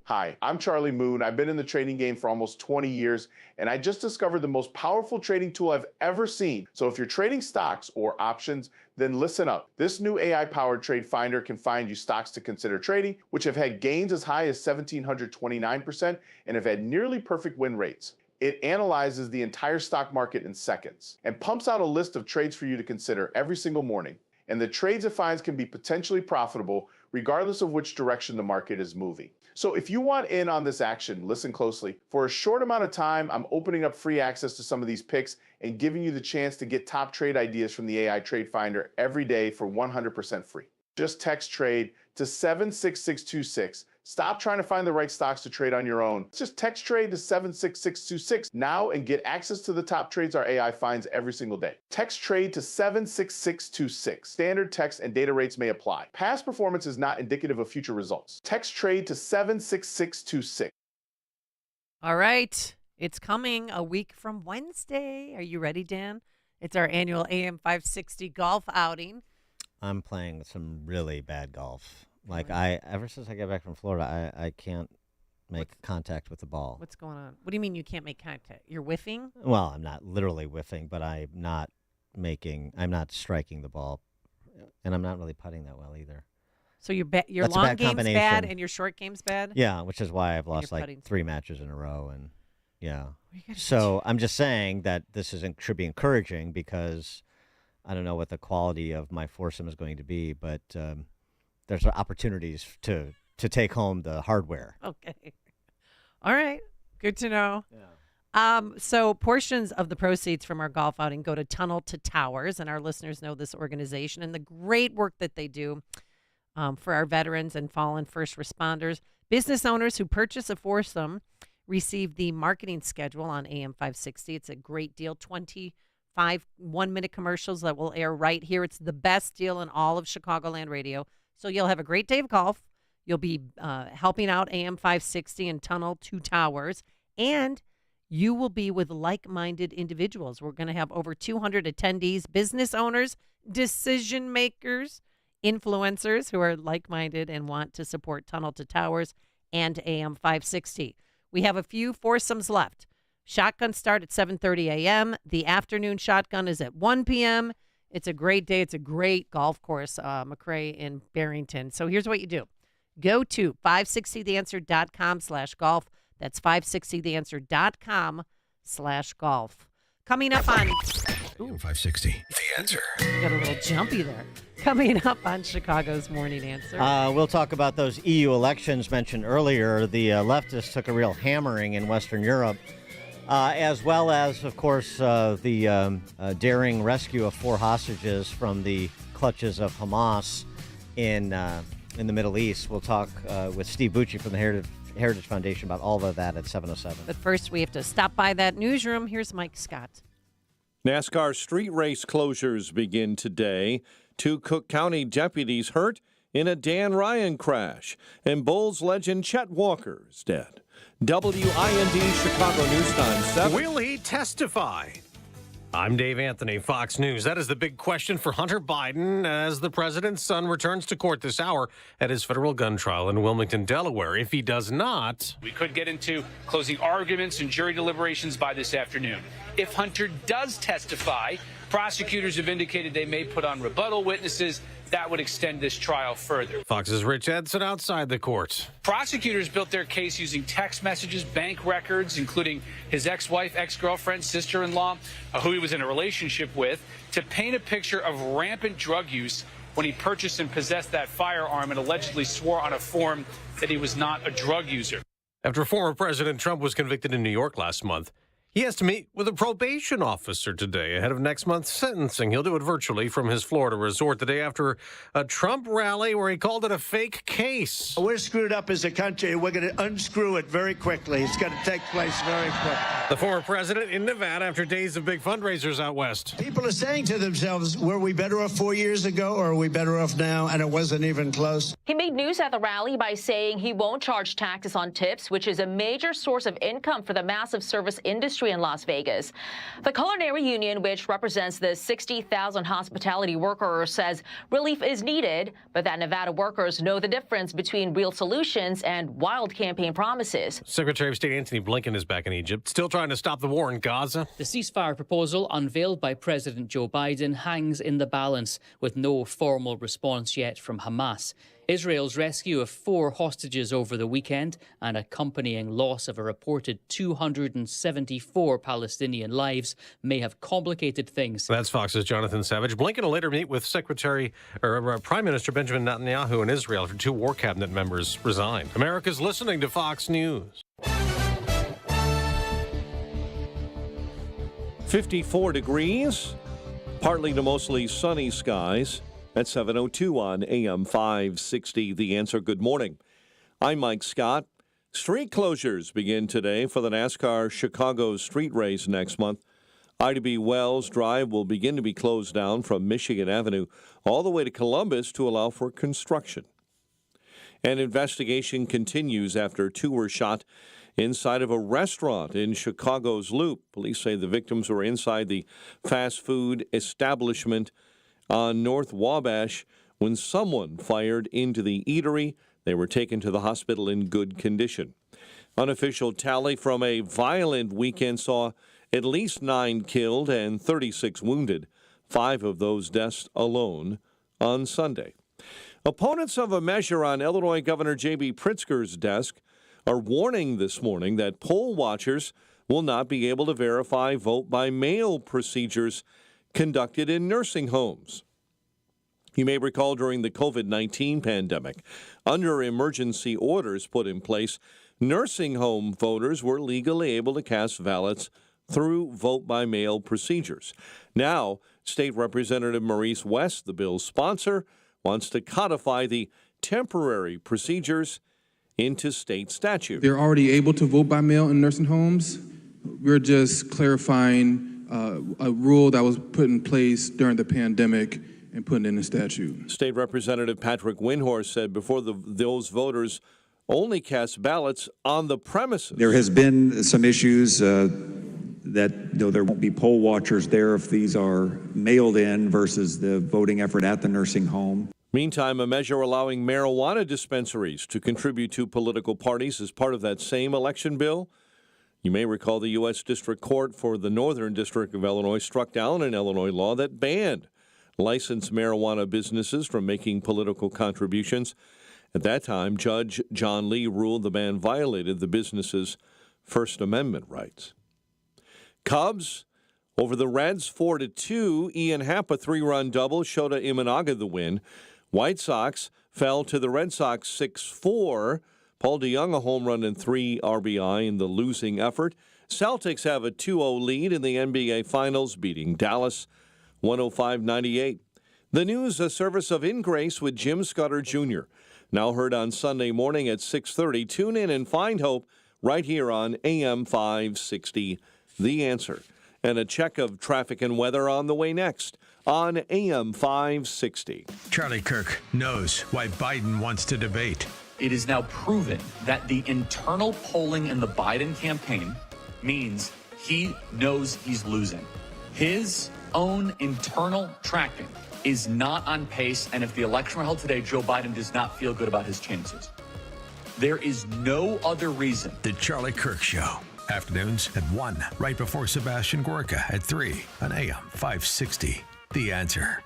Hi, I'm Charlie Moon. I've been in the trading game for almost 20 years, and I just discovered the most powerful trading tool I've ever seen. So if you're trading stocks or options, then listen up. This new AI-powered trade finder can find you stocks to consider trading, which have had gains as high as 1,729% and have had nearly perfect win rates. It analyzes the entire stock market in seconds and pumps out a list of trades for you to consider every single morning. And the trades it finds can be potentially profitable regardless of which direction the market is moving. So if you want in on this action, listen closely. For a short amount of time, I'm opening up free access to some of these picks and giving you the chance to get top trade ideas from the AI Trade Finder every day for 100% free. Just text TRADE to 76626. Stop trying to find the right stocks to trade on your own. Just text TRADE to 76626 now and get access to the top trades our AI finds every single day. Text TRADE to 76626. Standard text and data rates may apply. Past performance is not indicative of future results. Text TRADE to 76626. All right. It's coming a week from Wednesday. Are you ready, Dan? It's our annual AM 560 golf outing. I'm playing some really bad golf. Like ever since I got back from Florida, I can't make contact with the ball. What's going on? What do you mean you can't make contact? You're whiffing? Well, I'm not literally whiffing, but I'm not striking the ball, and I'm not really putting that well either. So your long game's bad and your short game's bad? Yeah, which is why I've lost like 3 matches in a row, and yeah. So I'm just saying that this should be encouraging because I don't know what the quality of my foursome is going to be, but there's opportunities to take home the hardware. Okay. All right. Good to know. Yeah. So portions of the proceeds from our golf outing go to Tunnel to Towers, and our listeners know this organization and the great work that they do for our veterans and fallen first responders. Business owners who purchase a foursome receive the marketing schedule on AM 560. It's a great deal, 25 one-minute commercials that will air right here. It's the best deal in all of Chicagoland radio. So you'll have a great day of golf. You'll be helping out AM 560 and Tunnel to Towers, and you will be with like-minded individuals. We're going to have over 200 attendees, business owners, decision makers, influencers who are like-minded and want to support Tunnel to Towers and AM 560. We have a few foursomes left. Shotguns start at 7:30 a.m. The afternoon shotgun is at 1 p.m. It's a great day. It's a great golf course, McRae in Barrington. So here's what you do. Go to 560theanswer.com/golf. That's 560theanswer.com/golf. Coming up on... 560, The Answer. Got a little jumpy there. Coming up on Chicago's Morning Answer. We'll talk about those EU elections mentioned earlier. The leftists took a real hammering in Western Europe. As well as, of course, the daring rescue of 4 hostages from the clutches of Hamas in the Middle East. We'll talk with Steve Bucci from the Heritage Foundation about all of that at 7:07. But first, we have to stop by that newsroom. Here's Mike Scott. NASCAR street race closures begin today. 2 Cook County deputies hurt in a Dan Ryan crash. And Bulls legend Chet Walker is dead. WIND Chicago News Time 7. Will he testify? I'm Dave Anthony, Fox News. That is the big question for Hunter Biden as the president's son returns to court this hour at his federal gun trial in Wilmington, Delaware. If he does not... We could get into closing arguments and jury deliberations by this afternoon. If Hunter does testify, prosecutors have indicated they may put on rebuttal witnesses. That would extend this trial further. Fox's Rich Edson outside the court. Prosecutors built their case using text messages, bank records, including his ex-wife, ex-girlfriend, sister-in-law, who he was in a relationship with, to paint a picture of rampant drug use when he purchased and possessed that firearm and allegedly swore on a form that he was not a drug user. After former President Trump was convicted in New York last month, he has to meet with a probation officer today ahead of next month's sentencing. He'll do it virtually from his Florida resort the day after a Trump rally where he called it a fake case. We're screwed up as a country. We're going to unscrew it very quickly. It's going to take place very quickly. The former president in Nevada after days of big fundraisers out west. People are saying to themselves, were we better off 4 years ago or are we better off now? And it wasn't even close. He made news at the rally by saying he won't charge taxes on tips, which is a major source of income for the massive service industry. industry in Las Vegas. The culinary union, which represents the 60,000 hospitality workers, says relief is needed, but that Nevada workers know the difference between real solutions and wild campaign promises. Secretary of State Antony Blinken is back in Egypt, still trying to stop the war in Gaza. The ceasefire proposal unveiled by President Joe Biden hangs in the balance, with no formal response yet from Hamas. Israel's rescue of 4 hostages over the weekend and accompanying loss of a reported 274 Palestinian lives may have complicated things. That's Fox's Jonathan Savage. Blinken will later meet with Prime Minister Benjamin Netanyahu in Israel after 2 war cabinet members resigned. America's listening to Fox News. 54 degrees, partly to mostly sunny skies. At 7:02 on AM 560, The Answer. Good morning. I'm Mike Scott. Street closures begin today for the NASCAR Chicago street race next month. Ida B. Wells Drive will begin to be closed down from Michigan Avenue all the way to Columbus to allow for construction. An investigation continues after 2 were shot inside of a restaurant in Chicago's Loop. Police say the victims were inside the fast food establishment on North Wabash when someone fired into the eatery. They were taken to the hospital in good condition. Unofficial tally from a violent weekend saw at least 9 killed and 36 wounded, 5 of those deaths alone on Sunday. Opponents of a measure on Illinois Governor J.B. Pritzker's desk are warning this morning that poll watchers will not be able to verify vote-by-mail procedures conducted in nursing homes. You may recall during the COVID-19 pandemic, under emergency orders put in place, nursing home voters were legally able to cast ballots through vote-by-mail procedures. Now, State Representative Maurice West, the bill's sponsor, wants to codify the temporary procedures into state statute. They're already able to vote by mail in nursing homes. We're just clarifying a rule that was put in place during the pandemic and put in the statute. State Representative Patrick Windhorst said before those voters only cast ballots on the premises. There has been some issues that there won't be poll watchers there if these are mailed in versus the voting effort at the nursing home. Meantime, a measure allowing marijuana dispensaries to contribute to political parties is part of that same election bill. You may recall the U.S. District Court for the Northern District of Illinois struck down an Illinois law that banned licensed marijuana businesses from making political contributions. At that time, Judge John Lee ruled the ban violated the business's First Amendment rights. Cubs over the Reds 4-2. Ian Happ, a 3-run double. Shota Imanaga the win. White Sox fell to the Red Sox 6-4. Paul DeJong a home run and 3 RBI in the losing effort. Celtics have a 2-0 lead in the NBA Finals, beating Dallas 105-98. The news, a service of In Grace with Jim Scudder Jr. Now heard on Sunday morning at 6:30. Tune in and find hope right here on AM 560, The Answer. And a check of traffic and weather on the way next on AM 560. Charlie Kirk knows why Biden wants to debate. It is now proven that the internal polling in the Biden campaign means he knows he's losing. His own internal tracking is not on pace, and if the election were held today, Joe Biden does not feel good about his chances. There is no other reason. The Charlie Kirk Show. Afternoons at 1, right before Sebastian Gorka at 3 on AM 560. The Answer.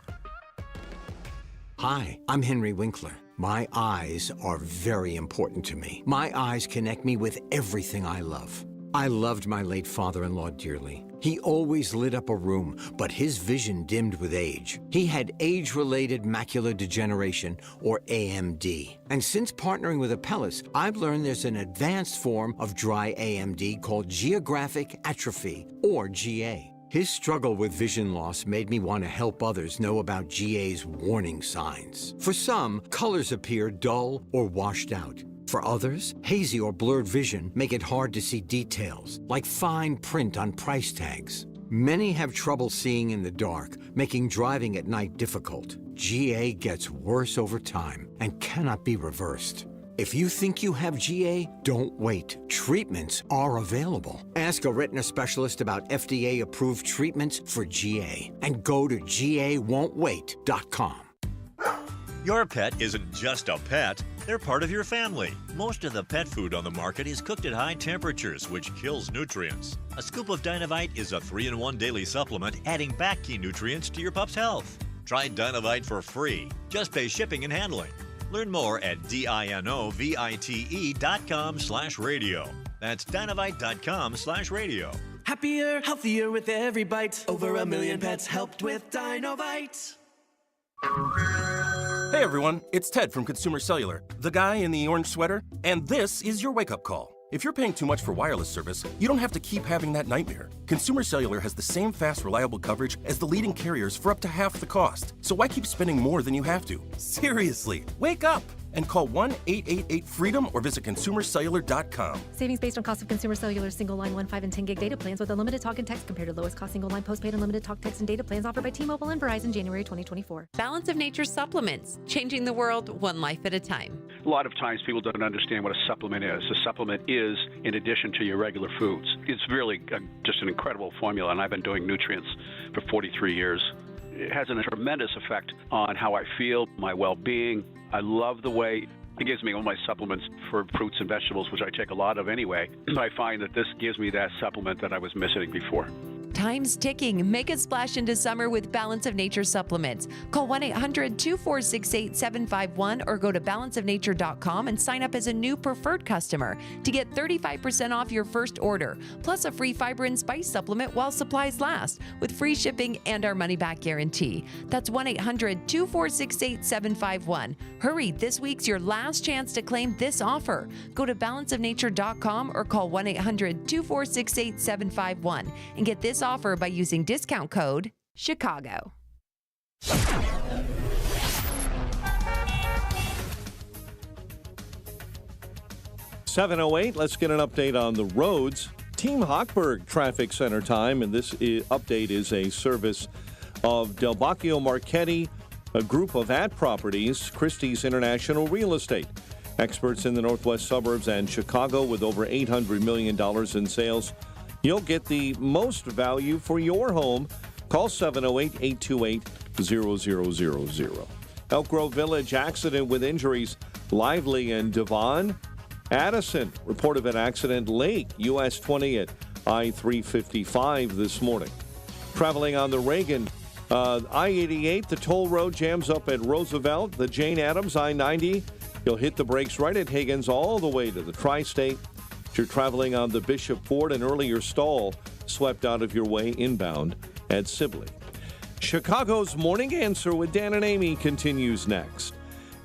Hi, I'm Henry Winkler. My eyes are very important to me. My eyes connect me with everything I love. I loved my late father-in-law dearly. He always lit up a room, but his vision dimmed with age. He had age-related macular degeneration, or AMD. And since partnering with Apellis, I've learned there's an advanced form of dry AMD called geographic atrophy, or GA. His struggle with vision loss made me want to help others know about GA's warning signs. For some, colors appear dull or washed out. For others, hazy or blurred vision make it hard to see details, like fine print on price tags. Many have trouble seeing in the dark, making driving at night difficult. GA gets worse over time and cannot be reversed. If you think you have GA, don't wait. Treatments are available. Ask a retina specialist about FDA-approved treatments for GA and go to GAWon'tWait.com. Your pet isn't just a pet, they're part of your family. Most of the pet food on the market is cooked at high temperatures, which kills nutrients. A scoop of Dynavite is a 3-in-1 daily supplement, adding back key nutrients to your pup's health. Try Dynavite for free. Just pay shipping and handling. Learn more at DINOVITE.com/radio. That's Dynavite.com/radio. Happier, healthier with every bite. Over 1 million pets helped with Dynavite. Hey everyone, it's Ted from Consumer Cellular, the guy in the orange sweater, and this is your wake-up call. If you're paying too much for wireless service, you don't have to keep having that nightmare. Consumer Cellular has the same fast, reliable coverage as the leading carriers for up to half the cost. So why keep spending more than you have to? Seriously, wake up and call 1-888-FREEDOM or visit consumercellular.com. Savings based on cost of Consumer Cellular single line 1, 5, and 10 gig data plans with unlimited talk and text compared to lowest cost single line postpaid unlimited talk, text, and data plans offered by T-Mobile and Verizon January 2024. Balance of Nature supplements, changing the world one life at a time. A lot of times people don't understand what a supplement is. A supplement is in addition to your regular foods. It's really just an incredible formula, and I've been doing nutrients for 43 years. It has a tremendous effect on how I feel, my well-being. I love the way it gives me all my supplements for fruits and vegetables, which I take a lot of anyway. I find that this gives me that supplement that I was missing before. Time's ticking. Make a splash into summer with Balance of Nature supplements. Call 1-800-246-8751 or go to balanceofnature.com and sign up as a new preferred customer to get 35% off your first order, plus a free fiber and spice supplement while supplies last, with free shipping and our money-back guarantee. That's 1-800-246-8751. Hurry, this week's your last chance to claim this offer. Go to balanceofnature.com or call 1-800-246-8751 and get this offer by using discount code Chicago. 7:08. Let's get an update on the roads. Team Hochberg Traffic Center time, and this update is a service of Del Bacchio Marchetti, a group of properties, Christie's International Real Estate. Experts in the northwest suburbs and Chicago with over $800 million in sales. You'll get the most value for your home. Call 708-828-0000. Elk Grove Village accident with injuries. Lively and Devon. Addison, report of an accident late, US 20 at I-355 this morning. Traveling on the Reagan, I-88, the toll road jams up at Roosevelt. The Jane Addams, I-90, you'll hit the brakes right at Higgins all the way to the Tri-State. If you're traveling on the Bishop Ford, an earlier stall swept out of your way inbound at Sibley. Chicago's Morning Answer with Dan and Amy continues next.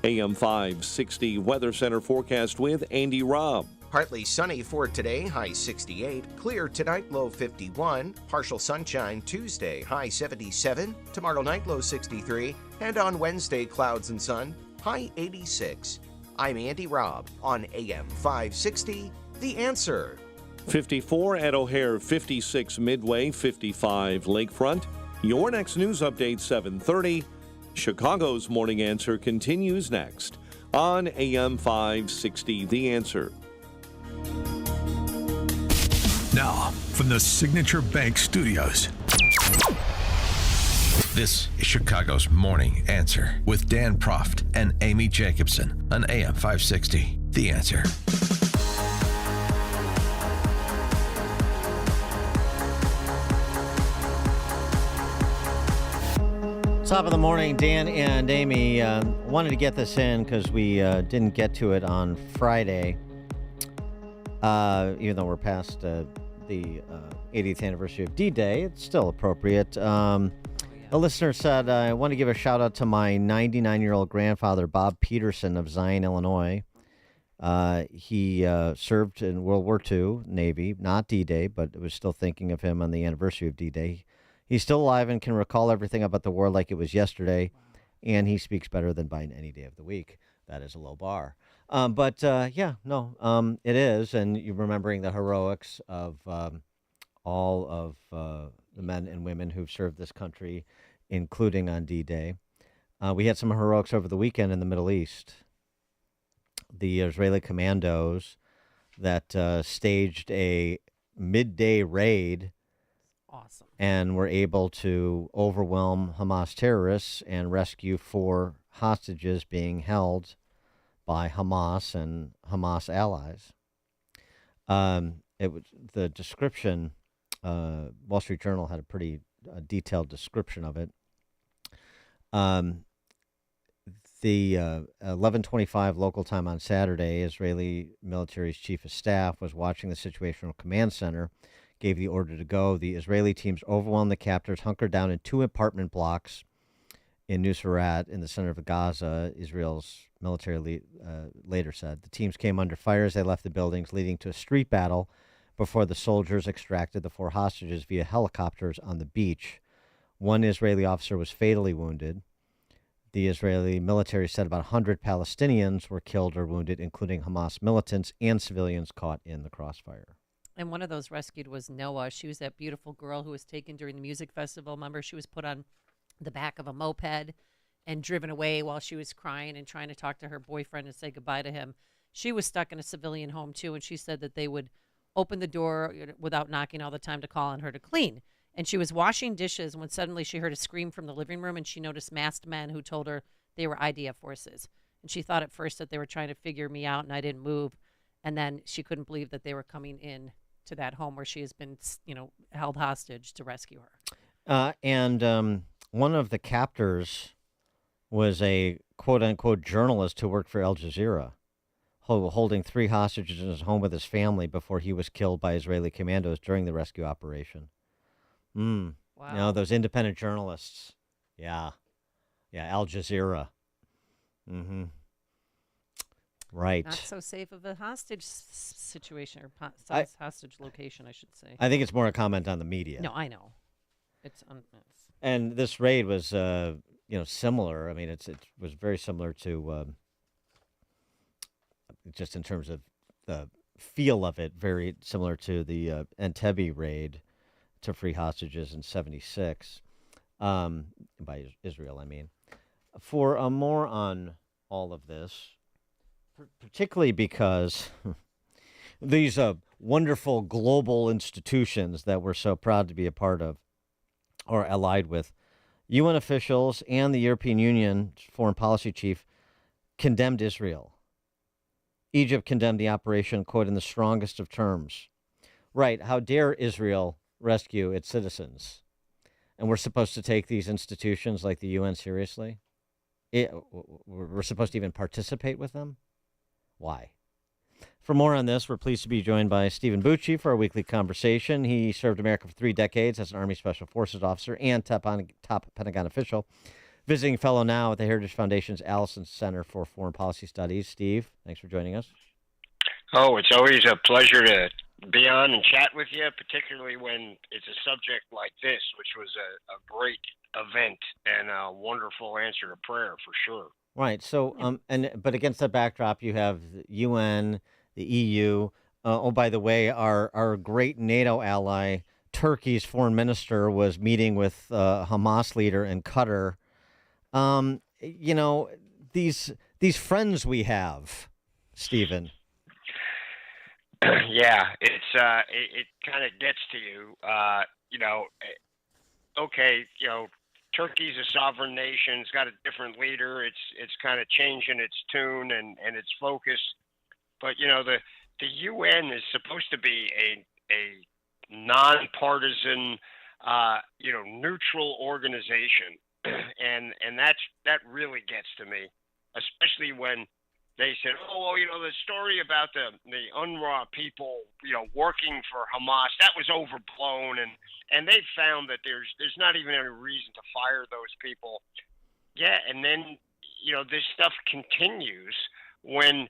AM 560 Weather Center forecast with Andy Robb. Partly sunny for today, high 68. Clear tonight, low 51. Partial sunshine Tuesday, high 77. Tomorrow night, low 63. And on Wednesday, clouds and sun, high 86. I'm Andy Robb on AM 560. The Answer. 54 at O'Hare, 56 Midway, 55 Lakefront. Your next news update, 7:30. Chicago's Morning Answer continues next on AM 560. The Answer. Now, from the Signature Bank Studios, this is Chicago's Morning Answer with Dan Proft and Amy Jacobson on AM 560. The Answer. Top of the morning, Dan and Amy. Wanted to get this in because we didn't get to it on Friday, even though we're past the 80th anniversary of D-Day. It's still appropriate. A listener said, I want to give a shout out to my 99-year-old grandfather, Bob Peterson of Zion, Illinois. He served in World War II, Navy, not D-Day, but was still thinking of him on the anniversary of D-Day. He's still alive and can recall everything about the war like it was yesterday, and he speaks better than by any day of the week. That is a low bar. It is, and you're remembering the heroics of all of the men and women who've served this country, including on D-Day. We had some heroics over the weekend in the Middle East. the Israeli commandos that staged a midday raid. Awesome. And were able to overwhelm Hamas terrorists and rescue 4 hostages being held by Hamas and Hamas allies. It was the description. Wall Street Journal had a pretty detailed description of it. The 11:25 local time on Saturday, Israeli military's chief of staff was watching the situational command center, gave the order to go. The Israeli teams overwhelmed the captors, hunkered down in 2 apartment blocks in Nuseirat in the center of Gaza, Israel's military later said. The teams came under fire as they left the buildings, leading to a street battle before the soldiers extracted the 4 hostages via helicopters on the beach. 1 Israeli officer was fatally wounded. The Israeli military said about 100 Palestinians were killed or wounded, including Hamas militants and civilians caught in the crossfire. And one of those rescued was Noah. She was that beautiful girl who was taken during the music festival. Remember, she was put on the back of a moped and driven away while she was crying and trying to talk to her boyfriend and say goodbye to him. She was stuck in a civilian home, too, and she said that they would open the door without knocking all the time to call on her to clean. And she was washing dishes when suddenly she heard a scream from the living room, and she noticed masked men who told her they were IDF forces. And she thought at first that they were trying to figure me out, and I didn't move. And then she couldn't believe that they were coming in to that home where she has been, held hostage to rescue her. And one of the captors was a quote-unquote journalist who worked for Al Jazeera, holding 3 hostages in his home with his family before he was killed by Israeli commandos during the rescue operation. Wow. Those independent journalists. Yeah, Al Jazeera. Mm-hmm. Right. Not so safe of a hostage situation or hostage location, I should say. I think it's more a comment on the media. No, I know. It's and this raid was, similar. I mean, it was very similar to, just in terms of the feel of it, very similar to the Entebbe raid to free hostages in '76, by Israel, I mean. For more on all of this, particularly because these wonderful global institutions that we're so proud to be a part of or allied with, UN officials and the European Union foreign policy chief condemned Israel. Egypt condemned the operation, quote, in the strongest of terms. Right, how dare Israel rescue its citizens? And we're supposed to take these institutions like the UN seriously? We're supposed to even participate with them? Why? For more on this, we're pleased to be joined by Stephen Bucci for our weekly conversation. He served America for 3 decades as an Army Special Forces officer and top Pentagon official. Visiting fellow now at the Heritage Foundation's Allison Center for Foreign Policy Studies. Steve, thanks for joining us. Oh, it's always a pleasure to be on and chat with you, particularly when it's a subject like this, which was a great event and a wonderful answer to prayer for sure. Right. So, but against that backdrop, you have the UN, the EU. By the way, our great NATO ally, Turkey's foreign minister, was meeting with Hamas leader in Qatar. These friends we have, Stephen. Yeah, it kind of gets to you. Turkey's a sovereign nation. It's got a different leader. It's kind of changing its tune and its focus. But the UN is supposed to be a nonpartisan, neutral organization, and that really gets to me, especially when they said, the story about the UNRWA people, working for Hamas, that was overblown, and they found that there's not even any reason to fire those people. Yeah, and then, this stuff continues when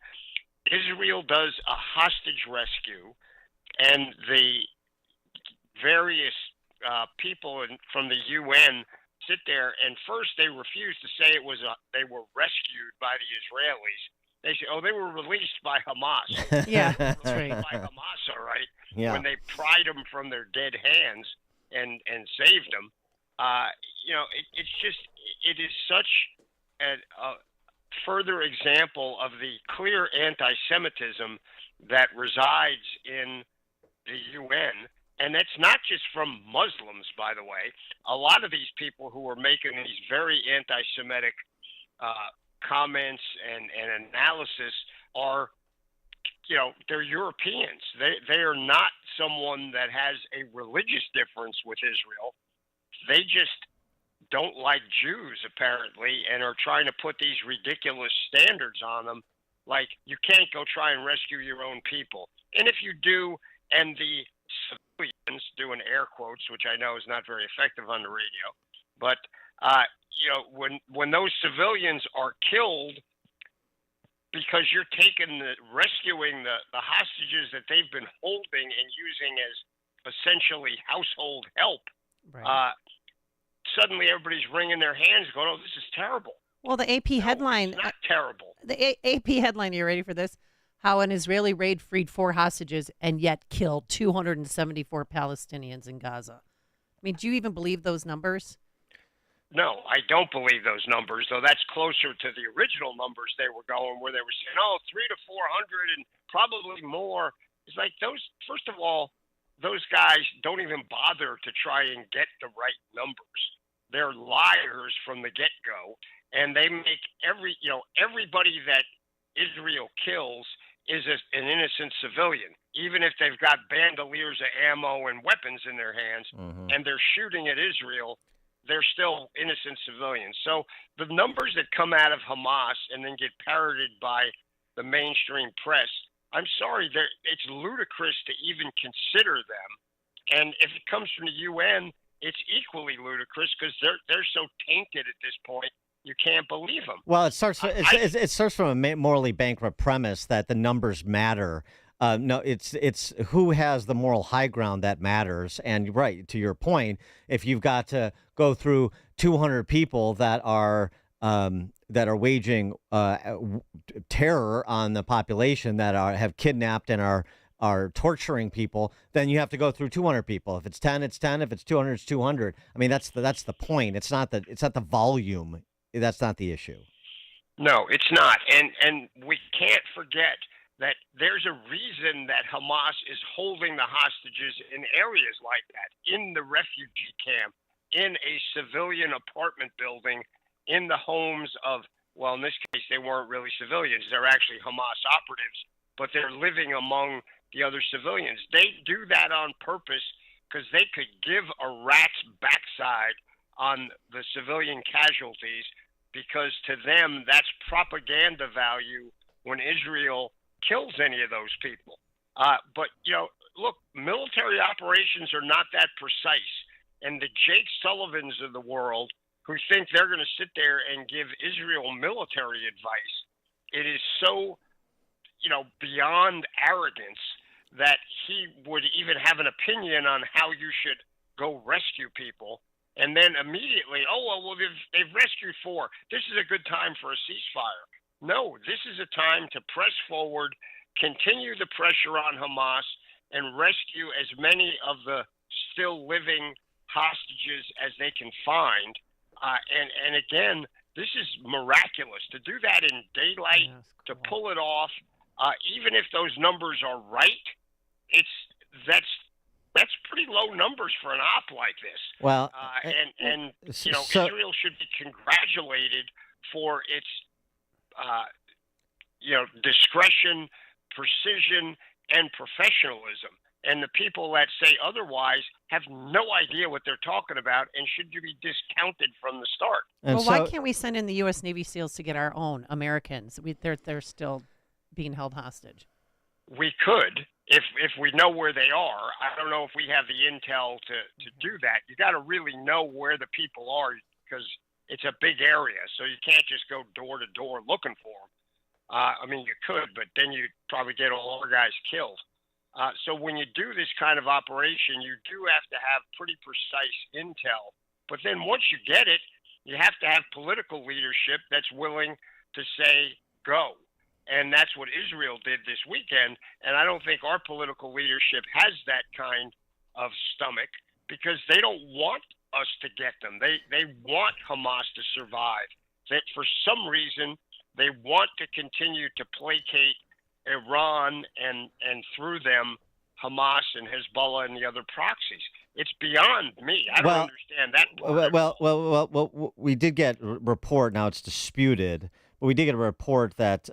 Israel does a hostage rescue, and the various people from the UN sit there, and first they refuse to say they were rescued by the Israelis. They say, they were released by Hamas. Yeah, that's right. By Hamas, all right. Yeah. When they pried them from their dead hands and saved them. It is such further example of the clear anti-Semitism that resides in the UN. And it's not just from Muslims, by the way. A lot of these people who are making these very anti-Semitic comments and analysis are, they're Europeans. They are not someone that has a religious difference with Israel. They just don't like Jews, apparently, and are trying to put these ridiculous standards on them, like you can't go try and rescue your own people. And if you do, and the civilians, doing air quotes, which I know is not very effective on the radio, but when those civilians are killed because you're rescuing the hostages that they've been holding and using as essentially household help, Right. Suddenly everybody's wringing their hands going, oh, this is terrible. Well, the AP headline. It's not terrible. The AP headline, you ready for this? How an Israeli raid freed 4 hostages and yet killed 274 Palestinians in Gaza. I mean, do you even believe those numbers? No, I don't believe those numbers, though that's closer to the original numbers they were going, where they were saying, 300 to 400 and probably more. It's like first of all, those guys don't even bother to try and get the right numbers. They're liars from the get-go, and they make everybody that Israel kills is an innocent civilian, even if they've got bandoliers of ammo and weapons in their hands, and they're shooting at Israel. They're still innocent civilians. So the numbers that come out of Hamas and then get parroted by the mainstream press, I'm sorry, it's ludicrous to even consider them. And if it comes from the UN, it's equally ludicrous because they're so tainted at this point, you can't believe them. Well, it starts from a morally bankrupt premise that the numbers matter. No, it's who has the moral high ground that matters. And right, to your point, if you've got to go through 200 people that are waging terror on the population, that have kidnapped and are torturing people, then you have to go through 200 people. If it's 10, it's 10. If it's 200, it's 200. I mean, that's the point. It's not the volume. That's not the issue. No, it's not. And we can't forget that there's a reason that Hamas is holding the hostages in areas like that, in the refugee camp, in a civilian apartment building, in the homes of, well, in this case, they weren't really civilians. They're actually Hamas operatives, but they're living among the other civilians. They do that on purpose because they could give a rat's backside on the civilian casualties, because to them, that's propaganda value when Israel kills any of those people. But, look, military operations are not that precise. And the Jake Sullivans of the world who think they're going to sit there and give Israel military advice, it is so, beyond arrogance that he would even have an opinion on how you should go rescue people. And then immediately, they've rescued 4. This is a good time for a ceasefire. No, this is a time to press forward, continue the pressure on Hamas, and rescue as many of the still living hostages as they can find. And again, this is miraculous. To do that in daylight, to pull it off, even if those numbers are right, that's pretty low numbers for an op like this. Well, Israel should be congratulated for its discretion, precision, and professionalism. And the people that say otherwise have no idea what they're talking about and should be discounted from the start. Well, why can't we send in the U.S. Navy SEALs to get our own Americans? They're still being held hostage. We could, if we know where they are. I don't know if we have the intel to do that. You got to really know where the people are, because it's a big area, so you can't just go door to door looking for them. You could, but then you'd probably get all our guys killed. So when you do this kind of operation, you do have to have pretty precise intel. But then once you get it, you have to have political leadership that's willing to say, go. And that's what Israel did this weekend. And I don't think our political leadership has that kind of stomach, because they don't want us to get them. They want Hamas to survive. That for some reason, they want to continue to placate Iran and through them Hamas and Hezbollah and the other proxies. It's beyond me. I don't understand that part. Well, we did get a report. Now it's disputed, but we did get a report that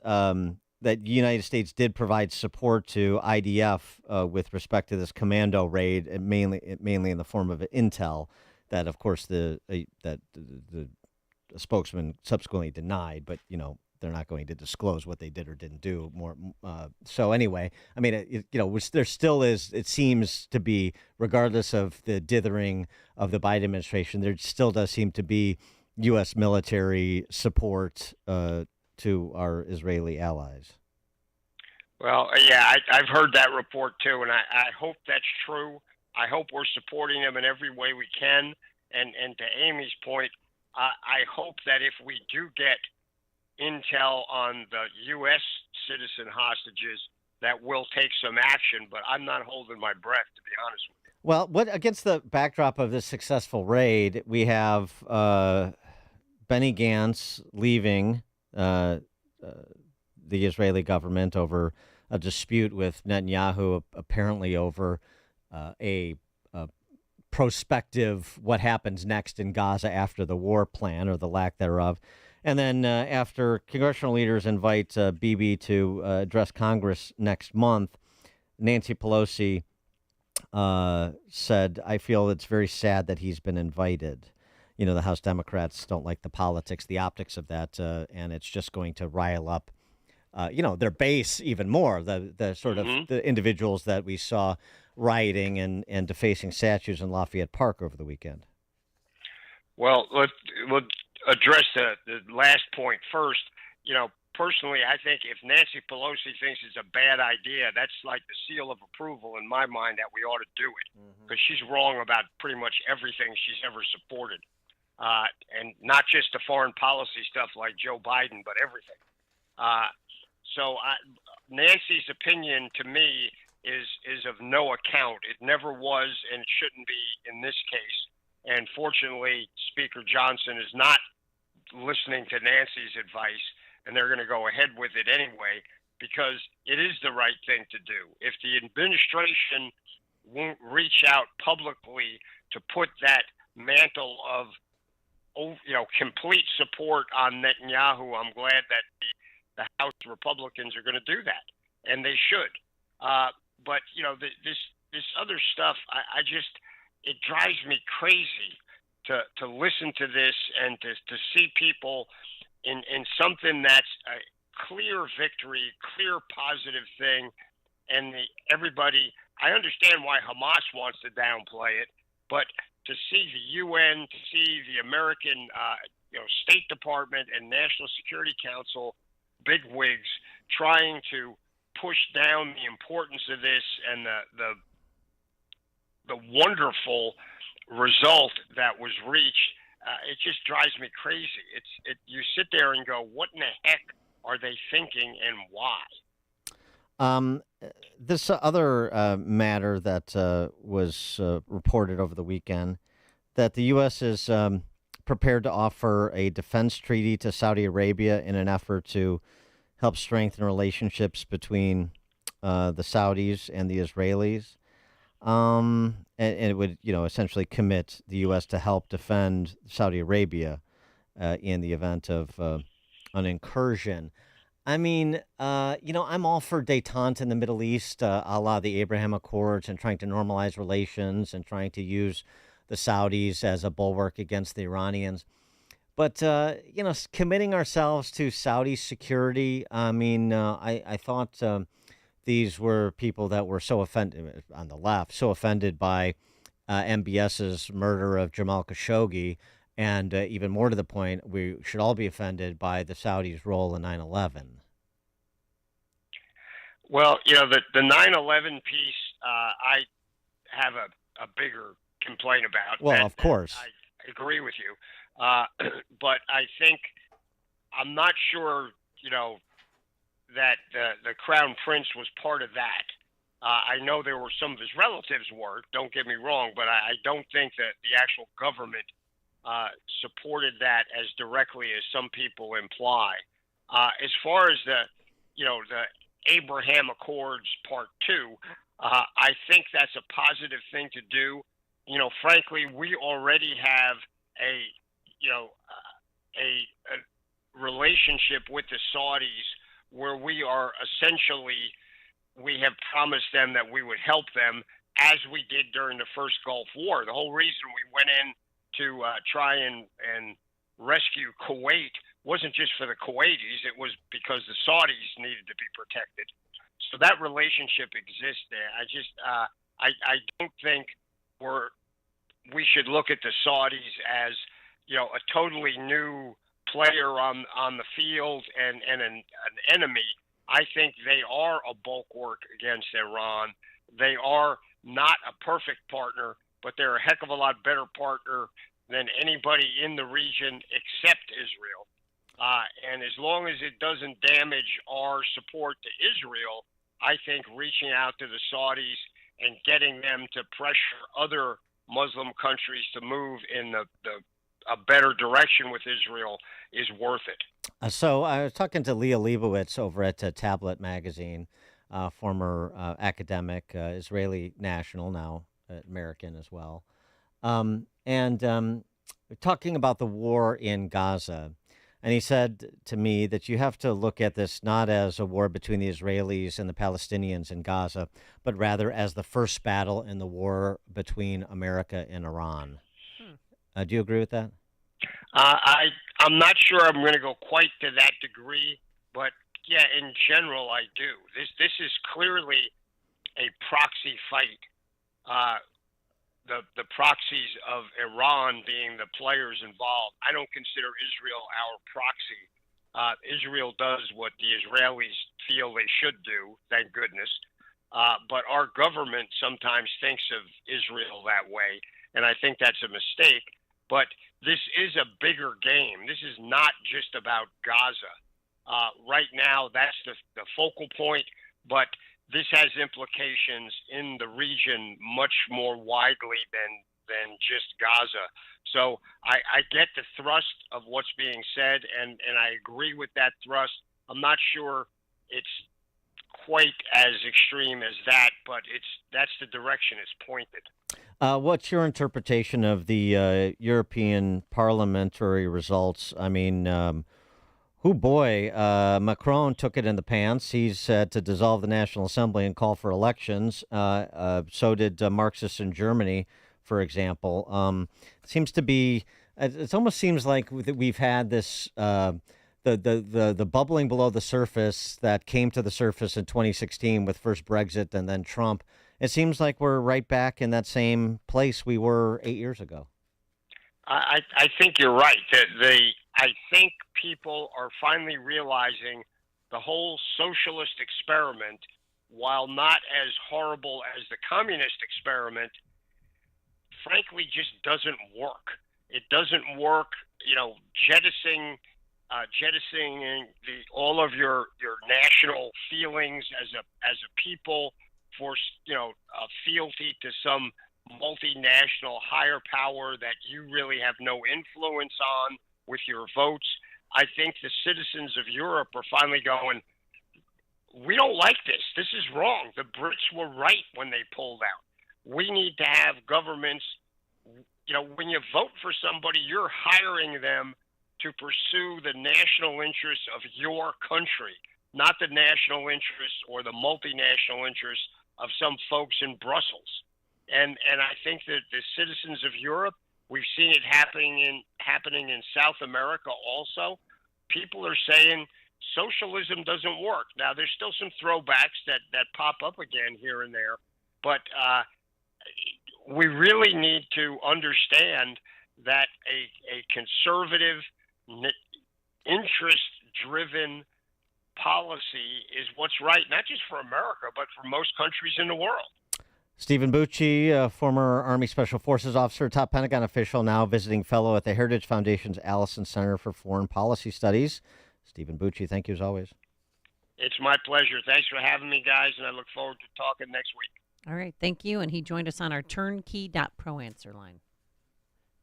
that the United States did provide support to IDF with respect to this commando raid, and mainly in the form of intel. That, of course, the spokesman subsequently denied, but they're not going to disclose what they did or didn't do. So anyway, I mean, there still is. It seems to be, regardless of the dithering of the Biden administration, there still does seem to be U.S. military support to our Israeli allies. Well, yeah, I've heard that report too, and I hope that's true. I hope we're supporting them in every way we can. And to Amy's point, I hope that if we do get intel on the U.S. citizen hostages, that we'll take some action. But I'm not holding my breath, to be honest with you. Well, against the backdrop of this successful raid, we have Benny Gantz leaving the Israeli government over a dispute with Netanyahu, apparently over a prospective what happens next in Gaza after the war plan, or the lack thereof. And then after congressional leaders invite Bibi to address Congress next month, Nancy Pelosi said, "I feel it's very sad that he's been invited." The House Democrats don't like the politics, the optics of that, and it's just going to rile up, their base even more, the sort of the individuals that we saw rioting and defacing statues in Lafayette Park over the weekend. Well, let's address the last point first. Personally, I think if Nancy Pelosi thinks it's a bad idea, that's like the seal of approval in my mind that we ought to do it, because she's wrong about pretty much everything she's ever supported, and not just the foreign policy stuff like Joe Biden, but everything. So Nancy's opinion to me is of no account. It never was, and it shouldn't be in this case. And fortunately, Speaker Johnson is not listening to Nancy's advice, and they're going to go ahead with it anyway, because it is the right thing to do. If the administration won't reach out publicly to put that mantle of complete support on Netanyahu, I'm glad that the House Republicans are going to do that, and they should. But this other stuff, it drives me crazy to listen to this and to see people in something that's a clear victory, clear positive thing, and everybody. I understand why Hamas wants to downplay it, but to see the UN, to see the American State Department and National Security Council bigwigs trying to push down the importance of this and the wonderful result that was reached, it just drives me crazy. You sit there and go, what in the heck are they thinking, and why? This other matter that was reported over the weekend, that the U.S. is prepared to offer a defense treaty to Saudi Arabia in an effort to help strengthen relationships between the Saudis and the Israelis. And it would, essentially commit the U.S. to help defend Saudi Arabia in the event of an incursion. I mean, I'm all for détente in the Middle East, a la the Abraham Accords, and trying to normalize relations and trying to use the Saudis as a bulwark against the Iranians. But, committing ourselves to Saudi security, I mean, I thought these were people that were so offended, on the left, so offended by MBS's murder of Jamal Khashoggi. And even more to the point, we should all be offended by the Saudis' role in 9/11. Well, the 9/11 piece, I have a bigger complaint about. Well, of course. I agree with you. But I think I'm not sure, that the Crown Prince was part of that. I know there were some of his relatives were, don't get me wrong, but I don't think that the actual government supported that as directly as some people imply. As far as the Abraham Accords Part 2, I think that's a positive thing to do. Frankly, we already have a relationship with the Saudis where we have promised them that we would help them as we did during the first Gulf War. The whole reason we went in to try and rescue Kuwait wasn't just for the Kuwaitis, it was because the Saudis needed to be protected. So that relationship exists there. I don't think we should look at the Saudis as a totally new player on the field and an enemy. I think they are a bulwark against Iran. They are not a perfect partner, but they're a heck of a lot better partner than anybody in the region except Israel. And as long as it doesn't damage our support to Israel, I think reaching out to the Saudis and getting them to pressure other Muslim countries to move in a better direction with Israel is worth it. So I was talking to Leah Leibowitz over at Tablet Magazine, former academic, Israeli national, now American as well, and talking about the war in Gaza. And he said to me that you have to look at this not as a war between the Israelis and the Palestinians in Gaza, but rather as the first battle in the war between America and Iran. Do you agree with that? I'm not sure I'm going to go quite to that degree, but yeah, in general, I do. This is clearly a proxy fight. The proxies of Iran being the players involved. I don't consider Israel our proxy. Israel does what the Israelis feel they should do, thank goodness. But our government sometimes thinks of Israel that way, and I think that's a mistake. But this is a bigger game. This is not just about Gaza. Right now, that's the focal point, but this has implications in the region much more widely than just Gaza. So I get the thrust of what's being said, and I agree with that thrust. I'm not sure it's quite as extreme as that, but that's the direction it's pointed. What's your interpretation of the European parliamentary results? I mean, Macron took it in the pants. He's said to dissolve the National Assembly and call for elections. So did Marxists in Germany, for example. It seems to be. It almost seems like we've had this the bubbling below the surface that came to the surface in 2016 with first Brexit and then Trump. It seems like we're right back in that same place we were 8 years ago. I think you're right. I think people are finally realizing the whole socialist experiment, while not as horrible as the communist experiment, frankly just doesn't work. It doesn't work, jettisoning all of your national feelings as a people for a fealty to some multinational higher power that you really have no influence on with your votes. I think the citizens of Europe are finally going, we don't like this. This is wrong. The Brits were right when they pulled out. We need to have governments, when you vote for somebody, you're hiring them to pursue the national interests of your country, not the national interests or the multinational interests of some folks in Brussels. And I think that the citizens of Europe, we've seen it happening in South America also. People are saying socialism doesn't work. Now, there's still some throwbacks that pop up again here and there, but we really need to understand that a conservative, interest-driven policy is what's right, not just for America, but for most countries in the world. Stephen Bucci, former Army Special Forces officer, top Pentagon official, now visiting fellow at the Heritage Foundation's Allison Center for Foreign Policy Studies. Stephen Bucci, thank you as always. It's my pleasure. Thanks for having me, guys, and I look forward to talking next week. All right, thank you. And he joined us on our turnkey.pro answer line.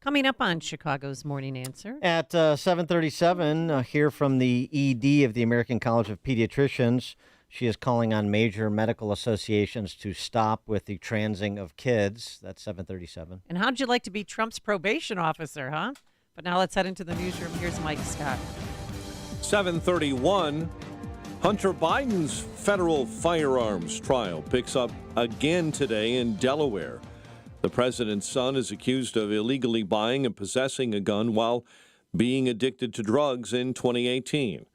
Coming up on Chicago's Morning Answer. At 7:37, hear from the ED of the American College of Pediatricians. She is calling on major medical associations to stop with the transing of kids. That's 7:37. And how'd you like to be Trump's probation officer, huh? But now let's head into the newsroom. Here's Mike Scott. 7:31. Hunter Biden's federal firearms trial picks up again today in Delaware. The president's son is accused of illegally buying and possessing a gun while being addicted to drugs in 2018.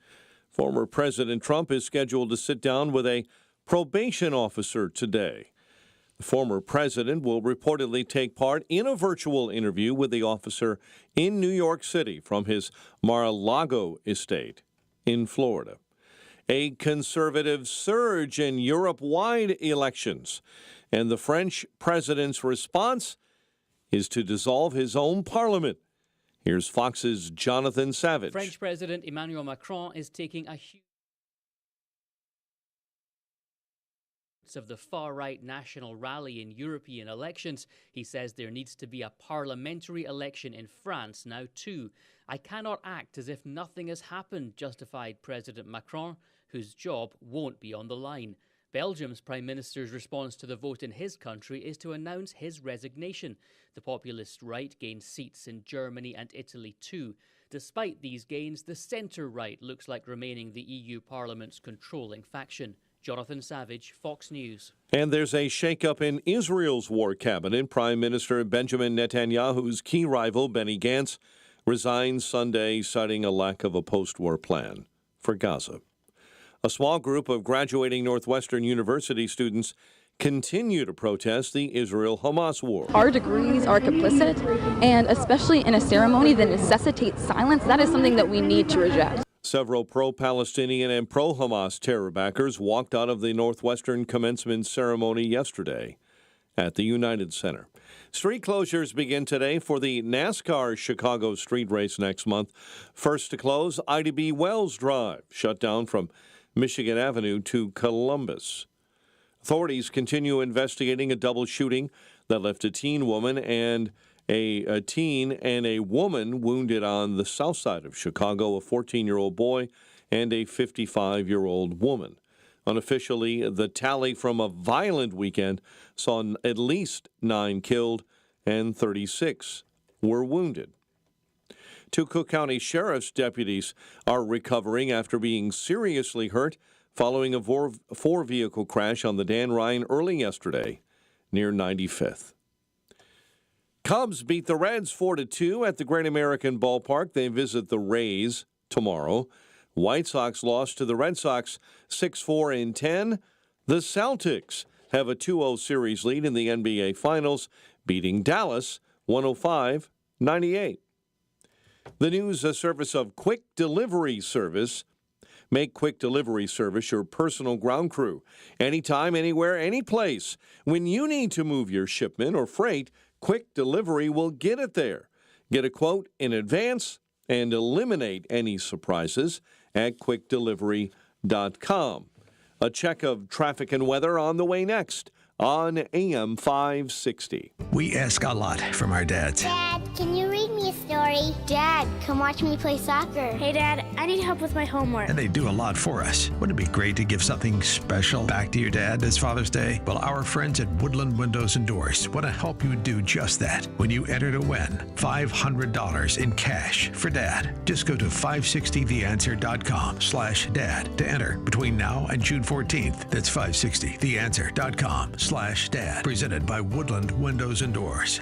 Former President Trump is scheduled to sit down with a probation officer today. The former president will reportedly take part in a virtual interview with the officer in New York City from his Mar-a-Lago estate in Florida. A conservative surge in Europe-wide elections, and the French president's response is to dissolve his own parliament. Here's Fox's Jonathan Savage. French President Emmanuel Macron is taking a huge of the far-right national rally in European elections. He says there needs to be a parliamentary election in France now too. I cannot act as if nothing has happened, justified President Macron, whose job won't be on the line. Belgium's Prime Minister's response to the vote in his country is to announce his resignation. The populist right gained seats in Germany and Italy too. Despite these gains, the centre-right looks like remaining the EU Parliament's controlling faction. Jonathan Savage, Fox News. And there's a shakeup in Israel's war cabinet. Prime Minister Benjamin Netanyahu's key rival, Benny Gantz, resigned Sunday, citing a lack of a post-war plan for Gaza. A small group of graduating Northwestern University students continue to protest the Israel-Hamas war. Our degrees are complicit, and especially in a ceremony that necessitates silence, that is something that we need to reject. Several pro-Palestinian and pro-Hamas terror backers walked out of the Northwestern commencement ceremony yesterday at the United Center. Street closures begin today for the NASCAR Chicago street race next month. First to close, Ida B. Wells Drive, shut down from Michigan Avenue to Columbus. Authorities continue investigating a double shooting that left a teen and a woman wounded on the south side of Chicago, a 14-year-old boy and a 55-year-old woman. Unofficially, the tally from a violent weekend saw at least 9 killed and 36 were wounded. 2 Cook County Sheriff's deputies are recovering after being seriously hurt following a four-vehicle crash on the Dan Ryan early yesterday near 95th. Cubs beat the Reds 4-2 at the Great American Ballpark. They visit the Rays tomorrow. White Sox lost to the Red Sox 6-4-10. The Celtics have a 2-0 series lead in the NBA Finals, beating Dallas 105-98. The news service of Quick Delivery Service. Make Quick Delivery Service your personal ground crew. Anytime, anywhere, any place. When you need to move your shipment or freight, Quick Delivery will get it there. Get a quote in advance and eliminate any surprises at quickdelivery.com. A check of traffic and weather on the way next on AM 560. We ask a lot from our dads. Dad, can you read me a story? Dad, come watch me play soccer. Hey, Dad, I need help with my homework. And they do a lot for us. Wouldn't it be great to give something special back to your dad this Father's Day? Well, our friends at Woodland Windows and Doors want to help you do just that. When you enter to win $500 in cash for Dad, just go to 560theanswer.com/dad to enter between now and June 14th. That's 560theanswer.com/dad. Presented by Woodland Windows and Doors.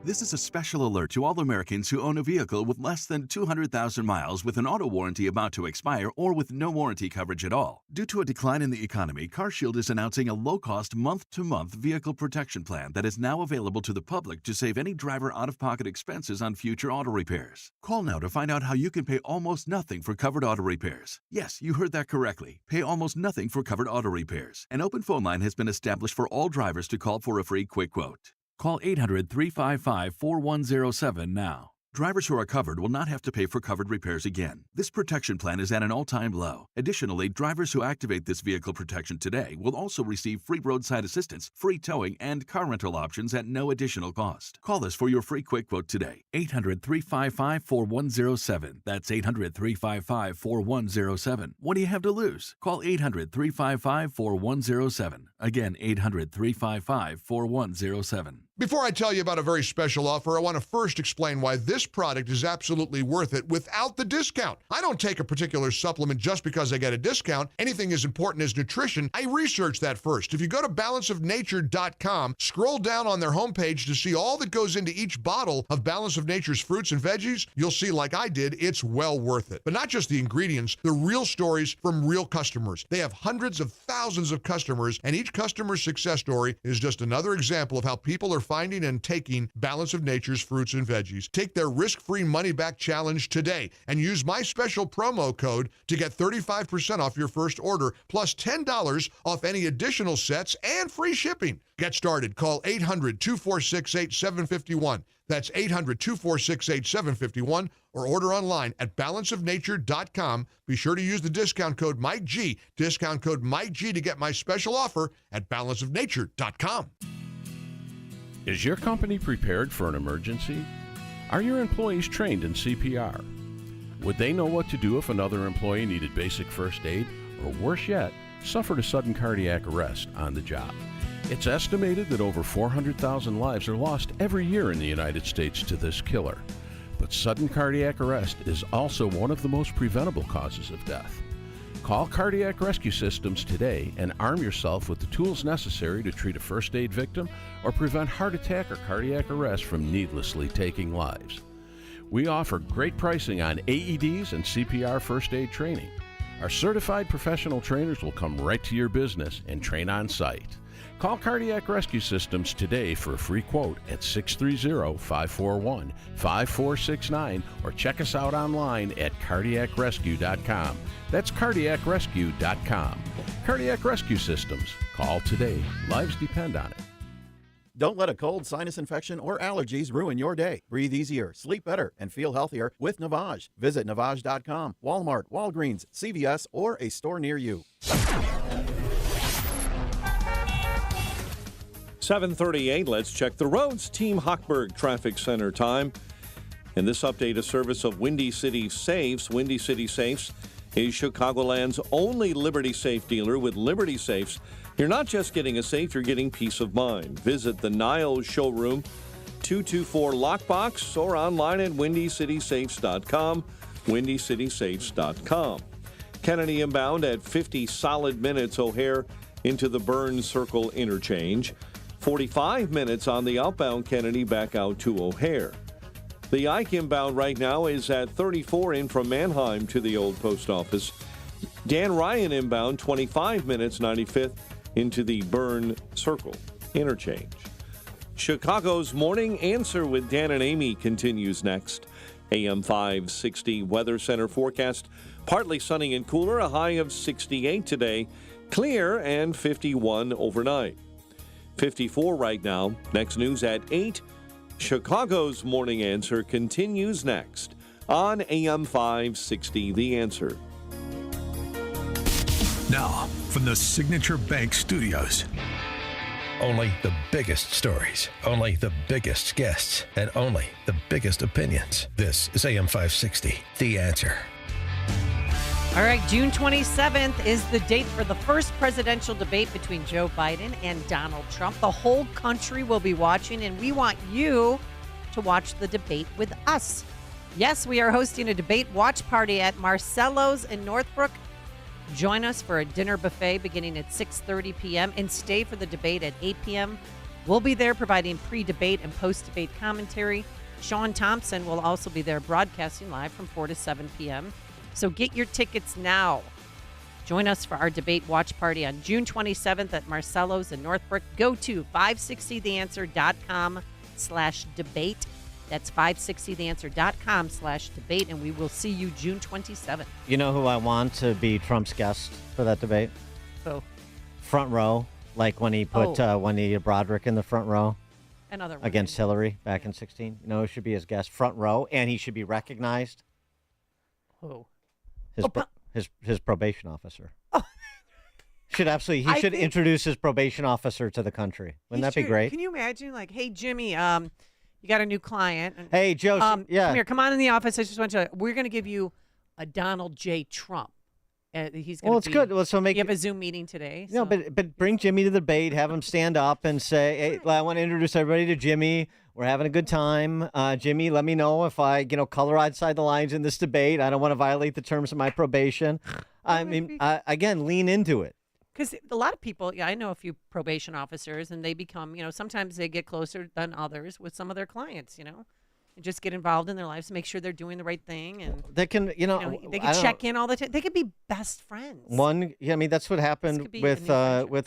This is a special alert to all Americans who own a vehicle with less than 200,000 miles with an auto warranty about to expire or with no warranty coverage at all. Due to a decline in the economy, CarShield is announcing a low-cost month-to-month vehicle protection plan that is now available to the public to save any driver out-of-pocket expenses on future auto repairs. Call now to find out how you can pay almost nothing for covered auto repairs. Yes, you heard that correctly. Pay almost nothing for covered auto repairs. An open phone line has been established for all drivers to call for a free quick quote. Call 800-355-4107 now. Drivers who are covered will not have to pay for covered repairs again. This protection plan is at an all-time low. Additionally, drivers who activate this vehicle protection today will also receive free roadside assistance, free towing, and car rental options at no additional cost. Call us for your free quick quote today. 800-355-4107. That's 800-355-4107. What do you have to lose? Call 800-355-4107. Again, 800-355-4107. Before I tell you about a very special offer, I want to first explain why this product is absolutely worth it without the discount. I don't take a particular supplement just because I get a discount. Anything as important as nutrition, I research that first. If you go to balanceofnature.com, scroll down on their homepage to see all that goes into each bottle of Balance of Nature's fruits and veggies, you'll see, like I did, it's well worth it. But not just the ingredients, the real stories from real customers. They have hundreds of thousands of customers, and each customer's success story is just another example of how people are finding and taking Balance of Nature's fruits and veggies. Take their risk-free money-back challenge today and use my special promo code to get 35% off your first order, plus $10 off any additional sets and free shipping. Get started. Call 800-246-8751. That's 800-246-8751, or order online at balanceofnature.com. Be sure to use the discount code Mike G, discount code Mike G, to get my special offer at balanceofnature.com. Is your company prepared for an emergency? Are your employees trained in CPR? Would they know what to do if another employee needed basic first aid, or worse yet, suffered a sudden cardiac arrest on the job? It's estimated that over 400,000 lives are lost every year in the United States to this killer. But sudden cardiac arrest is also one of the most preventable causes of death. Call Cardiac Rescue Systems today and arm yourself with the tools necessary to treat a first aid victim or prevent heart attack or cardiac arrest from needlessly taking lives. We offer great pricing on AEDs and CPR first aid training. Our certified professional trainers will come right to your business and train on site. Call Cardiac Rescue Systems today for a free quote at 630-541-5469 or check us out online at cardiacrescue.com. That's cardiacrescue.com. Cardiac Rescue Systems. Call today. Lives depend on it. Don't let a cold, sinus infection, or allergies ruin your day. Breathe easier, sleep better, and feel healthier with Navage. Visit Navage.com, Walmart, Walgreens, CVS, or a store near you. 7:38. Let's check the roads. Team Hochberg Traffic Center time. And this update, a service of Windy City Safes. Windy City Safes is Chicagoland's only Liberty Safe dealer. With Liberty Safes, you're not just getting a safe, you're getting peace of mind. Visit the Niles showroom, 224 Lockbox, or online at windycitysafes.com, windycitysafes.com. Kennedy inbound at 50 solid minutes O'Hare into the Burns Circle interchange. 45 minutes on the outbound Kennedy back out to O'Hare. The Ike inbound right now is at 34 in from Manheim to the old post office. Dan Ryan inbound 25 minutes 95th into the Burn Circle interchange. Chicago's Morning Answer with Dan and Amy continues next. AM 560 Weather Center forecast. Partly sunny and cooler, a high of 68 today. Clear and 51 overnight. 54 right now. Next news at 8. Chicago's Morning Answer continues next on AM 560 The Answer. Now, from the Signature Bank Studios. Only the biggest stories, only the biggest guests, and only the biggest opinions. This is AM 560, The Answer. All right, June 27th is the date for the first presidential debate between Joe Biden and Donald Trump. The whole country will be watching, and we want you to watch the debate with us. Yes, we are hosting a debate watch party at Marcello's in Northbrook. Join us for a dinner buffet beginning at 6:30 p.m. and stay for the debate at 8 p.m. We'll be there providing pre-debate and post-debate commentary. Sean Thompson will also be there broadcasting live from 4 to 7 p.m. So get your tickets now. Join us for our debate watch party on June 27th at Marcello's in Northbrook. Go to 560theanswer.com/debate. That's 560theanswer.com/debate, and we will see you June 27th. You know who I want to be Trump's guest for that debate? Who? Front row, like when he put Broderick in the front row. Another against Hillary back in 2016. You know, he should be his guest, front row, and he should be recognized. Who? His probation officer. Should absolutely. He should introduce his probation officer to the country. Wouldn't that be great? Can you imagine, like, hey, Jimmy, you got a new client. And, hey, Joe. Come here. Come on in the office. I just want to. We're going to give you a Donald J. Trump. He's going it's good. Well, so you have a Zoom meeting today. No, but bring Jimmy to the debate. Have him stand up and say, "Hey, I want to introduce everybody to Jimmy. We're having a good time. Jimmy, let me know if I, color outside the lines in this debate. I don't want to violate the terms of my probation." I mean, again, lean into it. Because a lot of people, I know a few probation officers, and they become, sometimes they get closer than others with some of their clients, and just get involved in their lives to make sure they're doing the right thing. And they can, they can check in all the time. They could be best friends. That's what happened with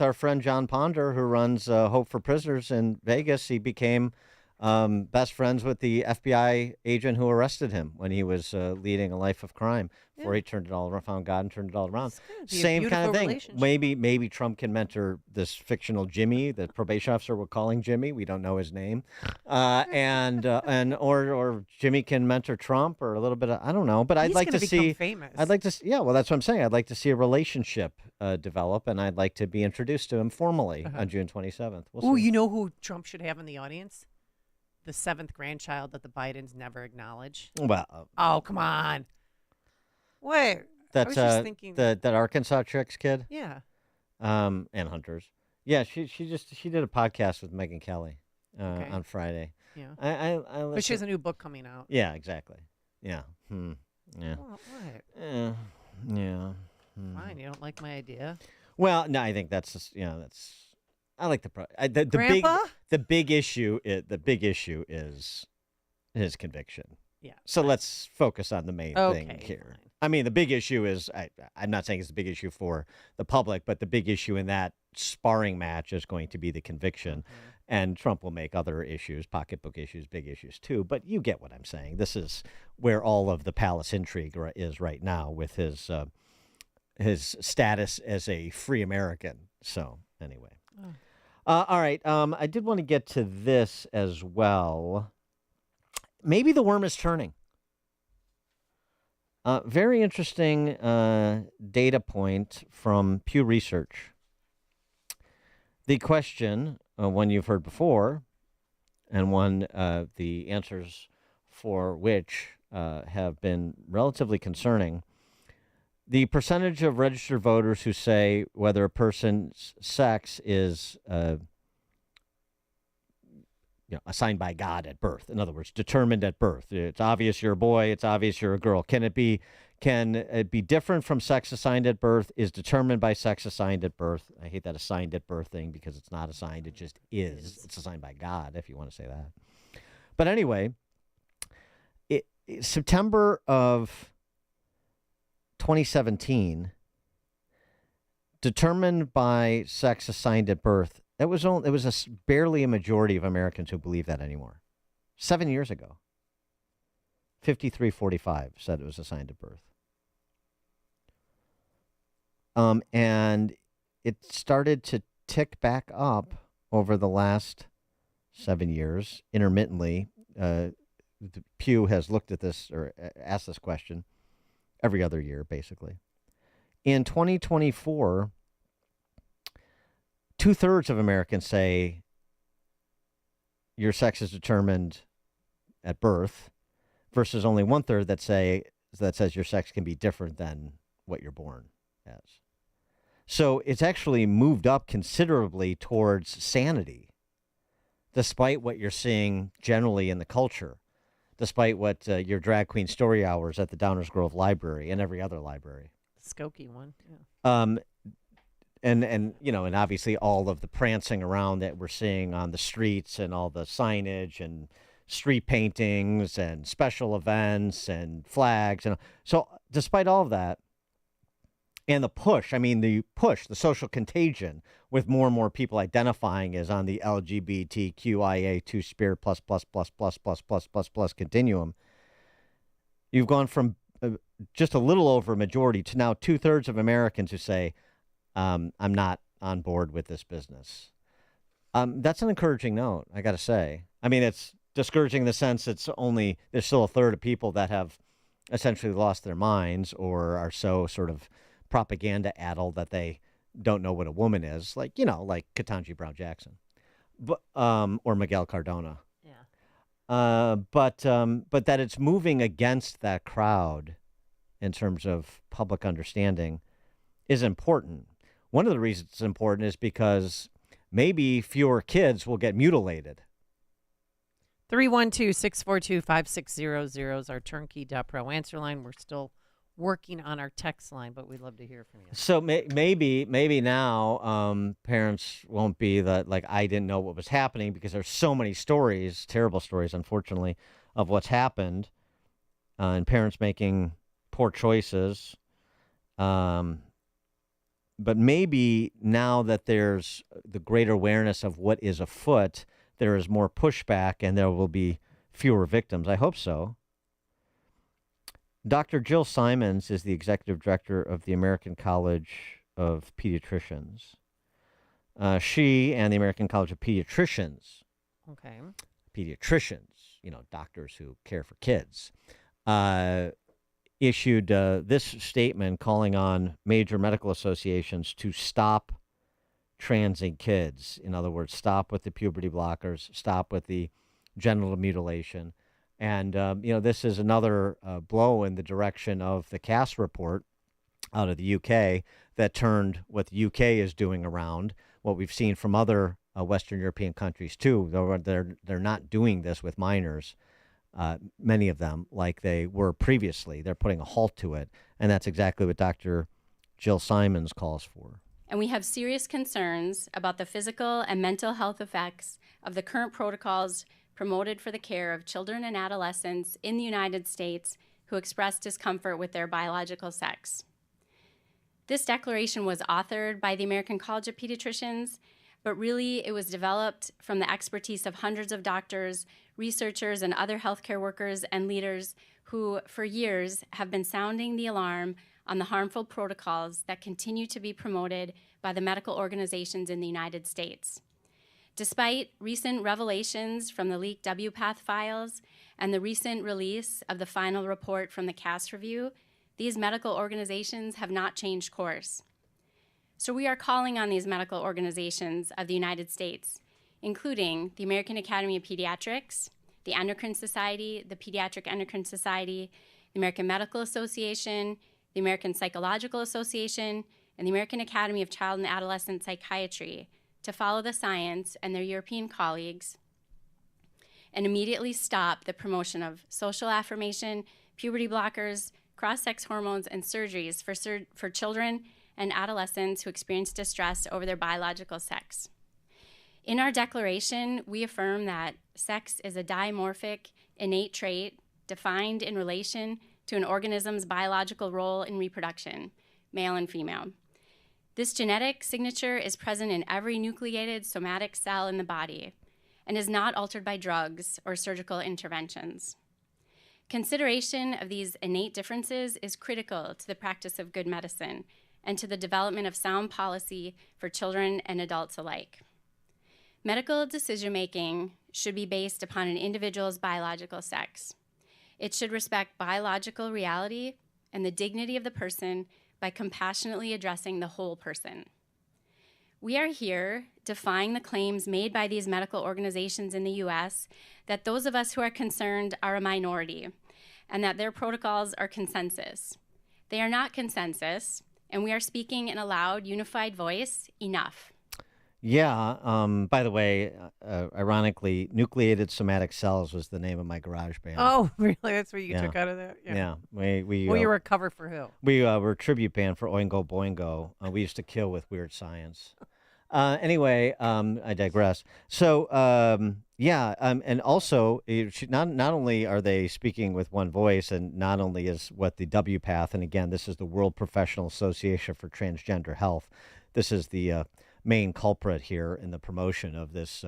our friend John Ponder, who runs Hope for Prisoners in Vegas. He became best friends with the FBI agent who arrested him when he was leading a life of crime. Before he turned it all around, found God and turned it all around. Same kind of thing. Maybe Trump can mentor this fictional Jimmy, the probation officer we're calling Jimmy. We don't know his name, or Jimmy can mentor Trump, or a little bit of, I don't know. But I'd like to see. Famous. I'd like to. Yeah, well, that's what I'm saying. I'd like to see a relationship develop, and I'd like to be introduced to him formally on June 27th. Oh, you know who Trump should have in the audience? The 7th grandchild that the Bidens never acknowledge. Well, oh, come on. Wait, that I was just thinking that Arkansas Tricks kid. Yeah. And Hunters. Yeah, she did a podcast with Megyn Kelly on Friday. Yeah. But she has a new book coming out. Yeah, exactly. Yeah. Yeah. What? Yeah. Fine. You don't like my idea? Well, no, I think that's just, I like the Grandpa? The big issue is his conviction. Yeah. So let's focus on the main thing here. Fine. I mean, the big issue is, I'm not saying it's a big issue for the public, but the big issue in that sparring match is going to be the conviction. Mm-hmm. And Trump will make other issues, pocketbook issues, big issues too. But you get what I'm saying. This is where all of the palace intrigue is right now with his status as a free American. So anyway. All right. I did want to get to this as well. Maybe the worm is turning. Very interesting data point from Pew Research. The question, one you've heard before, and one the answers for which have been relatively concerning. The percentage of registered voters who say whether a person's sex is assigned by God at birth. In other words, determined at birth. It's obvious you're a boy. It's obvious you're a girl. Can it be different from sex assigned at birth? Is determined by sex assigned at birth? I hate that assigned at birth thing because it's not assigned. It just is. It's assigned by God, if you want to say that. But anyway, September of 2017, determined by sex assigned at birth. It was barely a majority of Americans who believe that anymore. 7 years ago, 53-45 said it was assigned at birth. And it started to tick back up over the last 7 years, intermittently. Pew has looked at this or asked this question every other year, basically. In 2024, 2/3 of Americans say your sex is determined at birth, versus only 1/3 that says your sex can be different than what you're born as. So it's actually moved up considerably towards sanity, despite what you're seeing generally in the culture, despite what your drag queen story hours at the Downers Grove Library and every other library. Skokie one. Yeah. And obviously all of the prancing around that we're seeing on the streets and all the signage and street paintings and special events and flags. And so despite all of that and the social contagion with more and more people identifying as on the LGBTQIA two-spirit plus continuum, you've gone from just a little over a majority to now 2/3 of Americans who say, I'm not on board with this business. That's an encouraging note, I got to say. I mean, it's discouraging in the sense there's still a third of people that have essentially lost their minds or are so sort of propaganda-addled that they don't know what a woman is, like Ketanji Brown Jackson, or Miguel Cardona. But that it's moving against that crowd in terms of public understanding is important. One of the reasons it's important is because maybe fewer kids will get mutilated. 312-642-5600 is our turnkey.pro answer line. We're still working on our text line, but we'd love to hear from you. So maybe now parents won't be like, I didn't know what was happening, because there's so many stories, terrible stories, unfortunately, of what's happened, and parents making poor choices. But maybe now that there's the greater awareness of what is afoot, there is more pushback and there will be fewer victims. I hope so. Dr. Jill Simons is the executive director of the American College of Pediatricians. She and the American College of Pediatricians, doctors who care for kids, issued this statement calling on major medical associations to stop transing kids. In other words, stop with the puberty blockers, stop with the genital mutilation. And, this is another blow in the direction of the Cass report out of the UK that turned what the UK is doing around, what we've seen from other Western European countries, too. They're not doing this with minors, many of them, like they were previously. They're putting a halt to it. And that's exactly what Dr. Jill Simons calls for. And we have serious concerns about the physical and mental health effects of the current protocols promoted for the care of children and adolescents in the United States who express discomfort with their biological sex. This declaration was authored by the American College of Pediatricians, but really it was developed from the expertise of hundreds of doctors, researchers, and other healthcare workers and leaders who, for years, have been sounding the alarm on the harmful protocols that continue to be promoted by the medical organizations in the United States. Despite recent revelations from the leaked WPATH files and the recent release of the final report from the Cass review, these medical organizations have not changed course. So we are calling on these medical organizations of the United States, including the American Academy of Pediatrics, the Endocrine Society, the Pediatric Endocrine Society, the American Medical Association, the American Psychological Association, and the American Academy of Child and Adolescent Psychiatry to follow the science and their European colleagues and immediately stop the promotion of social affirmation, puberty blockers, cross-sex hormones, and surgeries for children and adolescents who experience distress over their biological sex. In our declaration, we affirm that sex is a dimorphic, innate trait defined in relation to an organism's biological role in reproduction, male and female. This genetic signature is present in every nucleated somatic cell in the body and is not altered by drugs or surgical interventions. Consideration of these innate differences is critical to the practice of good medicine and to the development of sound policy for children and adults alike. Medical decision-making should be based upon an individual's biological sex. It should respect biological reality and the dignity of the person by compassionately addressing the whole person. We are here defying the claims made by these medical organizations in the US that those of us who are concerned are a minority and that their protocols are consensus. They are not consensus, and we are speaking in a loud, unified voice, enough. Yeah, by the way, ironically, nucleated somatic cells was the name of my garage band. Oh, really? That's what you took out of that? Yeah. We well, you were a cover for who? We were a tribute band for Oingo Boingo. We used to kill with Weird Science. Anyway, I digress. So, and also, not only are they speaking with one voice, and not only is what the WPATH, and again, this is the World Professional Association for Transgender Health, this is the main culprit here in the promotion of this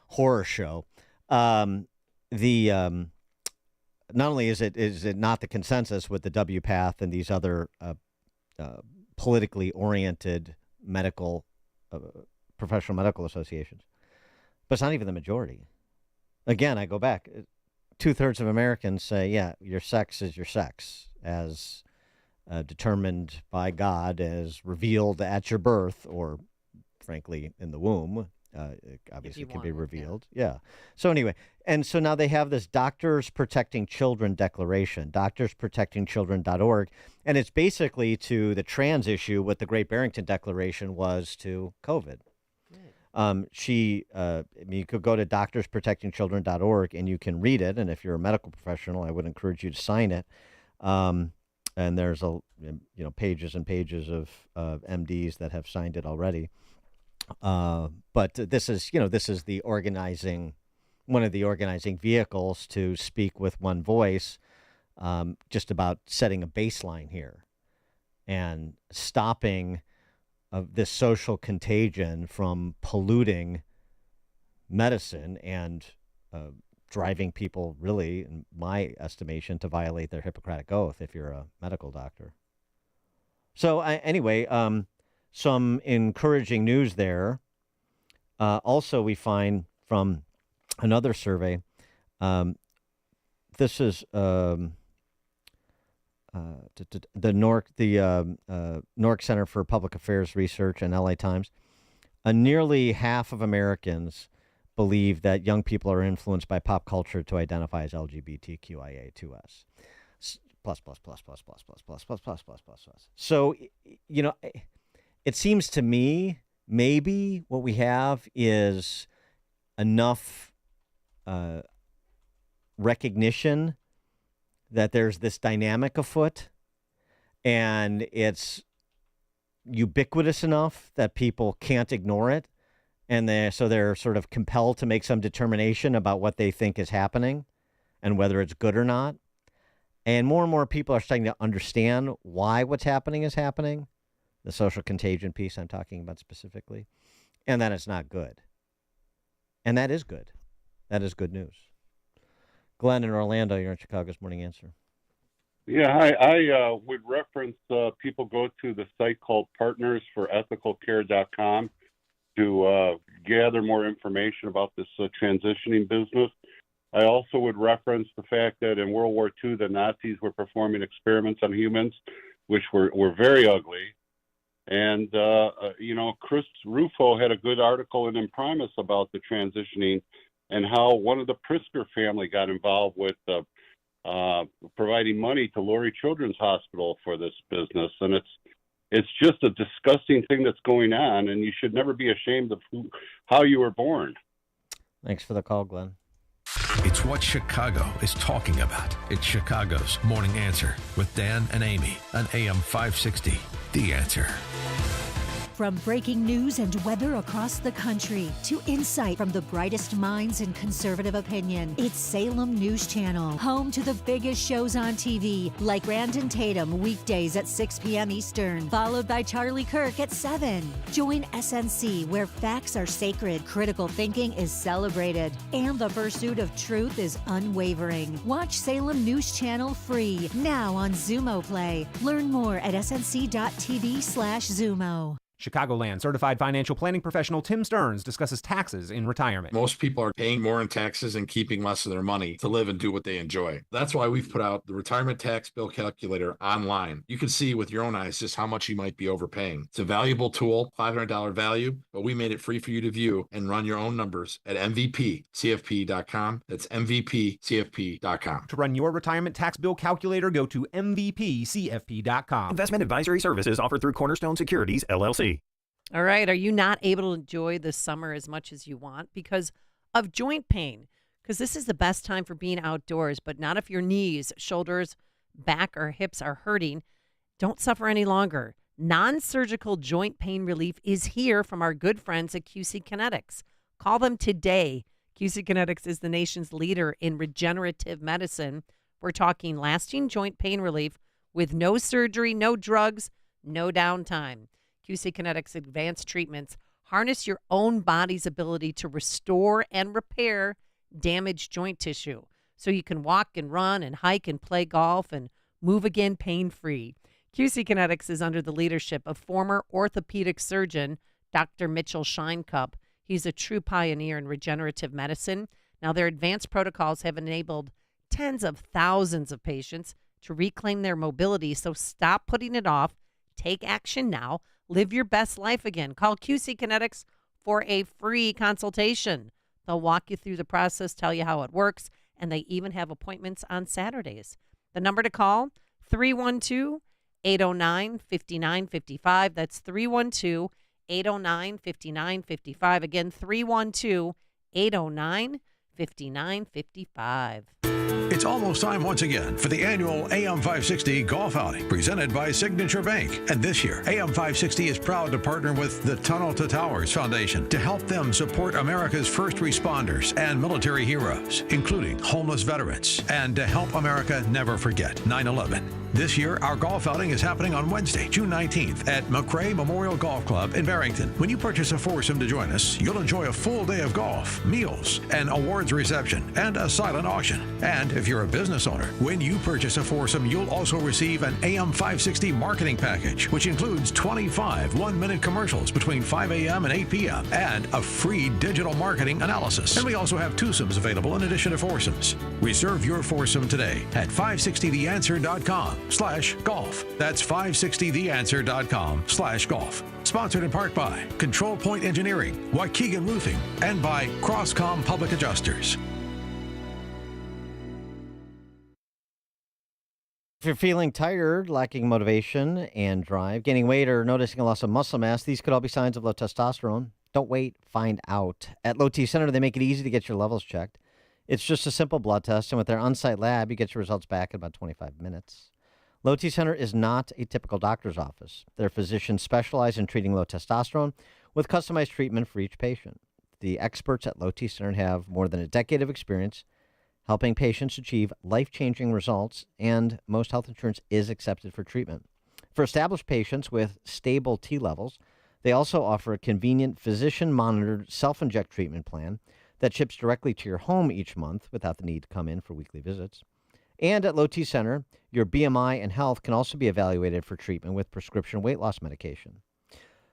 horror show. Not only is it not the consensus with the WPATH and these other politically oriented medical professional medical associations. But it's not even the majority. Again, I go back. 2/3 of Americans say, yeah, your sex is your sex, as determined by God, as revealed at your birth, or frankly in the womb. It obviously can be revealed. Yeah. So anyway, and so now they have this Doctors Protecting Children declaration, doctorsprotectingchildren.org, and it's basically to the trans issue what the Great Barrington Declaration was to COVID. You could go to doctorsprotectingchildren.org and you can read it. And if you're a medical professional, I would encourage you to sign it. And there's pages and pages of MDs that have signed it already. But this is the organizing, one of the organizing vehicles to speak with one voice, just about setting a baseline here and stopping of this social contagion from polluting medicine and driving people, really, in my estimation, to violate their Hippocratic oath if you're a medical doctor. So anyway, some encouraging news there. Also, we find from another survey, this is the NORC Center for Public Affairs Research and LA Times. Nearly half of Americans believe that young people are influenced by pop culture to identify as LGBTQIA2S. Plus. So, it seems to me maybe what we have is enough recognition that there's this dynamic afoot, and it's ubiquitous enough that people can't ignore it, and they're sort of compelled to make some determination about what they think is happening and whether it's good or not. And more people are starting to understand why what's happening is happening, the social contagion piece I'm talking about specifically, and that it's not good. And that is good. That is good news. Glenn in Orlando, you're in Chicago's Morning Answer. Yeah, I would reference people go to the site called partnersforethicalcare.com to gather more information about this transitioning business. I also would reference the fact that in World War II, the Nazis were performing experiments on humans, which were very ugly. And, Chris Rufo had a good article in Imprimis about the transitioning and how one of the Prisker family got involved with providing money to Lurie Children's Hospital for this business. And it's just a disgusting thing that's going on, and you should never be ashamed of how you were born. Thanks for the call, Glenn. It's what Chicago is talking about. It's Chicago's Morning Answer with Dan and Amy on AM 560. The Answer. From breaking news and weather across the country to insight from the brightest minds in conservative opinion, it's Salem News Channel, home to the biggest shows on TV, like Brandon Tatum weekdays at 6 p.m. Eastern, followed by Charlie Kirk at 7. Join SNC, where facts are sacred, critical thinking is celebrated, and the pursuit of truth is unwavering. Watch Salem News Channel free, now on Zumo Play. Learn more at snc.tv/Zumo. Chicagoland certified financial planning professional Tim Stearns discusses taxes in retirement. Most people are paying more in taxes and keeping less of their money to live and do what they enjoy. That's why we've put out the retirement tax bill calculator online. You can see with your own eyes just how much you might be overpaying. It's a valuable tool, $500 value, but we made it free for you to view and run your own numbers at mvpcfp.com. That's mvpcfp.com. To run your retirement tax bill calculator, go to mvpcfp.com. Investment advisory services offered through Cornerstone Securities, LLC. All right. Are you not able to enjoy the summer as much as you want because of joint pain? Because this is the best time for being outdoors, but not if your knees, shoulders, back, or hips are hurting. Don't suffer any longer. Non-surgical joint pain relief is here from our good friends at QC Kinetics. Call them today. QC Kinetics is the nation's leader in regenerative medicine. We're talking lasting joint pain relief with no surgery, no drugs, no downtime. QC Kinetics advanced treatments harness your own body's ability to restore and repair damaged joint tissue so you can walk and run and hike and play golf and move again pain-free. QC Kinetics is under the leadership of former orthopedic surgeon Dr. Mitchell Shinecup. He's a true pioneer in regenerative medicine. Now, their advanced protocols have enabled tens of thousands of patients to reclaim their mobility. So stop putting it off. Take action now. Live your best life again. Call QC Kinetics for a free consultation. They'll walk you through the process, tell you how it works, and they even have appointments on Saturdays. The number to call, 312-809-5955. That's 312-809-5955. Again, 312-809-5955. It's almost time once again for the annual AM 560 Golf Outing presented by Signature Bank. And this year, AM 560 is proud to partner with the Tunnel to Towers Foundation to help them support America's first responders and military heroes, including homeless veterans, and to help America never forget 9/11. This year, our golf outing is happening on Wednesday, June 19th at McRae Memorial Golf Club in Barrington. When you purchase a foursome to join us, you'll enjoy a full day of golf, meals, an awards reception, and a silent auction. And if you're a business owner, when you purchase a foursome, you'll also receive an AM 560 marketing package, which includes 25 one-minute commercials between 5 a.m. and 8 p.m. and a free digital marketing analysis. And we also have twosomes available in addition to foursomes. Reserve your foursome today at 560theanswer.com/golf. That's 560theanswer.com/golf. Sponsored in part by Control Point Engineering, Waukegan Roofing, and by Crosscom Public Adjusters. If you're feeling tired, lacking motivation and drive, gaining weight, or noticing a loss of muscle mass, these could all be signs of low testosterone. Don't wait, find out. At Low T Center, they make it easy to get your levels checked. It's just a simple blood test, and with their on-site lab, you get your results back in about 25 minutes. Low T Center is not a typical doctor's office. Their physicians specialize in treating low testosterone with customized treatment for each patient. The experts at Low T Center have more than a decade of experience helping patients achieve life-changing results, and most health insurance is accepted for treatment. For established patients with stable T levels, they also offer a convenient physician-monitored self-inject treatment plan that ships directly to your home each month without the need to come in for weekly visits. And at Low T Center, your BMI and health can also be evaluated for treatment with prescription weight loss medication.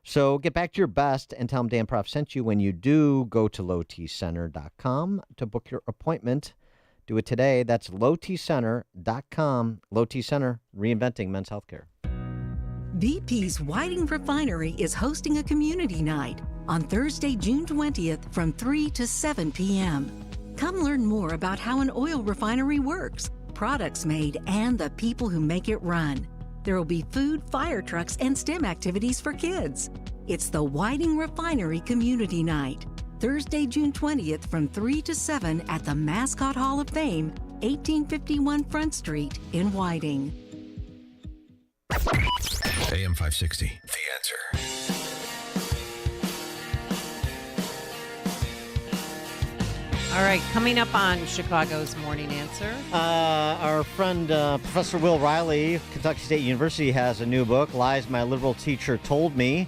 So get back to your best and tell them Dan Prof sent you when you do go to lowtcenter.com to book your appointment. Do it today. That's lowtcenter.com. Low T Center, reinventing men's healthcare. BP's Whiting Refinery is hosting a community night on Thursday, June 20th from 3 to 7 p.m. Come learn more about how an oil refinery works, products made, and the people who make it run. There will be food, fire trucks, and STEM activities for kids. It's the Whiting Refinery Community Night. Thursday, June 20th from 3 to 7 at the Mascot Hall of Fame, 1851 Front Street in Whiting. AM 560, The Answer. All right, coming up on Chicago's Morning Answer. Our friend Professor Will Riley, Kentucky State University, has a new book, Lies My Liberal Teacher Told Me.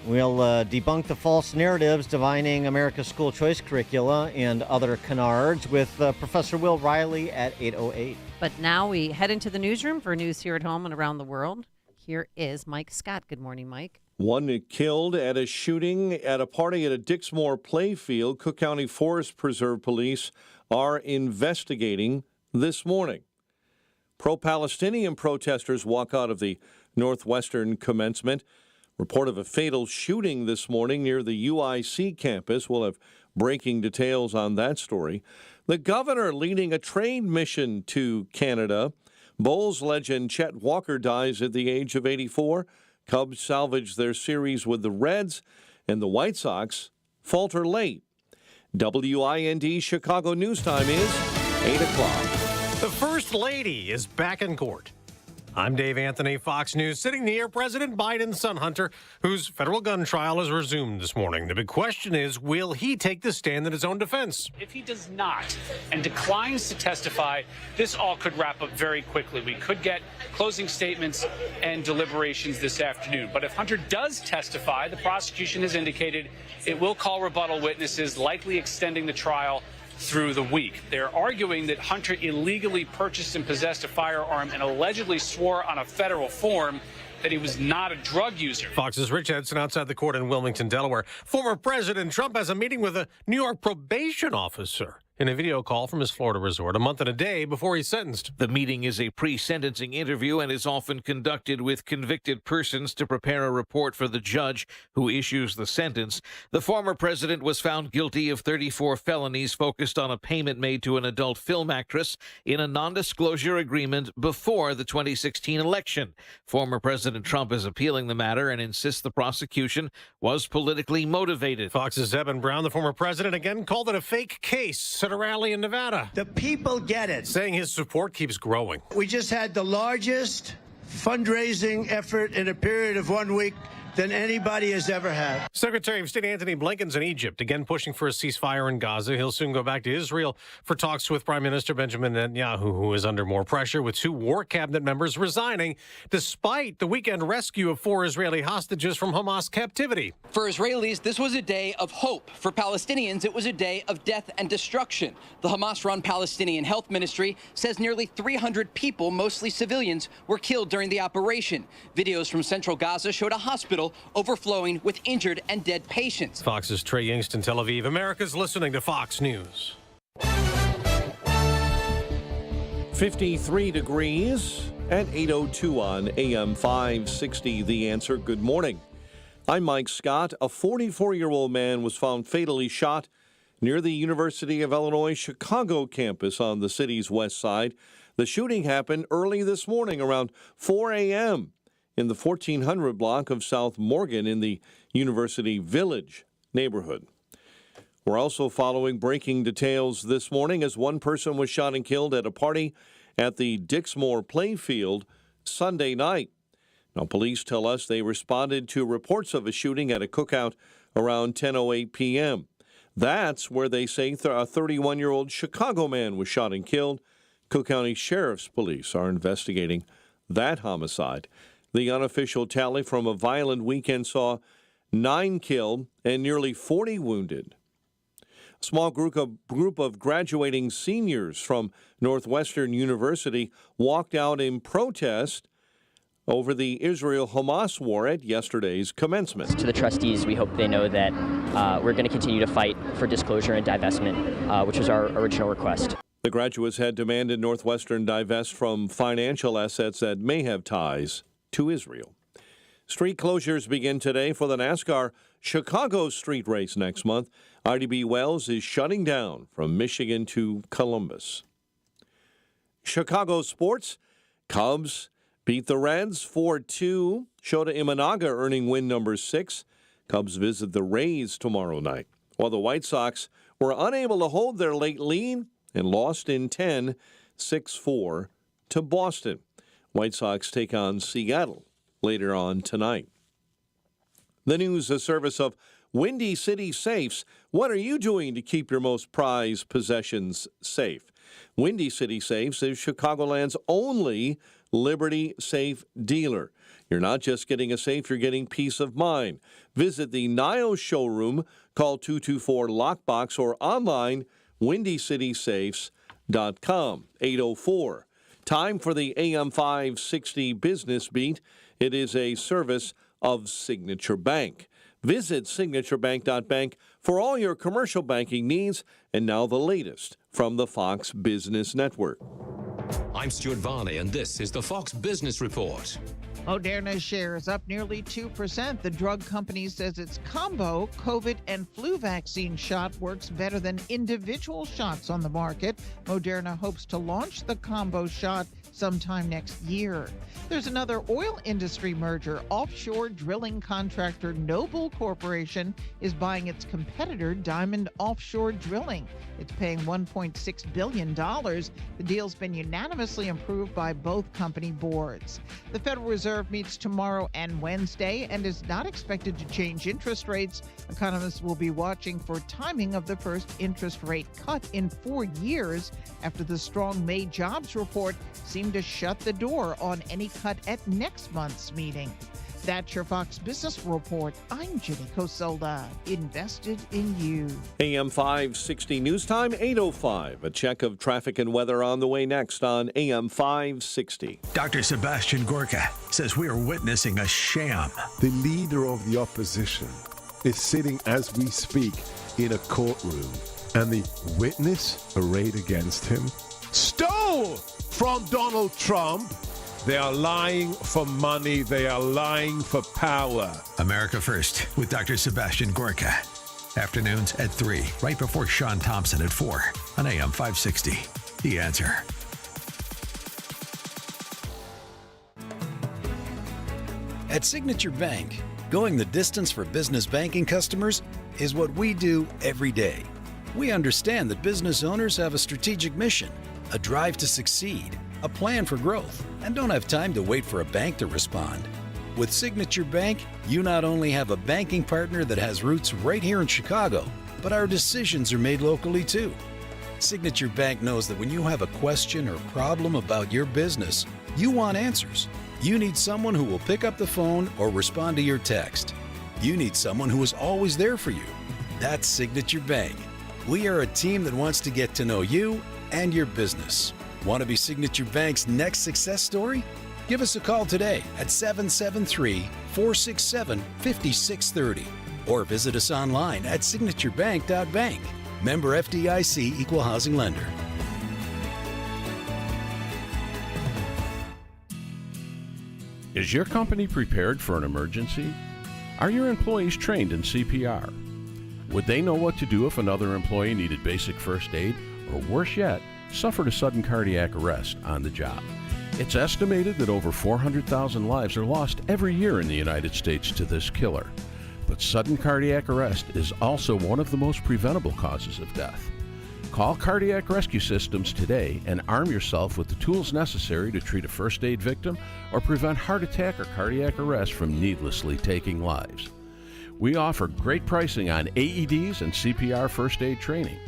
We'll debunk the false narratives defining America's school choice curricula and other canards with Professor Will Riley at 8:08. But now we head into the newsroom for news here at home and around the world. Here is Mike Scott. Good morning, Mike. One killed at a shooting at a party at a Dixmoor playfield. Cook County Forest Preserve police are investigating this morning. Pro-Palestinian protesters walk out of the Northwestern commencement. Report of a fatal shooting this morning near the UIC campus. We'll have breaking details on that story. The governor leading a trade mission to Canada. Bulls legend Chet Walker dies at the age of 84. Cubs salvage their series with the Reds, and the White Sox falter late. WIND Chicago News Time is 8 o'clock. The First Lady is back in court. I'm Dave Anthony, Fox News, sitting near President Biden's son Hunter, whose federal gun trial has resumed this morning. The big question is, will he take the stand in his own defense? If he does not and declines to testify, this all could wrap up very quickly. We could get closing statements and deliberations this afternoon. But if Hunter does testify, the prosecution has indicated it will call rebuttal witnesses, likely extending the trial through the week. They're arguing that Hunter illegally purchased and possessed a firearm and allegedly swore on a federal form that he was not a drug user. Fox's Rich Edson outside the court in Wilmington, Delaware. Former President Trump has a meeting with a New York probation officer in a video call from his Florida resort a month and a day before he's sentenced. The meeting is a pre-sentencing interview and is often conducted with convicted persons to prepare a report for the judge who issues the sentence. The former president was found guilty of 34 felonies focused on a payment made to an adult film actress in a non-disclosure agreement before the 2016 election. Former President Trump is appealing the matter and insists the prosecution was politically motivated. Fox's Eben Brown, the former president, again called it a fake case at a rally in Nevada. The people get it. Saying his support keeps growing. We just had the largest fundraising effort in a period of 1 week than anybody has ever had. Secretary of State Antony Blinken's in Egypt, again pushing for a ceasefire in Gaza. He'll soon go back to Israel for talks with Prime Minister Benjamin Netanyahu, who is under more pressure, with 2 war cabinet members resigning despite the weekend rescue of 4 Israeli hostages from Hamas captivity. For Israelis, this was a day of hope. For Palestinians, it was a day of death and destruction. The Hamas-run Palestinian Health Ministry says nearly 300 people, mostly civilians, were killed during the operation. Videos from central Gaza showed a hospital overflowing with injured and dead patients. Fox's Trey Yingst in Tel Aviv. America's listening to Fox News. 53 degrees at 8:02 on AM 560. The Answer. Good morning. I'm Mike Scott. A 44-year-old man was found fatally shot near the University of Illinois Chicago campus on the city's west side. The shooting happened early this morning around 4 a.m. in the 1400 block of South Morgan in the University Village neighborhood. We're also following breaking details this morning as one person was shot and killed at a party at the Dixmoor Playfield Sunday night. Now, police tell us they responded to reports of a shooting at a cookout around 10:08 p.m. That's where they say a 31-year-old Chicago man was shot and killed. Cook County Sheriff's Police are investigating that homicide. The unofficial tally from a violent weekend saw 9 killed and nearly 40 wounded. A small group of graduating seniors from Northwestern University walked out in protest over the Israel-Hamas war at yesterday's commencement. To the trustees, we hope they know that we're going to continue to fight for disclosure and divestment, which was our original request. The graduates had demanded Northwestern divest from financial assets that may have ties to Israel. Street closures begin today for the NASCAR Chicago street race next month. IDB Wells is shutting down from Michigan to Columbus. Chicago sports. Cubs beat the Reds 4-2. Shota Imanaga earning win number 6. Cubs visit the Rays tomorrow night, while the White Sox were unable to hold their late lead and lost in 10, 6-4 to Boston. White Sox take on Seattle later on tonight. The news, a service of Windy City Safes. What are you doing to keep your most prized possessions safe? Windy City Safes is Chicagoland's only Liberty Safe dealer. You're not just getting a safe, you're getting peace of mind. Visit the Niles showroom, call 224-LOCKBOX, or online, WindyCitySafes.com, 804. Time for the AM 560 Business Beat. It is a service of Signature Bank. Visit signaturebank.bank for all your commercial banking needs. And now the latest from the Fox Business Network. I'm Stuart Varney, and this is the Fox Business Report. Moderna's share is up nearly 2%. The drug company says its combo COVID and flu vaccine shot works better than individual shots on the market. Moderna hopes to launch the combo shot sometime next year. There's another oil industry merger. Offshore drilling contractor Noble Corporation is buying its competitor Diamond Offshore Drilling. It's paying $1.6 billion. The deal's been unanimously approved by both company boards. The Federal Reserve meets tomorrow and Wednesday and is not expected to change interest rates. Economists will be watching for timing of the first interest rate cut in 4 years after the strong May jobs report seemed to shut the door on any cut at next month's meeting. That's your Fox Business Report. I'm Jenny Coselda, invested in you. AM 560 news time, 8:05. A check of traffic and weather on the way next on AM 560. Dr. Sebastian Gorka says we are witnessing a sham. The leader of the opposition is sitting as we speak in a courtroom, and the witness arrayed against him stole from Donald Trump. They are lying for money. They are lying for power. America First with Dr. Sebastian Gorka. Afternoons at 3, right before Sean Thompson at 4 on AM 560. The Answer. At Signature Bank, going the distance for business banking customers is what we do every day. We understand that business owners have a strategic mission, a drive to succeed, a plan for growth, and don't have time to wait for a bank to respond. With Signature Bank, you not only have a banking partner that has roots right here in Chicago, but our decisions are made locally too. Signature Bank knows that when you have a question or problem about your business, you want answers. You need someone who will pick up the phone or respond to your text. You need someone who is always there for you. That's Signature Bank. We are a team that wants to get to know you and your business. Want to be Signature Bank's next success story? Give us a call today at 773-467-5630 or visit us online at signaturebank.bank. Member FDIC Equal Housing Lender. Is your company prepared for an emergency? Are your employees trained in CPR? Would they know what to do if another employee needed basic first aid, or worse yet, suffered a sudden cardiac arrest on the job? It's estimated that over 400,000 lives are lost every year in the United States to this killer. But sudden cardiac arrest is also one of the most preventable causes of death. Call Cardiac Rescue Systems today and arm yourself with the tools necessary to treat a first aid victim or prevent heart attack or cardiac arrest from needlessly taking lives. We offer great pricing on AEDs and CPR first aid training.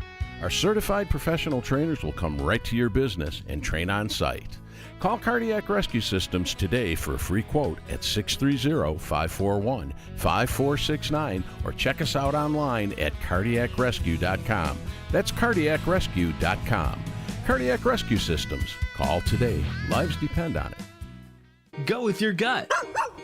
Our certified professional trainers will come right to your business and train on site. Call Cardiac Rescue Systems today for a free quote at 630-541-5469 or check us out online at cardiacrescue.com. That's cardiacrescue.com. Cardiac Rescue Systems. Call today. Lives depend on it. Go with your gut.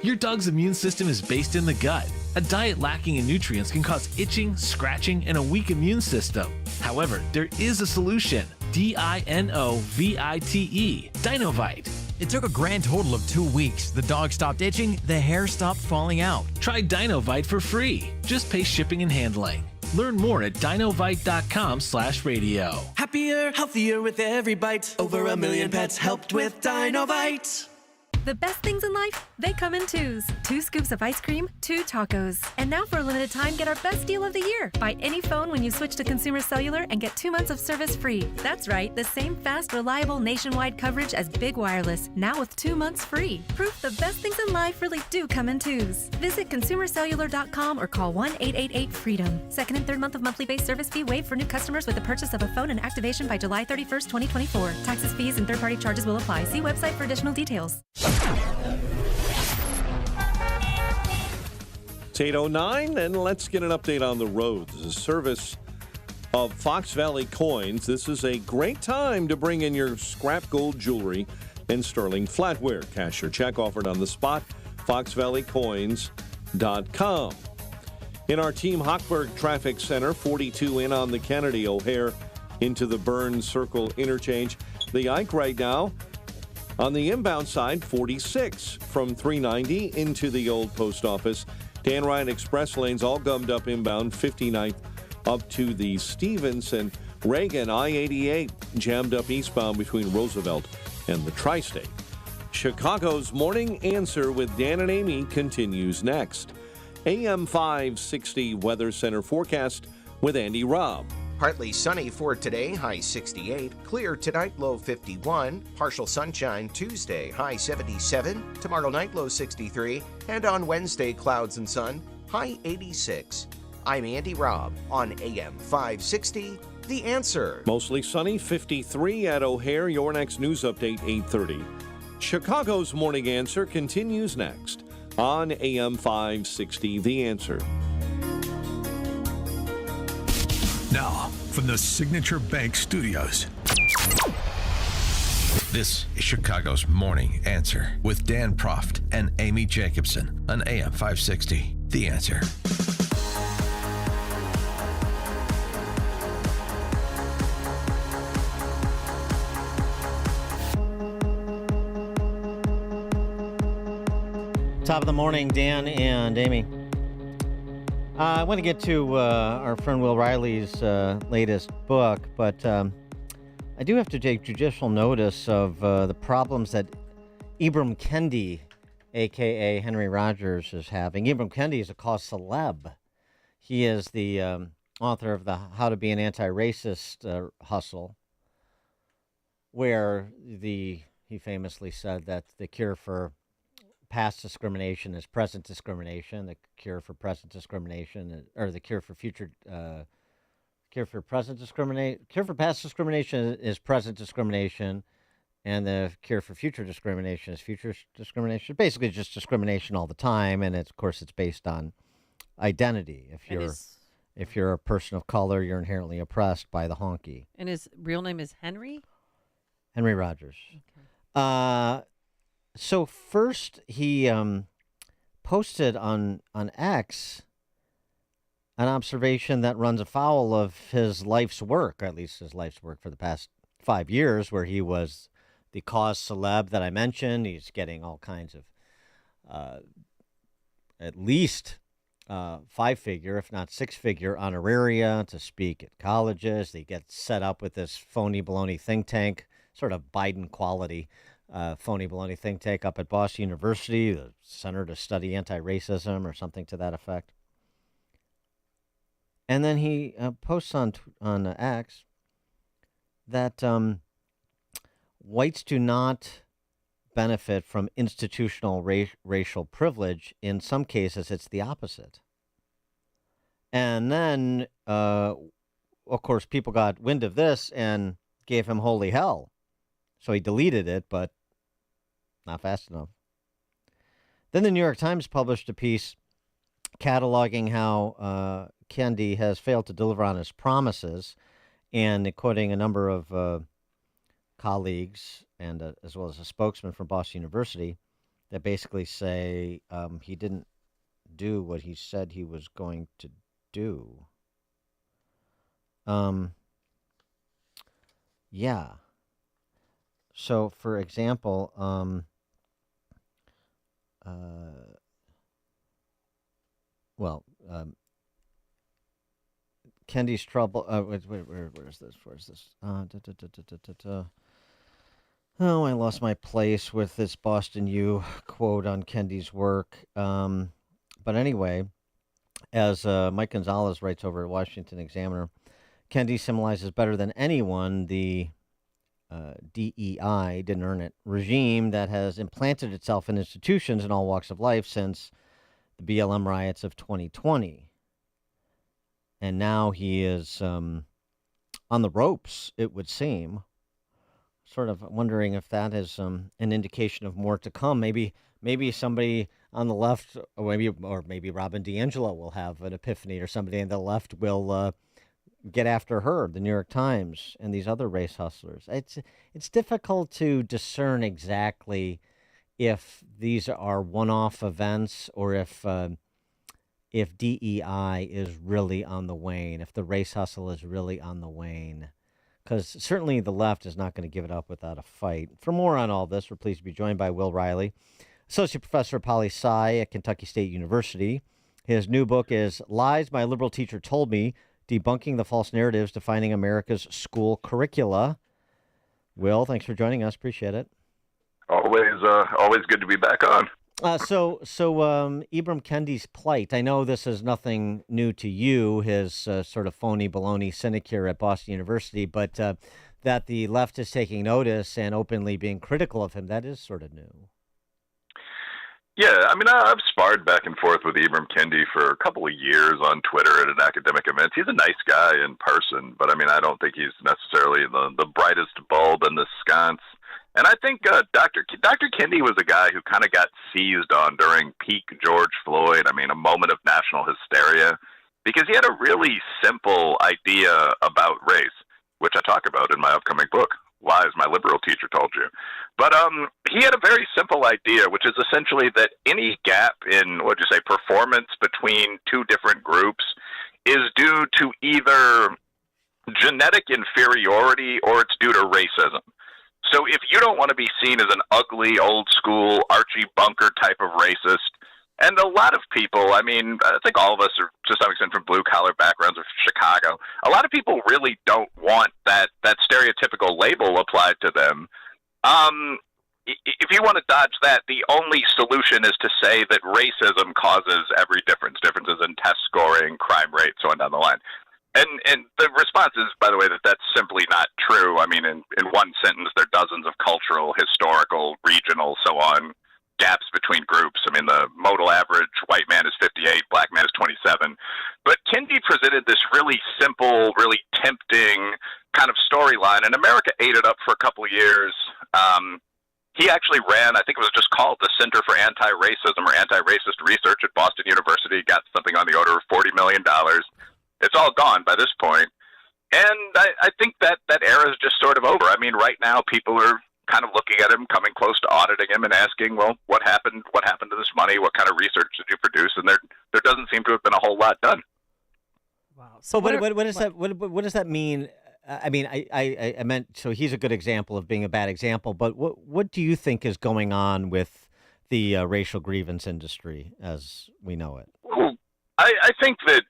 Your dog's immune system is based in the gut. A diet lacking in nutrients can cause itching, scratching, and a weak immune system. However, there is a solution. DINOVITE. Dinovite. It took a grand total of 2 weeks. The dog stopped itching, the hair stopped falling out. Try Dinovite for free. Just pay shipping and handling. Learn more at dinovite.com/radio. Happier, healthier with every bite. Over 1 million pets helped with Dinovite. The best things in life, they come in twos. 2 scoops of ice cream, 2 tacos. And now for a limited time, get our best deal of the year. Buy any phone when you switch to Consumer Cellular and get 2 months of service free. That's right, the same fast, reliable nationwide coverage as Big Wireless, now with 2 months free. Proof the best things in life really do come in twos. Visit consumercellular.com or call 1-888-FREEDOM. Second and third month of monthly base service fee waived for new customers with the purchase of a phone and activation by July 31st, 2024. Taxes, fees, and third-party charges will apply. See website for additional details. It's 8:09, and let's get an update on the roads. The service of Fox Valley Coins. This is a great time to bring in your scrap gold jewelry and sterling flatware. Cash or check offered on the spot. FoxValleyCoins.com. In our Team Hochberg Traffic Center, 42 in on the Kennedy O'Hare into the Burns Circle interchange. The Ike right now. On the inbound side, 46 from 390 into the old post office. Dan Ryan Express lanes all gummed up inbound, 59th up to the Stevenson. Reagan, I-88 jammed up eastbound between Roosevelt and the Tri-State. Chicago's Morning Answer with Dan and Amy continues next. AM 560 Weather Center forecast with Andy Robb. Partly sunny for today, high 68. Clear tonight, low 51. Partial sunshine Tuesday, high 77. Tomorrow night, low 63. And on Wednesday, clouds and sun, high 86. I'm Andy Robb on AM 560, The Answer. Mostly sunny, 53 at O'Hare. Your next news update, 8:30. Chicago's Morning Answer continues next on AM 560, The Answer. Now, from the Signature Bank Studios, this is Chicago's Morning Answer with Dan Proft and Amy Jacobson on AM 560, The Answer. Top of the morning, Dan and Amy. I want to get to our friend Will Riley's latest book, but I do have to take judicial notice of the problems that Ibram Kendi, a.k.a. Henry Rogers, is having. Ibram Kendi is a cause celeb. He is the author of the How to Be an Anti-Racist Hustle, where he famously said that the cure for past discrimination is present discrimination. The cure for present discrimination, or the cure for future, cure for past discrimination is present discrimination, and the cure for future discrimination is future discrimination. Basically, just discrimination all the time, and of course, it's based on identity. If you're a person of color, you're inherently oppressed by the honky. And his real name is Henry? Henry Rogers. Okay. So first, he posted on X an observation that runs afoul of his life's work, or at least his life's work for the past 5 years, where he was the cause celeb that I mentioned. He's getting all kinds of at least 5-figure, if not 6-figure honoraria to speak at colleges. He gets set up with this phony baloney think tank, sort of Biden quality phony baloney think tank up at Boston University, the Center to Study Anti-Racism or something to that effect. And then he posts on X that whites do not benefit from institutional racial privilege. In some cases, it's the opposite. And then, of course, people got wind of this and gave him holy hell. So he deleted it, but not fast enough. Then the New York Times published a piece cataloging how Kendi has failed to deliver on his promises, and quoting a number of colleagues and as well as a spokesman from Boston University that basically say he didn't do what he said he was going to do. Yeah. So, for example, Kendi's trouble. Where's this? Oh, I lost my place with this Boston U quote on Kendi's work. But anyway, as Mike Gonzalez writes over at Washington Examiner, Kendi symbolizes better than anyone the DEI, didn't earn it, regime that has implanted itself in institutions in all walks of life since the BLM riots of 2020. And now he is on the ropes, it would seem. Sort of wondering if that is an indication of more to come. Maybe somebody on the left, or maybe Robin DiAngelo will have an epiphany, or somebody on the left will get after her, the New York Times, and these other race hustlers. It's difficult to discern exactly if these are one-off events or if DEI is really on the wane, if the race hustle is really on the wane. Because certainly the left is not going to give it up without a fight. For more on all this, we're pleased to be joined by Will Riley, Associate Professor of Poli-Sci at Kentucky State University. His new book is Lies My Liberal Teacher Told Me, Debunking the False Narratives Defining America's School Curricula. Will, thanks for joining us. Appreciate it. Always good to be back on. So Ibram Kendi's plight, I know this is nothing new to you, his sort of phony baloney sinecure at Boston University, but that the left is taking notice and openly being critical of him, that is sort of new. Yeah, I mean, I've sparred back and forth with Ibram Kendi for a couple of years on Twitter at an academic event. He's a nice guy in person, but I mean, I don't think he's necessarily the brightest bulb in the sconce. And I think Dr. Kendi was a guy who kind of got seized on during peak George Floyd. I mean, a moment of national hysteria, because he had a really simple idea about race, which I talk about in my upcoming book, Lies My Liberal Teacher Told You. But he had a very simple idea, which is essentially that any gap in, performance between two different groups is due to either genetic inferiority or it's due to racism. So if you don't want to be seen as an ugly, old-school, Archie Bunker type of racist, and a lot of people, I mean, I think all of us are, to some extent, from blue-collar backgrounds of Chicago, a lot of people really don't want that stereotypical label applied to them. If you want to dodge that, the only solution is to say that racism causes every difference, differences in test scoring, crime rate, so on down the line. And the response is, by the way, that that's simply not true. I mean, in one sentence, there are dozens of cultural, historical, regional, so on, gaps between groups. I mean, the modal average, white man is 58, black man is 27. But Kendi presented this really simple, really tempting kind of storyline, and America ate it up for a couple of years. He actually ran, I think it was just called the Center for Anti-Racism or Anti-Racist Research at Boston University, got something on the order of $40 million. It's all gone by this point. And I think that era is just sort of over. I mean, right now people are kind of looking at him, coming close to auditing him and asking, well, what happened to this money? What kind of research did you produce? And there doesn't seem to have been a whole lot done. Wow. So what does that mean? I mean, I meant, so he's a good example of being a bad example, but what do you think is going on with the racial grievance industry as we know it? Well, I think that,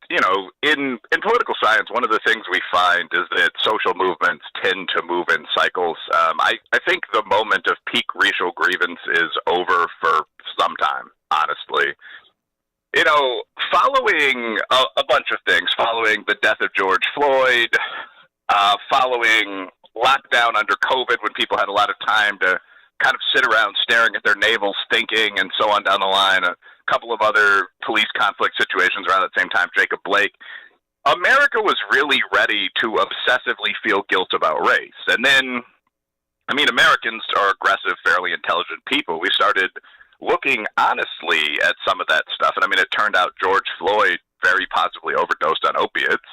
in political science, one of the things we find is that social movements tend to move in cycles. I think the moment of peak racial grievance is over for some time, honestly. Following a bunch of things, following the death of George Floyd, following lockdown under COVID when people had a lot of time to kind of sit around staring at their navels thinking and so on down the line, a couple of other police conflict situations around the same time, Jacob Blake, America was really ready to obsessively feel guilt about race. And then, I mean, Americans are aggressive, fairly intelligent people. We started looking honestly at some of that stuff. And I mean, it turned out George Floyd very possibly overdosed on opiates.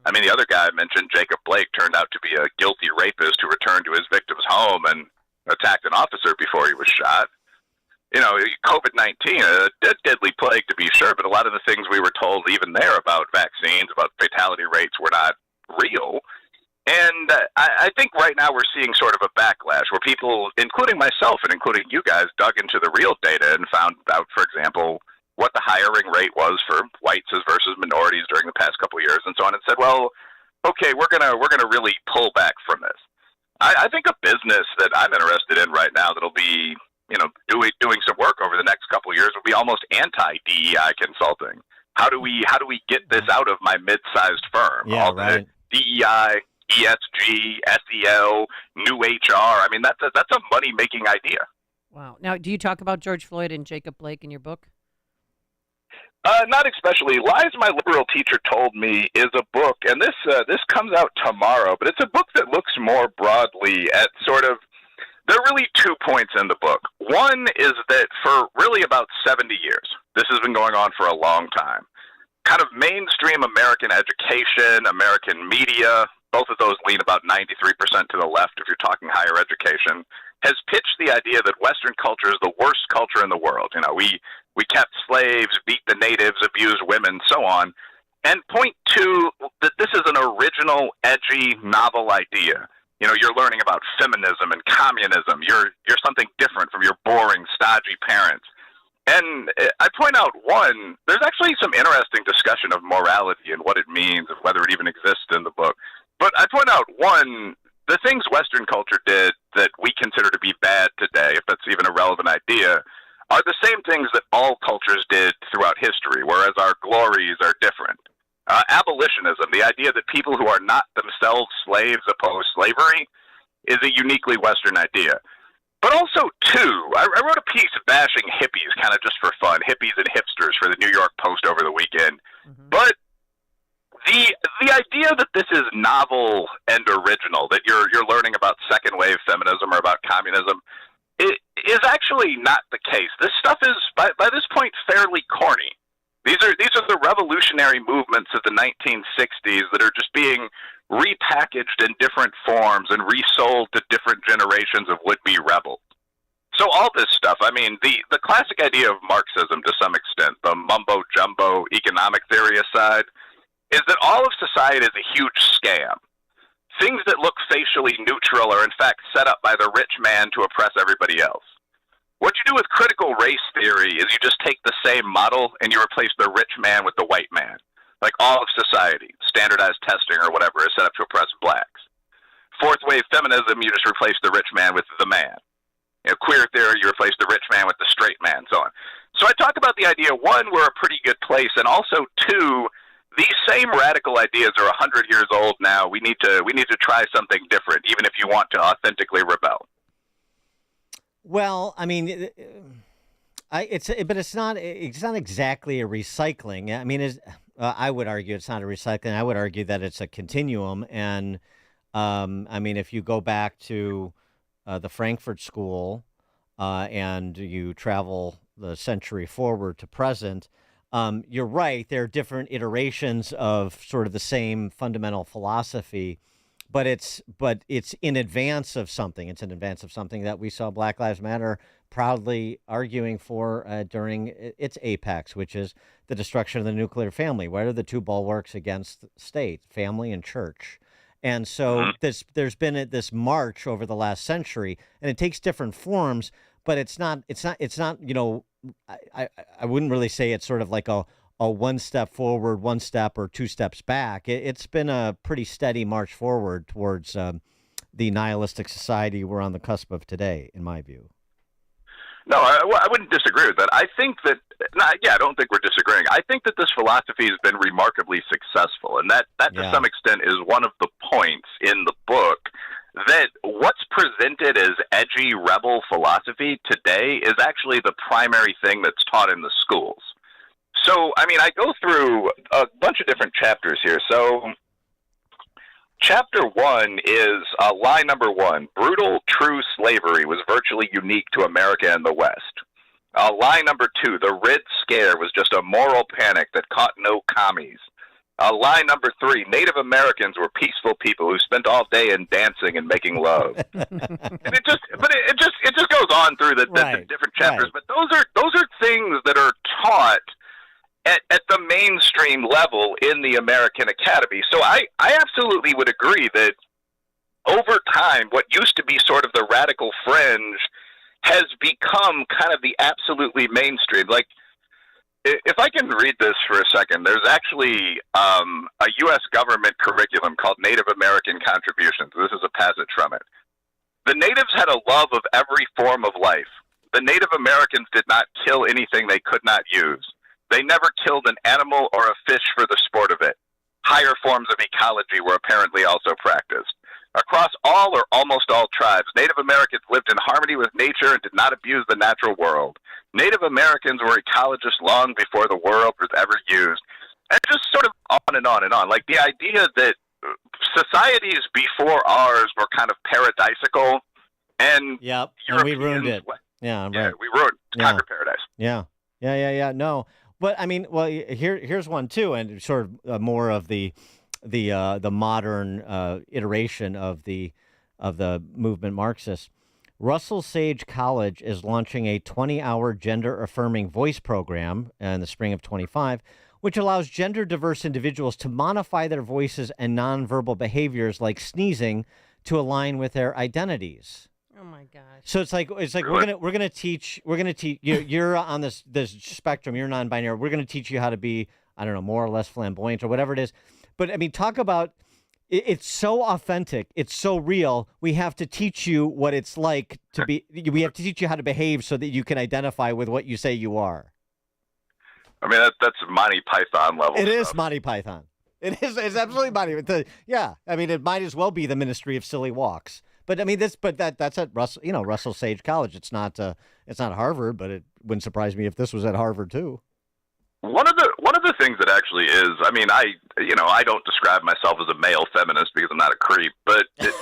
I mean, the other guy I mentioned, Jacob Blake, turned out to be a guilty rapist who returned to his victim's home and attacked an officer before he was shot. COVID-19, a deadly plague to be sure, but a lot of the things we were told even there about vaccines, about fatality rates were not real. And I think right now we're seeing sort of a backlash where people, including myself and including you guys, dug into the real data and found out, for example, what the hiring rate was for whites versus minorities during the past couple of years and so on, and said, well, okay, we're gonna really pull back from this. I think a business that I'm interested in right now that'll be, doing some work over the next couple of years will be almost anti-DEI consulting. How do we get this out of my mid-sized firm? Yeah, all right. The DEI, ESG, SEL, new HR. I mean, that's a money-making idea. Wow. Now, do you talk about George Floyd and Jacob Blake in your book? Not especially. Lies My Liberal Teacher Told Me is a book, and this comes out tomorrow, but it's a book that looks more broadly at sort of, there are really 2 points in the book. One is that for really about 70 years, this has been going on for a long time, kind of mainstream American education, American media, both of those lean about 93% to the left if you're talking higher education, has pitched the idea that Western culture is the worst culture in the world. We kept slaves, beat the natives, abused women, so on. And point two, that this is an original, edgy, novel idea. You're learning about feminism and communism. You're something different from your boring, stodgy parents. And I point out, one, there's actually some interesting discussion of morality and what it means, and whether it even exists in the book. But I point out, one, the things Western culture did that we consider to be bad today, if that's even a relevant idea, are the same things that all cultures did throughout history, whereas our glories are different. Abolitionism, the idea that people who are not themselves slaves oppose slavery, is a uniquely Western idea. But also, two, I wrote a piece bashing hippies, kind of just for fun, hippies and hipsters for the New York Post over the weekend. Mm-hmm. But The idea that this is novel and original, that you're learning about second wave feminism or about communism, is actually not the case. This stuff is by this point fairly corny. These are the revolutionary movements of the 1960s that are just being repackaged in different forms and resold to different generations of would-be rebels. So all this stuff, I mean, the classic idea of Marxism to some extent, the mumbo-jumbo economic theory aside, is that all of society is a huge scam. Things that look facially neutral are in fact set up by the rich man to oppress everybody else. What you do with critical race theory is you just take the same model and you replace the rich man with the white man. Like all of society, standardized testing or whatever is set up to oppress blacks. Fourth wave feminism, you just replace the rich man with the man. You know, queer theory, you replace the rich man with the straight man, so on. So I talk about the idea, one, we're a pretty good place, and also, two, these same radical ideas are 100 years old now. We need to try something different, even if you want to authentically rebel. Well, I mean, it's not exactly a recycling. I mean, I would argue it's not a recycling. I would argue that it's a continuum. And I mean, if you go back to the Frankfurt School and you travel the century forward to present, you're right. There are different iterations of sort of the same fundamental philosophy, but it's in advance of something. It's in advance of something that we saw Black Lives Matter proudly arguing for during its apex, which is the destruction of the nuclear family. What are the two bulwarks against state, family and church? And so there's been this march over the last century, and it takes different forms, but it's not, you know, I wouldn't really say it's sort of like a one step forward, one step or two steps back. It's been a pretty steady march forward towards the nihilistic society we're on the cusp of today, in my view. No, I wouldn't disagree with that. I think that, I don't think we're disagreeing. I think that this philosophy has been remarkably successful, and that to some extent is one of the points in the book, that what's presented as edgy rebel philosophy today is actually the primary thing that's taught in the schools. So, I mean, I go through a bunch of different chapters here. So, Chapter 1 is line number 1. Brutal, true slavery was virtually unique to America and the West. Line number 2. The Red Scare was just a moral panic that caught no commies. Line number 3. Native Americans were peaceful people who spent all day in dancing and making love. And it just goes on through the different chapters. Right. But those are things that are taught at the mainstream level in the American Academy. So I absolutely would agree that over time, what used to be sort of the radical fringe has become kind of the absolutely mainstream. Like, if I can read this for a second, there's actually a U.S. government curriculum called Native American Contributions. This is a passage from it. The natives had a love of every form of life. The Native Americans did not kill anything they could not use. They never killed an animal or a fish for the sport of it. Higher forms of ecology were apparently also practiced. Across all or almost all tribes, Native Americans lived in harmony with nature and did not abuse the natural world. Native Americans were ecologists long before the word was ever used. And just sort of on and on and on. Like the idea that societies before ours were kind of paradisical, and and we ruined it. Yeah, we ruined conquer paradise. Yeah. No. But I mean, well, here's one too, and sort of more of the modern iteration of the movement Marxist. Russell Sage College is launching a 20-hour gender-affirming voice program in the spring of 25, which allows gender-diverse individuals to modify their voices and nonverbal behaviors like sneezing to align with their identities. Oh my gosh! So it's like we're gonna teach you're on this spectrum. You're non-binary. We're gonna teach you how to be, I don't know, more or less flamboyant or whatever it is. But I mean, talk about it's so authentic. It's so real. We have to teach you what it's like to be. We have to teach you how to behave so that you can identify with what you say you are. I mean, that's Monty Python level. It is Monty Python. It is. It's absolutely Monty. Yeah. I mean, it might as well be the Ministry of Silly Walks. But I mean, that's at Russell Sage College. It's not Harvard, but it wouldn't surprise me if this was at Harvard too. One of the the things that actually is, I mean, I don't describe myself as a male feminist because I'm not a creep, but there is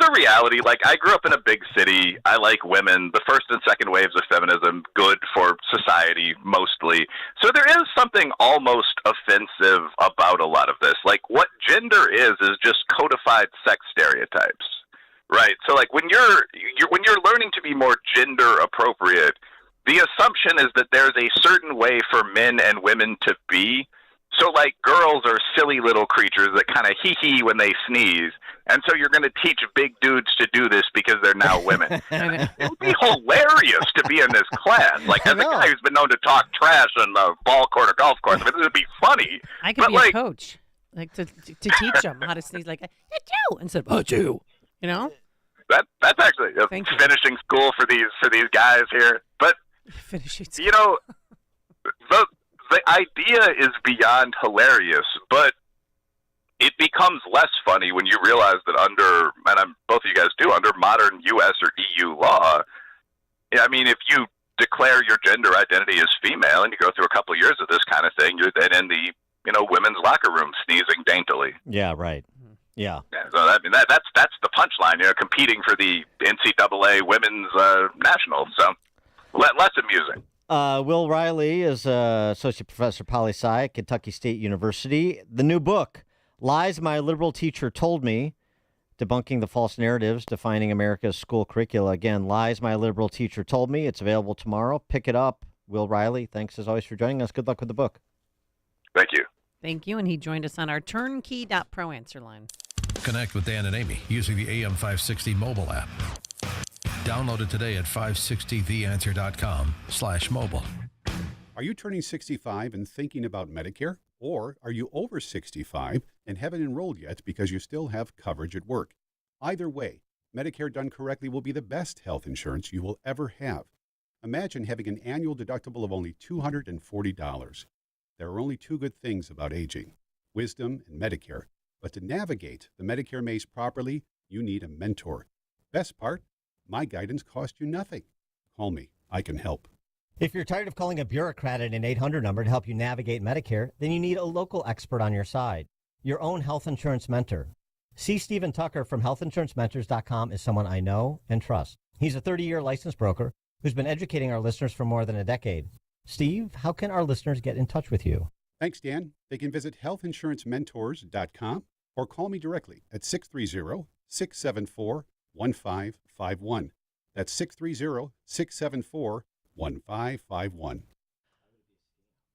a reality. Like, I grew up in a big city. I like women. The first and second waves of feminism, good for society mostly. So there is something almost offensive about a lot of this. Like, what gender is just codified sex stereotypes, right? So like when you're learning to be more gender appropriate, the assumption is that there's a certain way for men and women to be. So, like, girls are silly little creatures that kind of hee-hee when they sneeze, and so you're going to teach big dudes to do this because they're now women. It would be hilarious to be in this class. Like, as a guy who's been known to talk trash on the ball court or golf course, I mean, this would be funny. I could be a coach, like, to teach them how to sneeze like, achoo, instead of achoo, you know? That's actually finishing school for these guys here. But, you know, the idea is beyond hilarious, but it becomes less funny when you realize that both of you guys do, under modern U.S. or EU law, I mean, if you declare your gender identity as female and you go through a couple of years of this kind of thing, you're then in the, women's locker room sneezing daintily. Yeah, right. Yeah. So I mean, that's the punchline, competing for the NCAA women's national. So less amusing. Will Riley is associate professor poli-sci at Kentucky State University. The new book, Lies My Liberal Teacher Told Me, Debunking the False Narratives Defining America's School Curricula. Again, Lies My Liberal Teacher Told Me. It's available tomorrow. Pick it up. Will Riley, thanks as always for joining us. Good luck with the book. Thank you. Thank you. And he joined us on our turnkey.pro answer line. Connect with Dan and Amy using the AM 560 mobile app. Download it today at 560theanswer.com/mobile. Are you turning 65 and thinking about Medicare? Or are you over 65 and haven't enrolled yet because you still have coverage at work? Either way, Medicare done correctly will be the best health insurance you will ever have. Imagine having an annual deductible of only $240. There are only two good things about aging, wisdom and Medicare. But to navigate the Medicare maze properly, you need a mentor. Best part? My guidance cost you nothing. Call me. I can help. If you're tired of calling a bureaucrat at an 800 number to help you navigate Medicare, then you need a local expert on your side, your own health insurance mentor. C. Stephen Tucker from healthinsurancementors.com is someone I know and trust. He's a 30-year licensed broker who's been educating our listeners for more than a decade. Steve, how can our listeners get in touch with you? Thanks, Dan. They can visit healthinsurancementors.com or call me directly at 630-674-1551. That's 630-674-1551.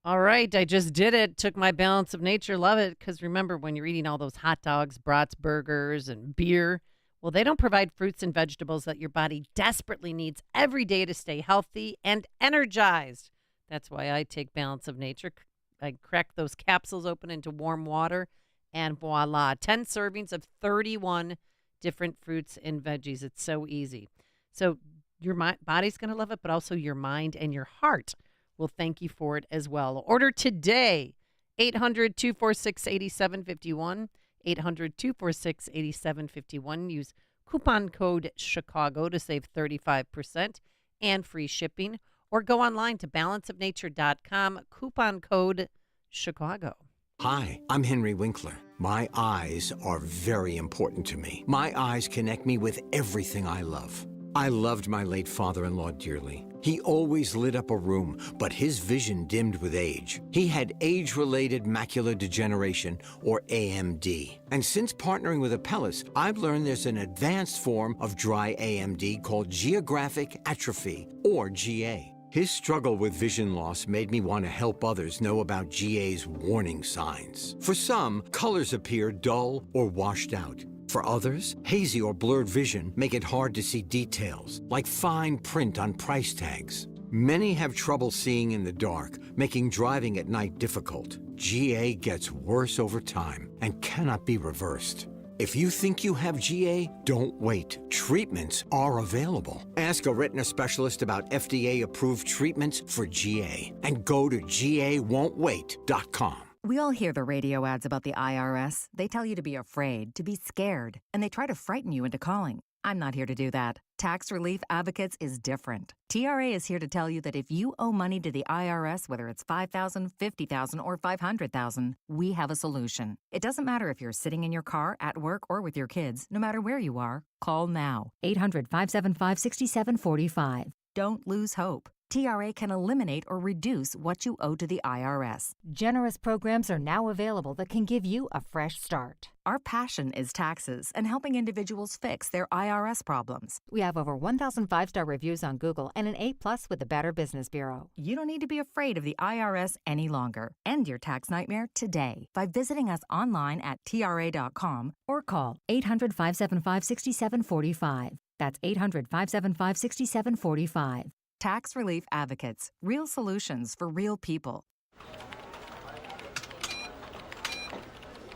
All right, I just did it. Took my Balance of Nature. Love it. Because remember, when you're eating all those hot dogs, brats, burgers, and beer, well, they don't provide fruits and vegetables that your body desperately needs every day to stay healthy and energized. That's why I take Balance of Nature. I crack those capsules open into warm water, and voila, 10 servings of 31 different fruits and veggies. It's so easy. So your body's going to love it, but also your mind and your heart will thank you for it as well. Order today, 800-246-8751, 800-246-8751. Use coupon code Chicago to save 35% and free shipping, or go online to balanceofnature.com, coupon code Chicago. Hi, I'm Henry Winkler. My eyes are very important to me. My eyes connect me with everything I love. I loved my late father-in-law dearly. He always lit up a room, but his vision dimmed with age. He had age-related macular degeneration, or AMD. And since partnering with Apellis, I've learned there's an advanced form of dry AMD called geographic atrophy, or GA. His struggle with vision loss made me want to help others know about GA's warning signs. For some, colors appear dull or washed out. For others, hazy or blurred vision make it hard to see details, like fine print on price tags. Many have trouble seeing in the dark, making driving at night difficult. GA gets worse over time and cannot be reversed. If you think you have GA, don't wait. Treatments are available. Ask a retina specialist about FDA-approved treatments for GA and go to GAWon'tWait.com. We all hear the radio ads about the IRS. They tell you to be afraid, to be scared, and they try to frighten you into calling. I'm not here to do that. Tax Relief Advocates is different. TRA is here to tell you that if you owe money to the IRS, whether it's $5,000, $50,000, or $500,000, we have a solution. It doesn't matter if you're sitting in your car, at work, or with your kids. No matter where you are, call now. 800-575-6745. Don't lose hope. TRA can eliminate or reduce what you owe to the IRS. Generous programs are now available that can give you a fresh start. Our passion is taxes and helping individuals fix their IRS problems. We have over 1,000 5-star reviews on Google and an A+ with the Better Business Bureau. You don't need to be afraid of the IRS any longer. End your tax nightmare today by visiting us online at TRA.com or call 800-575-6745. That's 800-575-6745. Tax Relief Advocates. Real solutions for real people.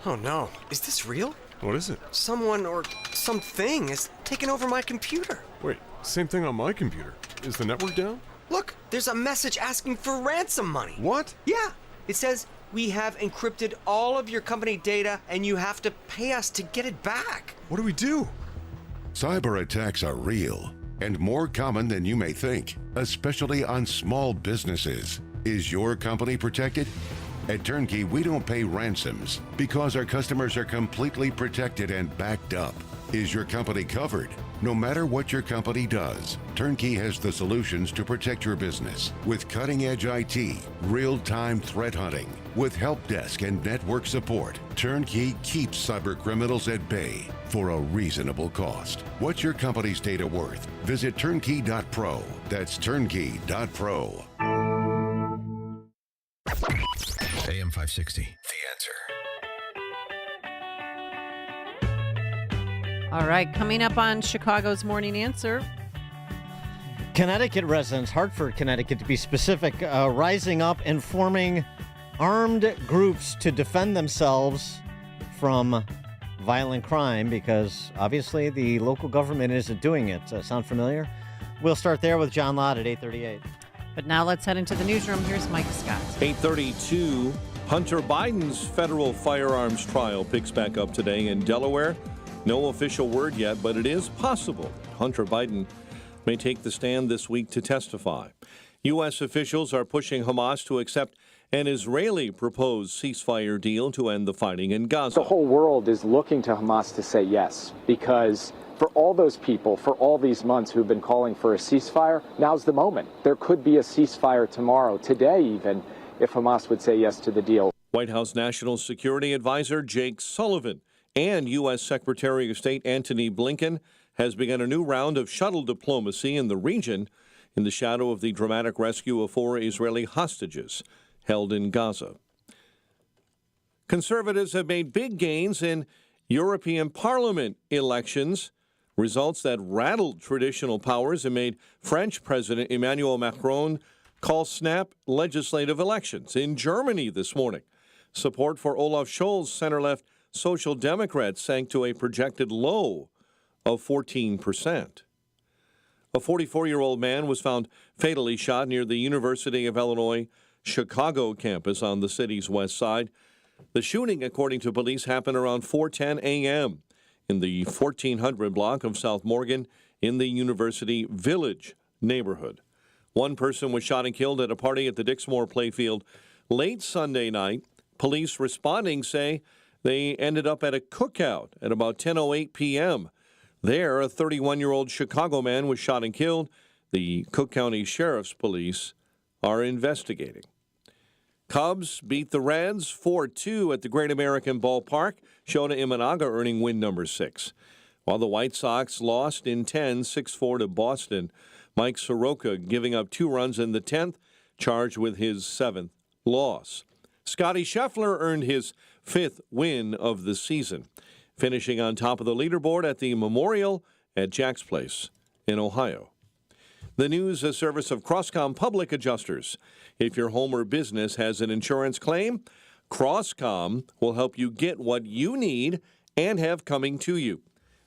Oh no, is this real? What is it? Someone or something is taking over my computer. Wait, same thing on my computer. Is the network down? Look, there's a message asking for ransom money. What? Yeah, it says, we have encrypted all of your company data and you have to pay us to get it back. What do we do? Cyber attacks are real and more common than you may think, especially on small businesses. Is your company protected? At Turnkey, we don't pay ransoms because our customers are completely protected and backed up. Is your company covered? No matter what your company does, Turnkey has the solutions to protect your business with cutting-edge IT, real-time threat hunting, with help desk and network support. Turnkey keeps cyber criminals at bay for a reasonable cost. What's your company's data worth? Visit turnkey.pro. That's turnkey.pro. AM 560, The Answer. All right, coming up on Chicago's Morning Answer. Connecticut residents, Hartford, Connecticut to be specific, rising up and forming armed groups to defend themselves from violent crime because obviously the local government isn't doing it. Sound familiar? We'll start there with John Lott at 8:38. But now let's head into the newsroom. Here's Mike Scott. 8:32. Hunter Biden's federal firearms trial picks back up today in Delaware. No official word yet, but it is possible Hunter Biden may take the stand this week to testify. U.S. officials are pushing Hamas to accept an Israeli proposed ceasefire deal to end the fighting in Gaza. The whole world is looking to Hamas to say yes, because for all those people, for all these months who've been calling for a ceasefire, now's the moment. There could be a ceasefire tomorrow, today even, if Hamas would say yes to the deal. White House National Security Advisor Jake Sullivan and U.S. Secretary of State Antony Blinken has begun a new round of shuttle diplomacy in the region in the shadow of the dramatic rescue of 4 Israeli hostages held in Gaza. Conservatives have made big gains in European Parliament elections, results that rattled traditional powers and made French President Emmanuel Macron call snap legislative elections. In Germany this morning, support for Olaf Scholz' center-left Social Democrats sank to a projected low of 14%. A 44-year-old man was found fatally shot near the University of Illinois Chicago campus on the city's west side. The shooting, according to police, happened around 4:10 a.m. in the 1400 block of South Morgan in the University Village neighborhood. One person was shot and killed at a party at the Dixmoor playfield late Sunday night. Police responding say they ended up at a cookout at about 10:08 p.m. There, a 31-year-old Chicago man was shot and killed. The Cook County Sheriff's Police are investigating. Cubs beat the Reds 4-2 at the Great American Ballpark. Shota Imanaga earning win number 6. While the White Sox lost in 10, 6-4 to Boston. Mike Soroka giving up 2 runs in the 10th, charged with his 7th loss. Scotty Scheffler earned his 5th win of the season, finishing on top of the leaderboard at the Memorial at Jack's Place in Ohio. The news service of Crosscom Public Adjusters. If your home or business has an insurance claim, Crosscom will help you get what you need and have coming to you.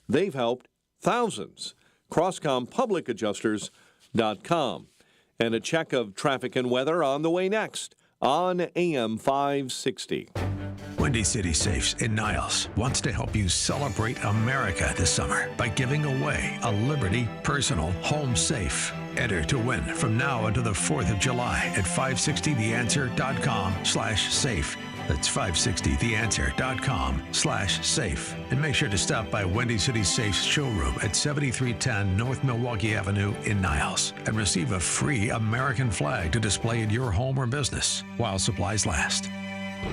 They've helped thousands. CrosscomPublicAdjusters.com. And a check of traffic and weather on the way next on AM 560. Windy City Safes in Niles wants to help you celebrate America this summer by giving away a Liberty personal home safe. Enter to win from now until the 4th of July at 560theanswer.com/safe. That's 560theanswer.com/safe. And make sure to stop by Windy City Safe's showroom at 7310 North Milwaukee Avenue in Niles and receive a free American flag to display in your home or business while supplies last.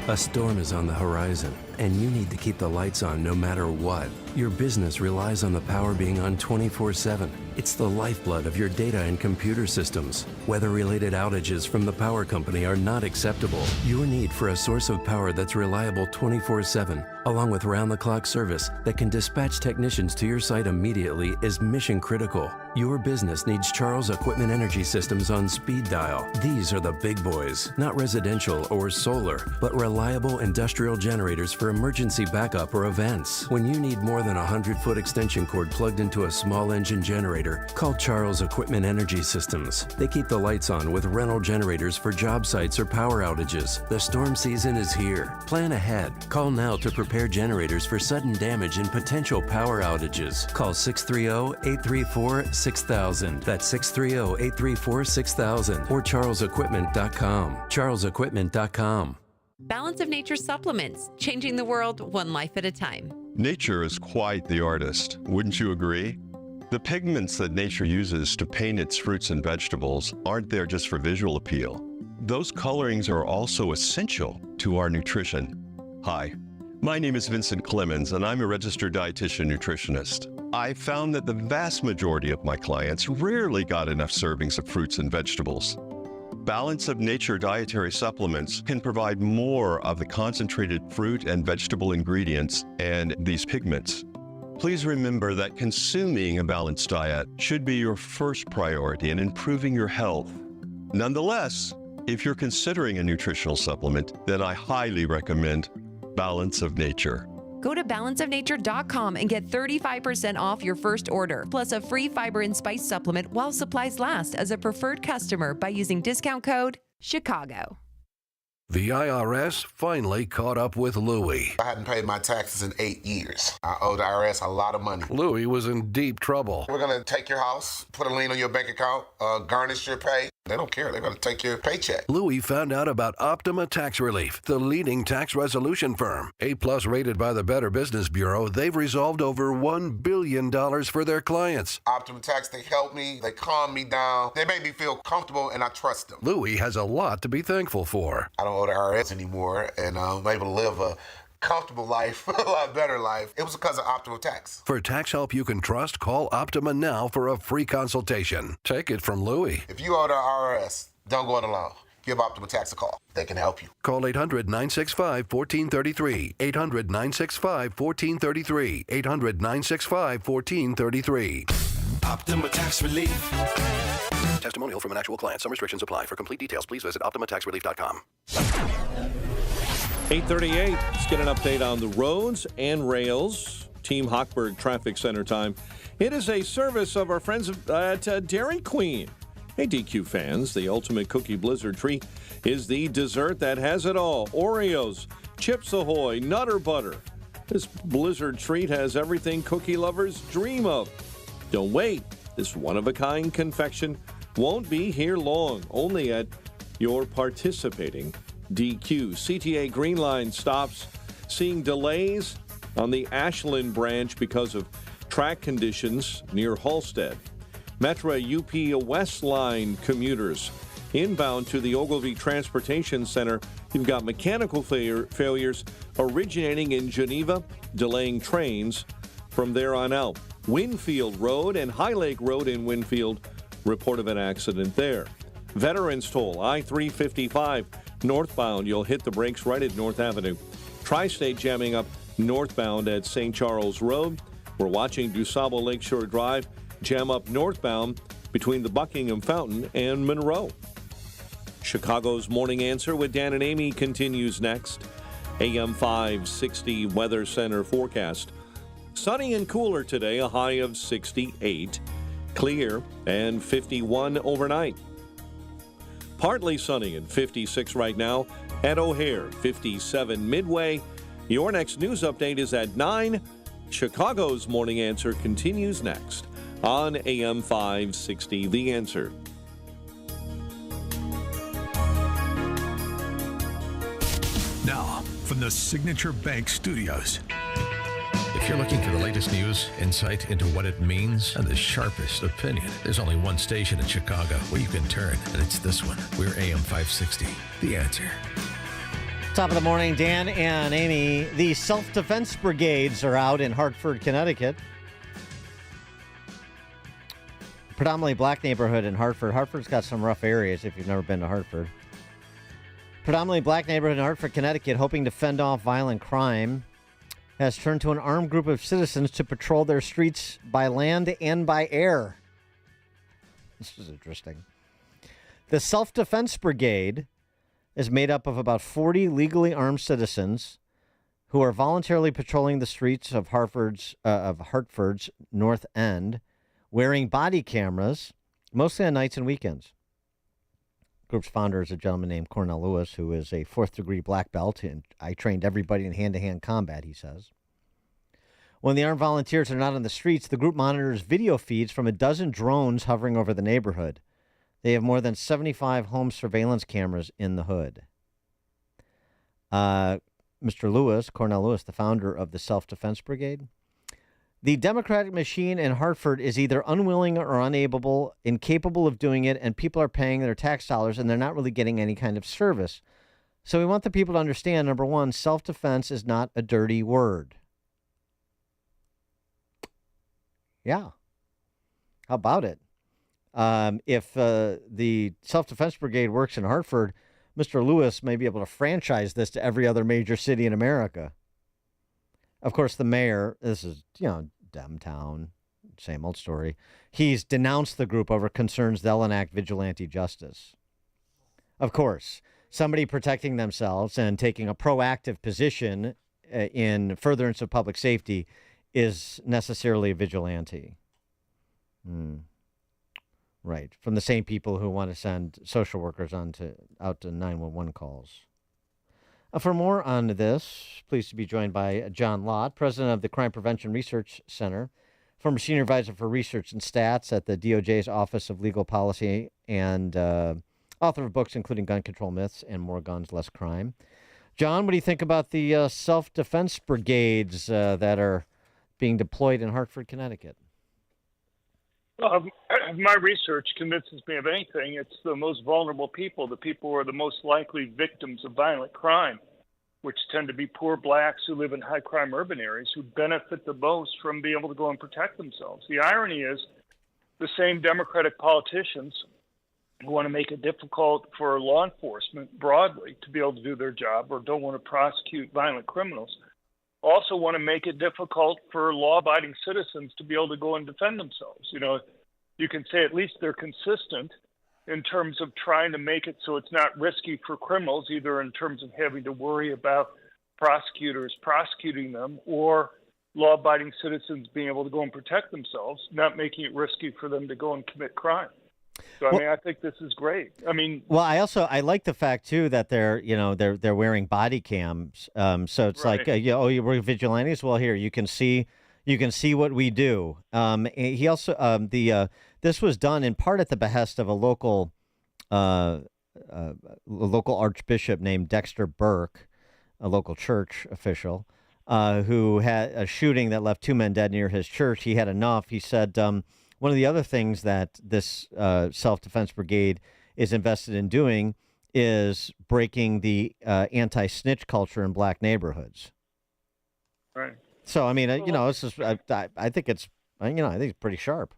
A storm is on the horizon, and you need to keep the lights on no matter what. Your business relies on the power being on 24/7. It's the lifeblood of your data and computer systems. Weather-related outages from the power company are not acceptable. Your need for a source of power that's reliable 24/7, along with round-the-clock service that can dispatch technicians to your site immediately, is mission critical. Your business needs Charles Equipment Energy Systems on speed dial. These are the big boys, not residential or solar, but reliable industrial generators for emergency backup or events. When you need more than a 100-foot extension cord plugged into a small engine generator, call Charles Equipment Energy Systems. They keep the lights on with rental generators for job sites or power outages. The storm season is here. Plan ahead. Call now to prepare generators for sudden damage and potential power outages. Call 630-834-6000. That's 630-834-6000 or charlesequipment.com. charlesequipment.com. Balance of Nature supplements, changing the world one life at a time. Nature is quite the artist, wouldn't you agree? The pigments that nature uses to paint its fruits and vegetables aren't there just for visual appeal. Those colorings are also essential to our nutrition. Hi, my name is Vincent Clemens, and I'm a registered dietitian nutritionist. I found that the vast majority of my clients rarely got enough servings of fruits and vegetables. Balance of Nature dietary supplements can provide more of the concentrated fruit and vegetable ingredients and these pigments. Please remember that consuming a balanced diet should be your first priority in improving your health. Nonetheless, if you're considering a nutritional supplement, then I highly recommend Balance of Nature. Go to balanceofnature.com and get 35% off your first order, plus a free fiber and spice supplement while supplies last as a preferred customer by using discount code CHICAGO. The IRS finally caught up with Louie. I hadn't paid my taxes in 8 years. I owe the IRS a lot of money. Louie was in deep trouble. We're going to take your house, put a lien on your bank account, garnish your pay. They don't care. They're going to take your paycheck. Louie found out about Optima Tax Relief, the leading tax resolution firm. A-plus rated by the Better Business Bureau, they've resolved over $1 billion for their clients. Optima Tax, they help me. They calm me down. They make me feel comfortable, and I trust them. Louie has a lot to be thankful for. I don't owe the IRS anymore, and I'm able to live a comfortable life, a lot better life. It was because of Optima Tax. For tax help you can trust, call Optima now for a free consultation. Take it from Louie. If you owe the IRS, don't go it alone. Give Optima Tax a call. They can help you. Call 800-965-1433. 800-965-1433. 800-965-1433. Optima Tax Relief. Testimonial from an actual client. Some restrictions apply. For complete details, please visit OptimaTaxRelief.com. 8:38. Let's get an update on the roads and rails. Team Hochberg Traffic Center time. It is a service of our friends at Dairy Queen. Hey, DQ fans, the ultimate cookie blizzard treat is the dessert that has it all. Oreos, Chips Ahoy, Nutter Butter. This blizzard treat has everything cookie lovers dream of. Don't wait. This one-of-a-kind confection won't be here long, only at your participating DQ. CTA Green Line stops seeing delays on the Ashland branch because of track conditions near Halstead. Metra UP West Line commuters inbound to the Ogilvie Transportation Center. You've got mechanical failures originating in Geneva, delaying trains from there on out. Winfield Road and High Lake Road in Winfield, report of an accident there. Veterans Toll, I-355 northbound. You'll hit the brakes right at North Avenue. Tri-State jamming up northbound at St. Charles Road. We're watching DuSable Lakeshore Drive jam up northbound between the Buckingham Fountain and Monroe. Chicago's Morning Answer with Dan and Amy continues next. AM 560 Weather Center forecast. Sunny and cooler today, a high of 68. Clear and 51 overnight. Partly sunny and 56 right now. At O'Hare, 57 Midway. Your next news update is at 9. Chicago's Morning Answer continues next on AM 560, The Answer. Now, from the Signature Bank Studios. If you're looking for the latest news, insight into what it means, and the sharpest opinion, there's only one station in Chicago where you can turn, and it's this one. We're AM 560, The Answer. Top of the morning, Dan and Amy. The self-defense brigades are out in Hartford, Connecticut. Predominantly black neighborhood in Hartford. Hartford's got some rough areas if you've never been to Hartford. Predominantly black neighborhood in Hartford, Connecticut, hoping to fend off violent crime, has turned to an armed group of citizens to patrol their streets by land and by air. This is interesting. The self-defense brigade is made up of about 40 legally armed citizens who are voluntarily patrolling the streets of Hartford's North End, wearing body cameras, mostly on nights and weekends. The group's founder is a gentleman named Cornell Lewis, who is a fourth-degree black belt, and I trained everybody in hand-to-hand combat, he says. When the armed volunteers are not on the streets, the group monitors video feeds from a dozen drones hovering over the neighborhood. They have more than 75 home surveillance cameras in the hood. Mr. Lewis, Cornell Lewis, the founder of the Self-Defense Brigade. The Democratic machine in Hartford is either unwilling or incapable of doing it, and people are paying their tax dollars, and they're not really getting any kind of service. So we want the people to understand, number one, self-defense is not a dirty word. Yeah. How about it? If the Self-Defense Brigade works in Hartford, Mr. Lewis may be able to franchise this to every other major city in America. Of course, the mayor, this is, Dem town, same old story. He's denounced the group over concerns they'll enact vigilante justice. Of course, somebody protecting themselves and taking a proactive position in furtherance of public safety is necessarily a vigilante. Right. From the same people who want to send social workers out to 911 calls. For more on this, pleased to be joined by John Lott, president of the Crime Prevention Research Center, former senior advisor for research and stats at the DOJ's Office of Legal Policy, and author of books including Gun Control Myths and More Guns, Less Crime. John, what do you think about the self-defense brigades that are being deployed in Hartford, Connecticut? My research convinces me of anything. It's the most vulnerable people, the people who are the most likely victims of violent crime, which tend to be poor blacks who live in high crime urban areas who benefit the most from being able to go and protect themselves. The irony is the same Democratic politicians who want to make it difficult for law enforcement broadly to be able to do their job or don't want to prosecute violent criminals also want to make it difficult for law-abiding citizens to be able to go and defend themselves. You can say at least they're consistent in terms of trying to make it so it's not risky for criminals, either in terms of having to worry about prosecutors prosecuting them or law-abiding citizens being able to go and protect themselves, not making it risky for them to go and commit crime. So I think this is great. Well, I like the fact too that they're wearing body cams. So it's right. like, you were vigilantes. Well, here you can see what we do. He also this was done in part at the behest of a local archbishop named Dexter Burke, a local church official, who had a shooting that left 2 men dead near his church. He had enough. He said, one of the other things that this self-defense brigade is invested in doing is breaking the anti-snitch culture in black neighborhoods. Right. So, it's just, I think it's pretty sharp.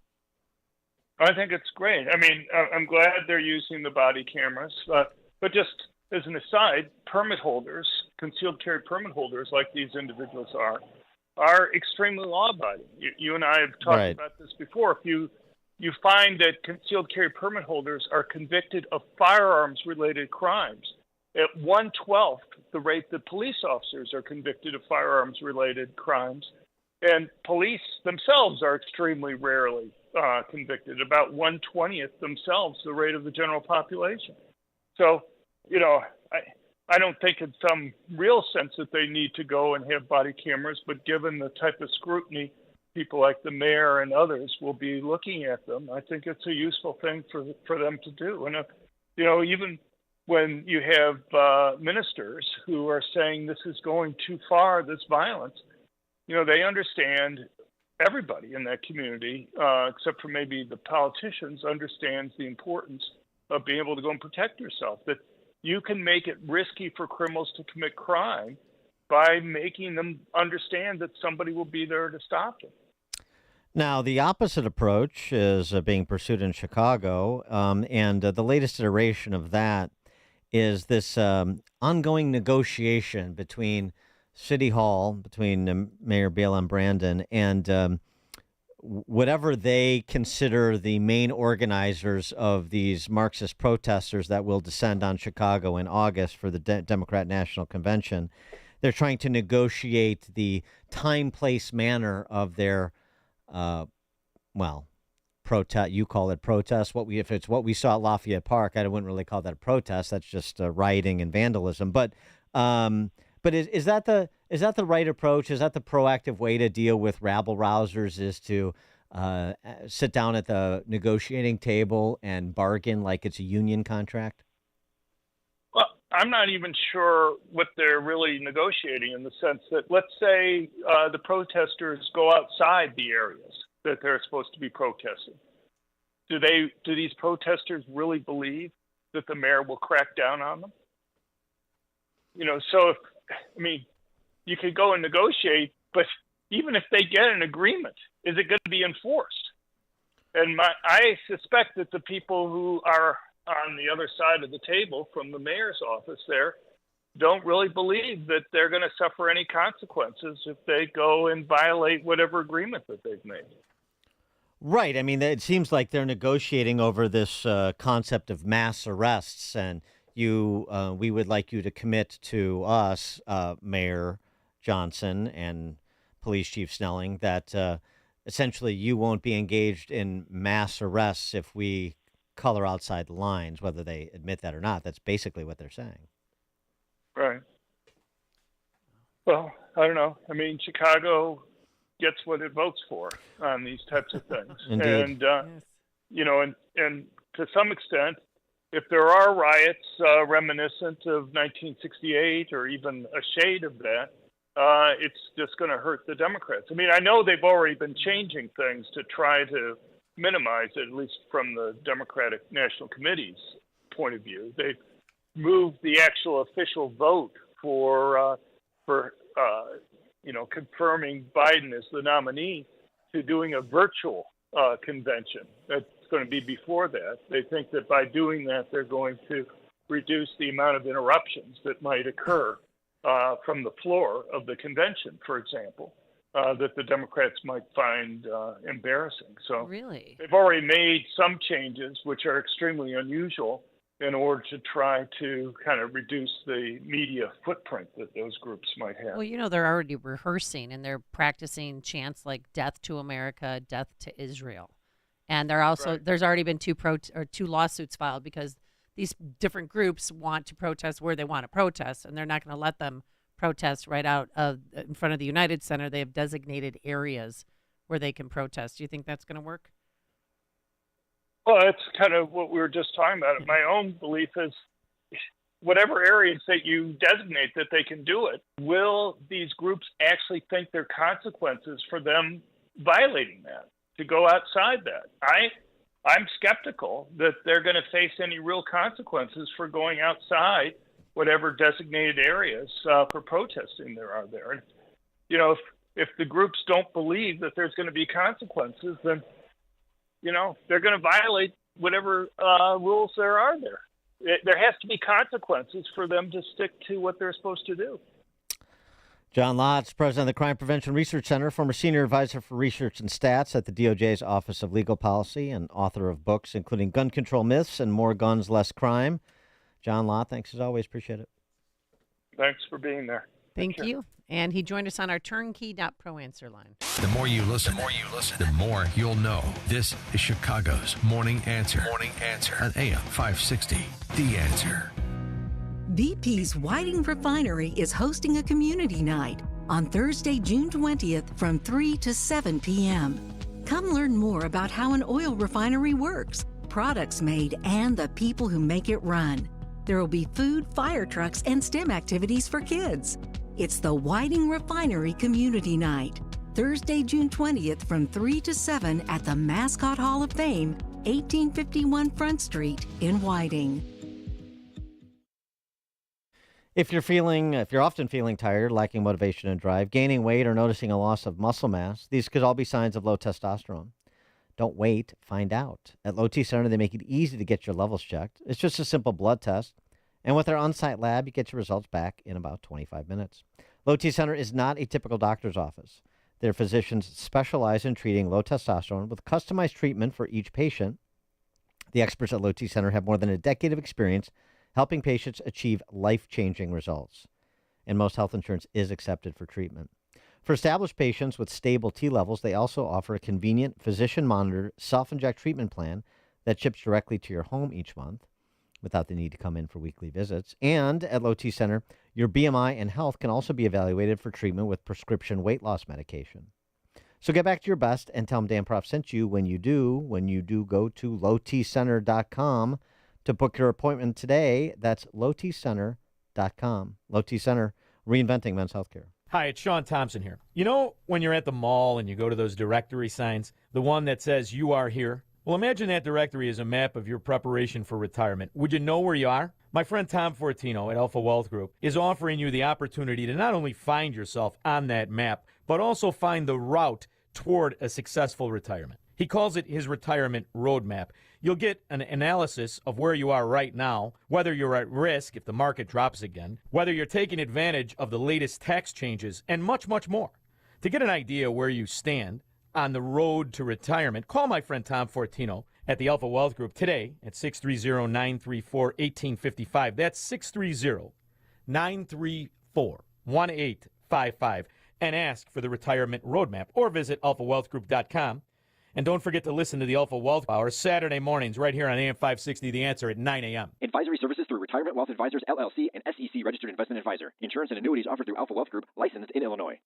I think it's great. I'm glad they're using the body cameras, but just as an aside, permit holders, concealed carry permit holders like these individuals are extremely law-abiding. You and I have talked about this before. If you find that concealed carry permit holders are convicted of firearms-related crimes, at 1/12 the rate that police officers are convicted of firearms-related crimes, and police themselves are extremely rarely convicted, about 1/20 themselves the rate of the general population. So, I don't think in some real sense that they need to go and have body cameras, but given the type of scrutiny people like the mayor and others will be looking at them, I think it's a useful thing for them to do. And, even when you have ministers who are saying this is going too far, this violence, they understand, everybody in that community, except for maybe the politicians, understands the importance of being able to go and protect yourself, that you can make it risky for criminals to commit crime by making them understand that somebody will be there to stop them. Now, the opposite approach is being pursued in Chicago, and the latest iteration of that is this ongoing negotiation between City Hall, between Mayor Bela Brandon, and whatever they consider the main organizers of these Marxist protesters that will descend on Chicago in August for the Democrat National Convention. They're trying to negotiate the time, place, manner of their, protest. You call it protest. If it's what we saw at Lafayette Park, I wouldn't really call that a protest. That's just rioting and vandalism. But is that the right approach? Is that the proactive way to deal with rabble rousers? Is to sit down at the negotiating table and bargain like it's a union contract? Well, I'm not even sure what they're really negotiating, in the sense that, let's say the protesters go outside the areas that they're supposed to be protesting. Do these protesters really believe that the mayor will crack down on them? So you could go and negotiate, but even if they get an agreement, is it going to be enforced? And I suspect that the people who are on the other side of the table from the mayor's office there don't really believe that they're going to suffer any consequences if they go and violate whatever agreement that they've made. Right. I mean, it seems like they're negotiating over this concept of mass arrests, and we would like you to commit to us, Mayor Johnson and Police Chief Snelling, that essentially you won't be engaged in mass arrests if we color outside the lines, whether they admit that or not. That's basically what they're saying. Right. Well, I don't know. Chicago gets what it votes for on these types of things. Indeed. And, and to some extent, if there are riots reminiscent of 1968 or even a shade of that, it's just going to hurt the Democrats. I know they've already been changing things to try to minimize it, at least from the Democratic National Committee's point of view. They've moved the actual official vote for confirming Biden as the nominee to doing a virtual convention. That's going to be before that. They think that by doing that, they're going to reduce the amount of interruptions that might occur from the floor of the convention, for example, that the Democrats might find embarrassing. So really, they've already made some changes, which are extremely unusual, in order to try to kind of reduce the media footprint that those groups might have. Well, they're already rehearsing and they're practicing chants like "Death to America," "Death to Israel," and they're also there's already been two lawsuits filed because these different groups want to protest where they want to protest, and they're not going to let them protest right out in front of the United Center. They have designated areas where they can protest. Do you think that's going to work? Well, that's kind of what we were just talking about. My own belief is whatever areas that you designate that they can do it, will these groups actually think there are consequences for them violating that, to go outside that? I'm skeptical that they're going to face any real consequences for going outside whatever designated areas for protesting there are there. And, if the groups don't believe that there's going to be consequences, then they're going to violate whatever rules there are there. There has to be consequences for them to stick to what they're supposed to do. John Lotz, president of the Crime Prevention Research Center, former senior advisor for research and stats at the DOJ's Office of Legal Policy, and author of books including Gun Control Myths and More Guns, Less Crime. John Lott, thanks as always. Appreciate it. Thanks for being there. Thank you. And he joined us on our turnkey.pro answer line. The more you listen, the more you'll know. This is Chicago's Morning Answer. On AM 560, The Answer. BP's Whiting Refinery is hosting a community night on Thursday, June 20th from 3 to 7 p.m. Come learn more about how an oil refinery works, products made, and the people who make it run. There will be food, fire trucks, and STEM activities for kids. It's the Whiting Refinery Community Night, Thursday, June 20th from 3 to 7 at the Mascot Hall of Fame, 1851 Front Street in Whiting. If you're often feeling tired, lacking motivation and drive, gaining weight, or noticing a loss of muscle mass, these could all be signs of low testosterone. Don't wait, find out. At Low T Center, they make it easy to get your levels checked. It's just a simple blood test. And with our on-site lab, you get your results back in about 25 minutes. Low T Center is not a typical doctor's office. Their physicians specialize in treating low testosterone with customized treatment for each patient. The experts at Low T Center have more than a decade of experience helping patients achieve life-changing results. And most health insurance is accepted for treatment. For established patients with stable T levels, they also offer a convenient physician-monitored self-inject treatment plan that ships directly to your home each month without the need to come in for weekly visits. And at Low T Center, your BMI and health can also be evaluated for treatment with prescription weight loss medication. So get back to your best and tell them Dan Prof sent you when you do go to lowtcenter.com to book your appointment today. That's lowtcenter.com. Low T Center, reinventing men's healthcare. Hi, it's Sean Thompson here. You know when you're at the mall and you go to those directory signs, the one that says you are here? Well, imagine that directory is a map of your preparation for retirement. Would you know where you are? My friend Tom Fortino at Alpha Wealth Group is offering you the opportunity to not only find yourself on that map, but also find the route toward a successful retirement. He calls it his retirement roadmap. You'll get an analysis of where you are right now, whether you're at risk if the market drops again, whether you're taking advantage of the latest tax changes, and much, much more. To get an idea where you stand on the road to retirement, call my friend Tom Fortino at the Alpha Wealth Group today at 630-934-1855. That's 630-934-1855. And ask for the retirement roadmap or visit alphawealthgroup.com. And don't forget to listen to the Alpha Wealth Hour Saturday mornings right here on AM 560, The Answer at 9 a.m. Advisory services through Retirement Wealth Advisors, LLC, and SEC Registered Investment Advisor. Insurance and annuities offered through Alpha Wealth Group, licensed in Illinois.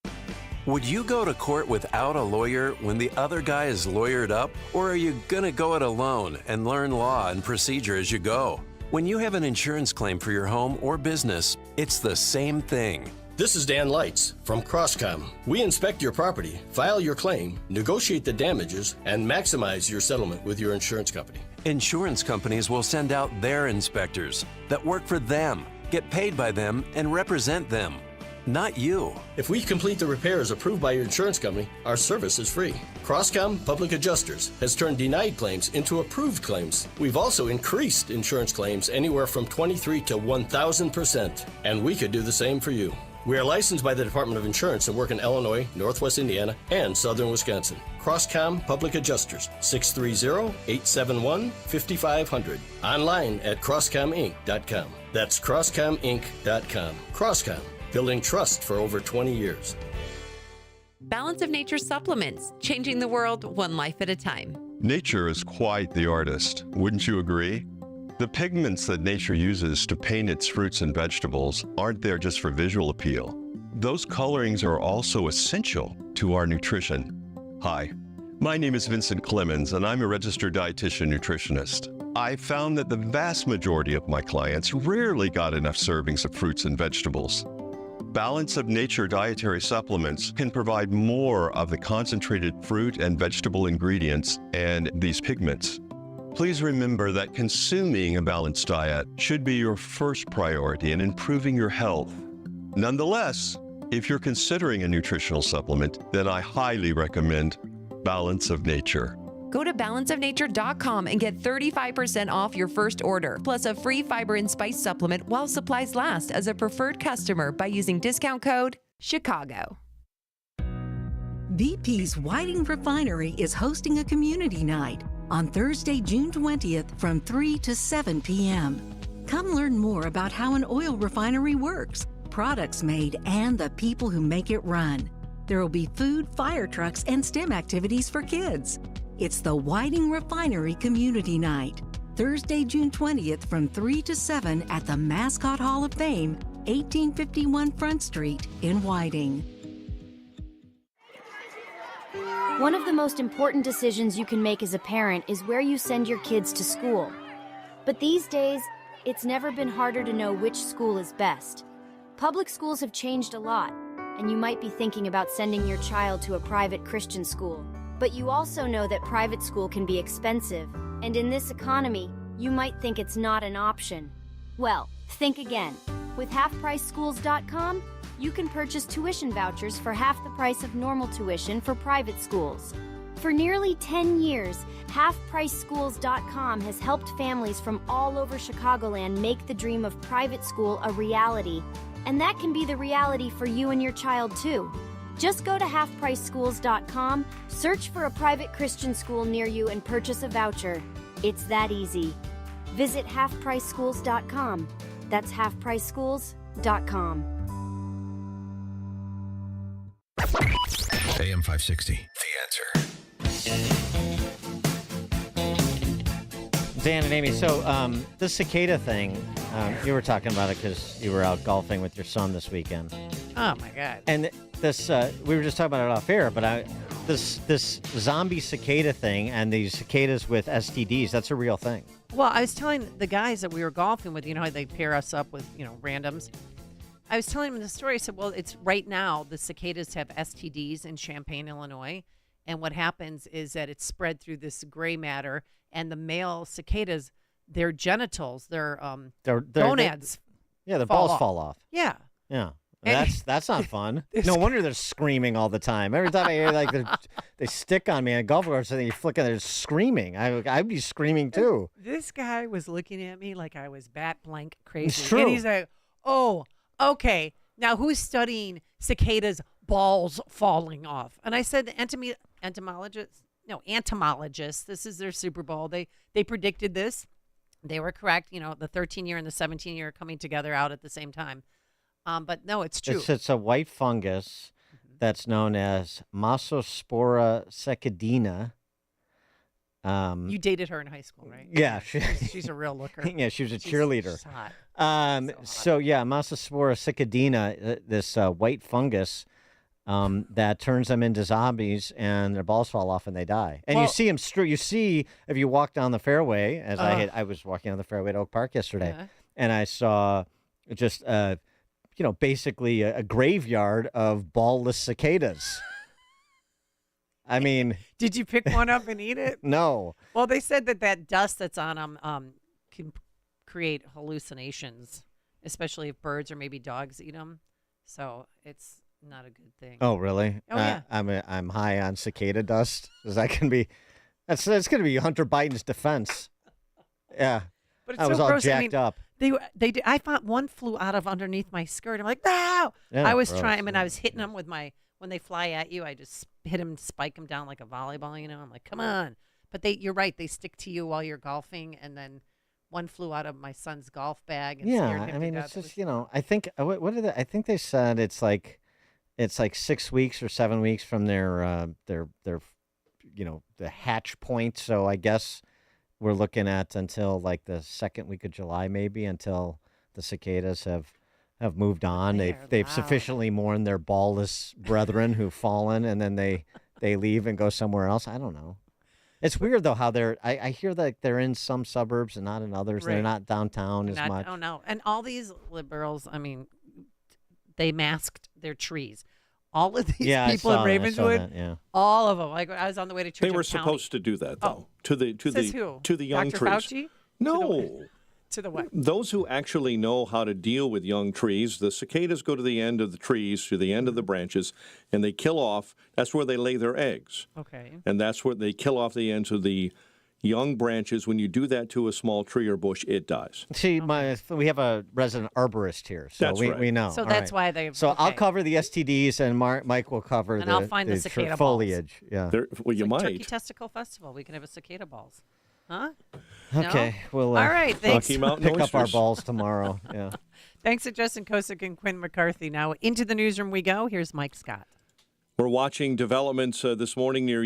Would you go to court without a lawyer when the other guy is lawyered up? Or are you going to go it alone and learn law and procedure as you go? When you have an insurance claim for your home or business, it's the same thing. This is Dan Lights from Crosscom. We inspect your property, file your claim, negotiate the damages, and maximize your settlement with your insurance company. Insurance companies will send out their inspectors that work for them, get paid by them, and represent them, not you. If we complete the repairs approved by your insurance company, our service is free. Crosscom Public Adjusters has turned denied claims into approved claims. We've also increased insurance claims anywhere from 23 to 1,000%, and we could do the same for you. We are licensed by the Department of Insurance and work in Illinois, Northwest Indiana, and Southern Wisconsin. Crosscom Public Adjusters, 630-871-5500. Online at crosscominc.com. That's crosscominc.com. Crosscom, building trust for over 20 years. Balance of Nature supplements, changing the world one life at a time. Nature is quite the artist, wouldn't you agree? The pigments that nature uses to paint its fruits and vegetables aren't there just for visual appeal. Those colorings are also essential to our nutrition. Hi, my name is Vincent Clemens, and I'm a registered dietitian nutritionist. I found that the vast majority of my clients rarely got enough servings of fruits and vegetables. Balance of Nature dietary supplements can provide more of the concentrated fruit and vegetable ingredients and these pigments. Please remember that consuming a balanced diet should be your first priority in improving your health. Nonetheless, if you're considering a nutritional supplement, then I highly recommend Balance of Nature. Go to balanceofnature.com and get 35% off your first order, plus a free fiber and spice supplement while supplies last as a preferred customer by using discount code CHICAGO. BP's Whiting Refinery is hosting a community night on Thursday, June 20th from 3 to 7 p.m. Come learn more about how an oil refinery works, products made and the people who make it run. There will be food, fire trucks, and STEM activities for kids. It's the Whiting Refinery Community Night, Thursday, June 20th from 3 to 7 at the Mascot Hall of Fame, 1851 Front Street in Whiting. One of the most important decisions you can make as a parent is where you send your kids to school. But these days, it's never been harder to know which school is best. Public schools have changed a lot, and you might be thinking about sending your child to a private Christian school. But you also know that private school can be expensive, and in this economy, you might think it's not an option. Well, think again. With halfpriceschools.com, you can purchase tuition vouchers for half the price of normal tuition for private schools. For nearly 10 years, halfpriceschools.com has helped families from all over Chicagoland make the dream of private school a reality. And that can be the reality for you and your child too. Just go to halfpriceschools.com, search for a private Christian school near you, and purchase a voucher. It's that easy. Visit halfpriceschools.com. That's halfpriceschools.com. AM 560, The Answer. Dan and Amy, so the cicada thing, you were talking about it because you were out golfing with your son this weekend. Oh, my God. And this, we were just talking about it off air, but this zombie cicada thing and these cicadas with STDs, that's a real thing. Well, I was telling the guys that we were golfing with, you know how they pair us up with, randoms. I was telling them the story. I said, well, it's right now the cicadas have STDs in Champaign, Illinois. And what happens is that it's spread through this gray matter, and the male cicadas, their genitals, their gonads, their balls fall off. Yeah. Yeah. That's not fun. No wonder they're screaming all the time. Every time I hear they stick on me on a golf course and you flick and they're screaming. I'd be screaming too. This guy was looking at me like I was bat blank crazy. It's true. And he's like, oh, okay. Now who's studying cicadas' balls falling off? And I said the entomologists. This is their Super Bowl. They predicted this. They were correct. The 13-year and the 17-year coming together out at the same time. But no, it's true. It's a white fungus that's known as Massospora cicadina. You dated her in high school, right? Yeah. She's a real looker. Yeah, she was a cheerleader. She's hot. So Massospora cicadina, this white fungus that turns them into zombies, and their balls fall off and they die. And you see them. You see if you walk down the fairway, as I was walking on the fairway at Oak Park yesterday, and I saw just basically a graveyard of ballless cicadas. I mean, did you pick one up and eat it? No. Well, they said that dust that's on them can create hallucinations, especially if birds or maybe dogs eat them. So it's not a good thing. Oh, really? Oh, yeah. I'm high on cicada dust. That's going to be Hunter Biden's defense. Yeah. But it's I was so all gross. jacked up. I found one flew out of underneath my skirt. I'm like, no! Yeah, I was gross, trying, and I was hitting them with when they fly at you, I just hit them, spike them down like a volleyball, I'm like, come on. But you're right, they stick to you while you're golfing, and then one flew out of my son's golf bag and scared him to death. It's just, I think, I think they said it's like 6 weeks or 7 weeks from their the hatch point. So I guess we're looking at until like the second week of July, maybe, until the cicadas have moved on. They've sufficiently mourned their ballless brethren who've fallen, and then they leave and go somewhere else. I don't know. It's weird though how I hear that they're in some suburbs and not in others. Right. They're not downtown as much. Oh no. And all these liberals, they masked their trees. All of these people in Ravenswood, all of them. Like I was on the way to church. They were supposed to do that though. To the young Dr. trees. Fauci? No. To the what? Those who actually know how to deal with young trees, the cicadas go to the end of the trees, to the end of the branches, and they kill off. That's where they lay their eggs. Okay. And that's where they kill off the ends of the young branches. When you do that to a small tree or bush, it dies. See, we have a resident arborist here, so that's right. we know. So that's why they. So I'll cover the STDs, and Mike will cover I'll find the cicada foliage. Balls. Yeah. Well, you might. Turkey Testicle Festival. We can have a cicada balls. Huh? Okay. No? We'll all right. Thanks. Rocky Mountain pick up our oysters. balls tomorrow. Yeah. Thanks to Justin Kosick and Quinn McCarthy. Now into the newsroom we go. Here's Mike Scott. We're watching developments this morning near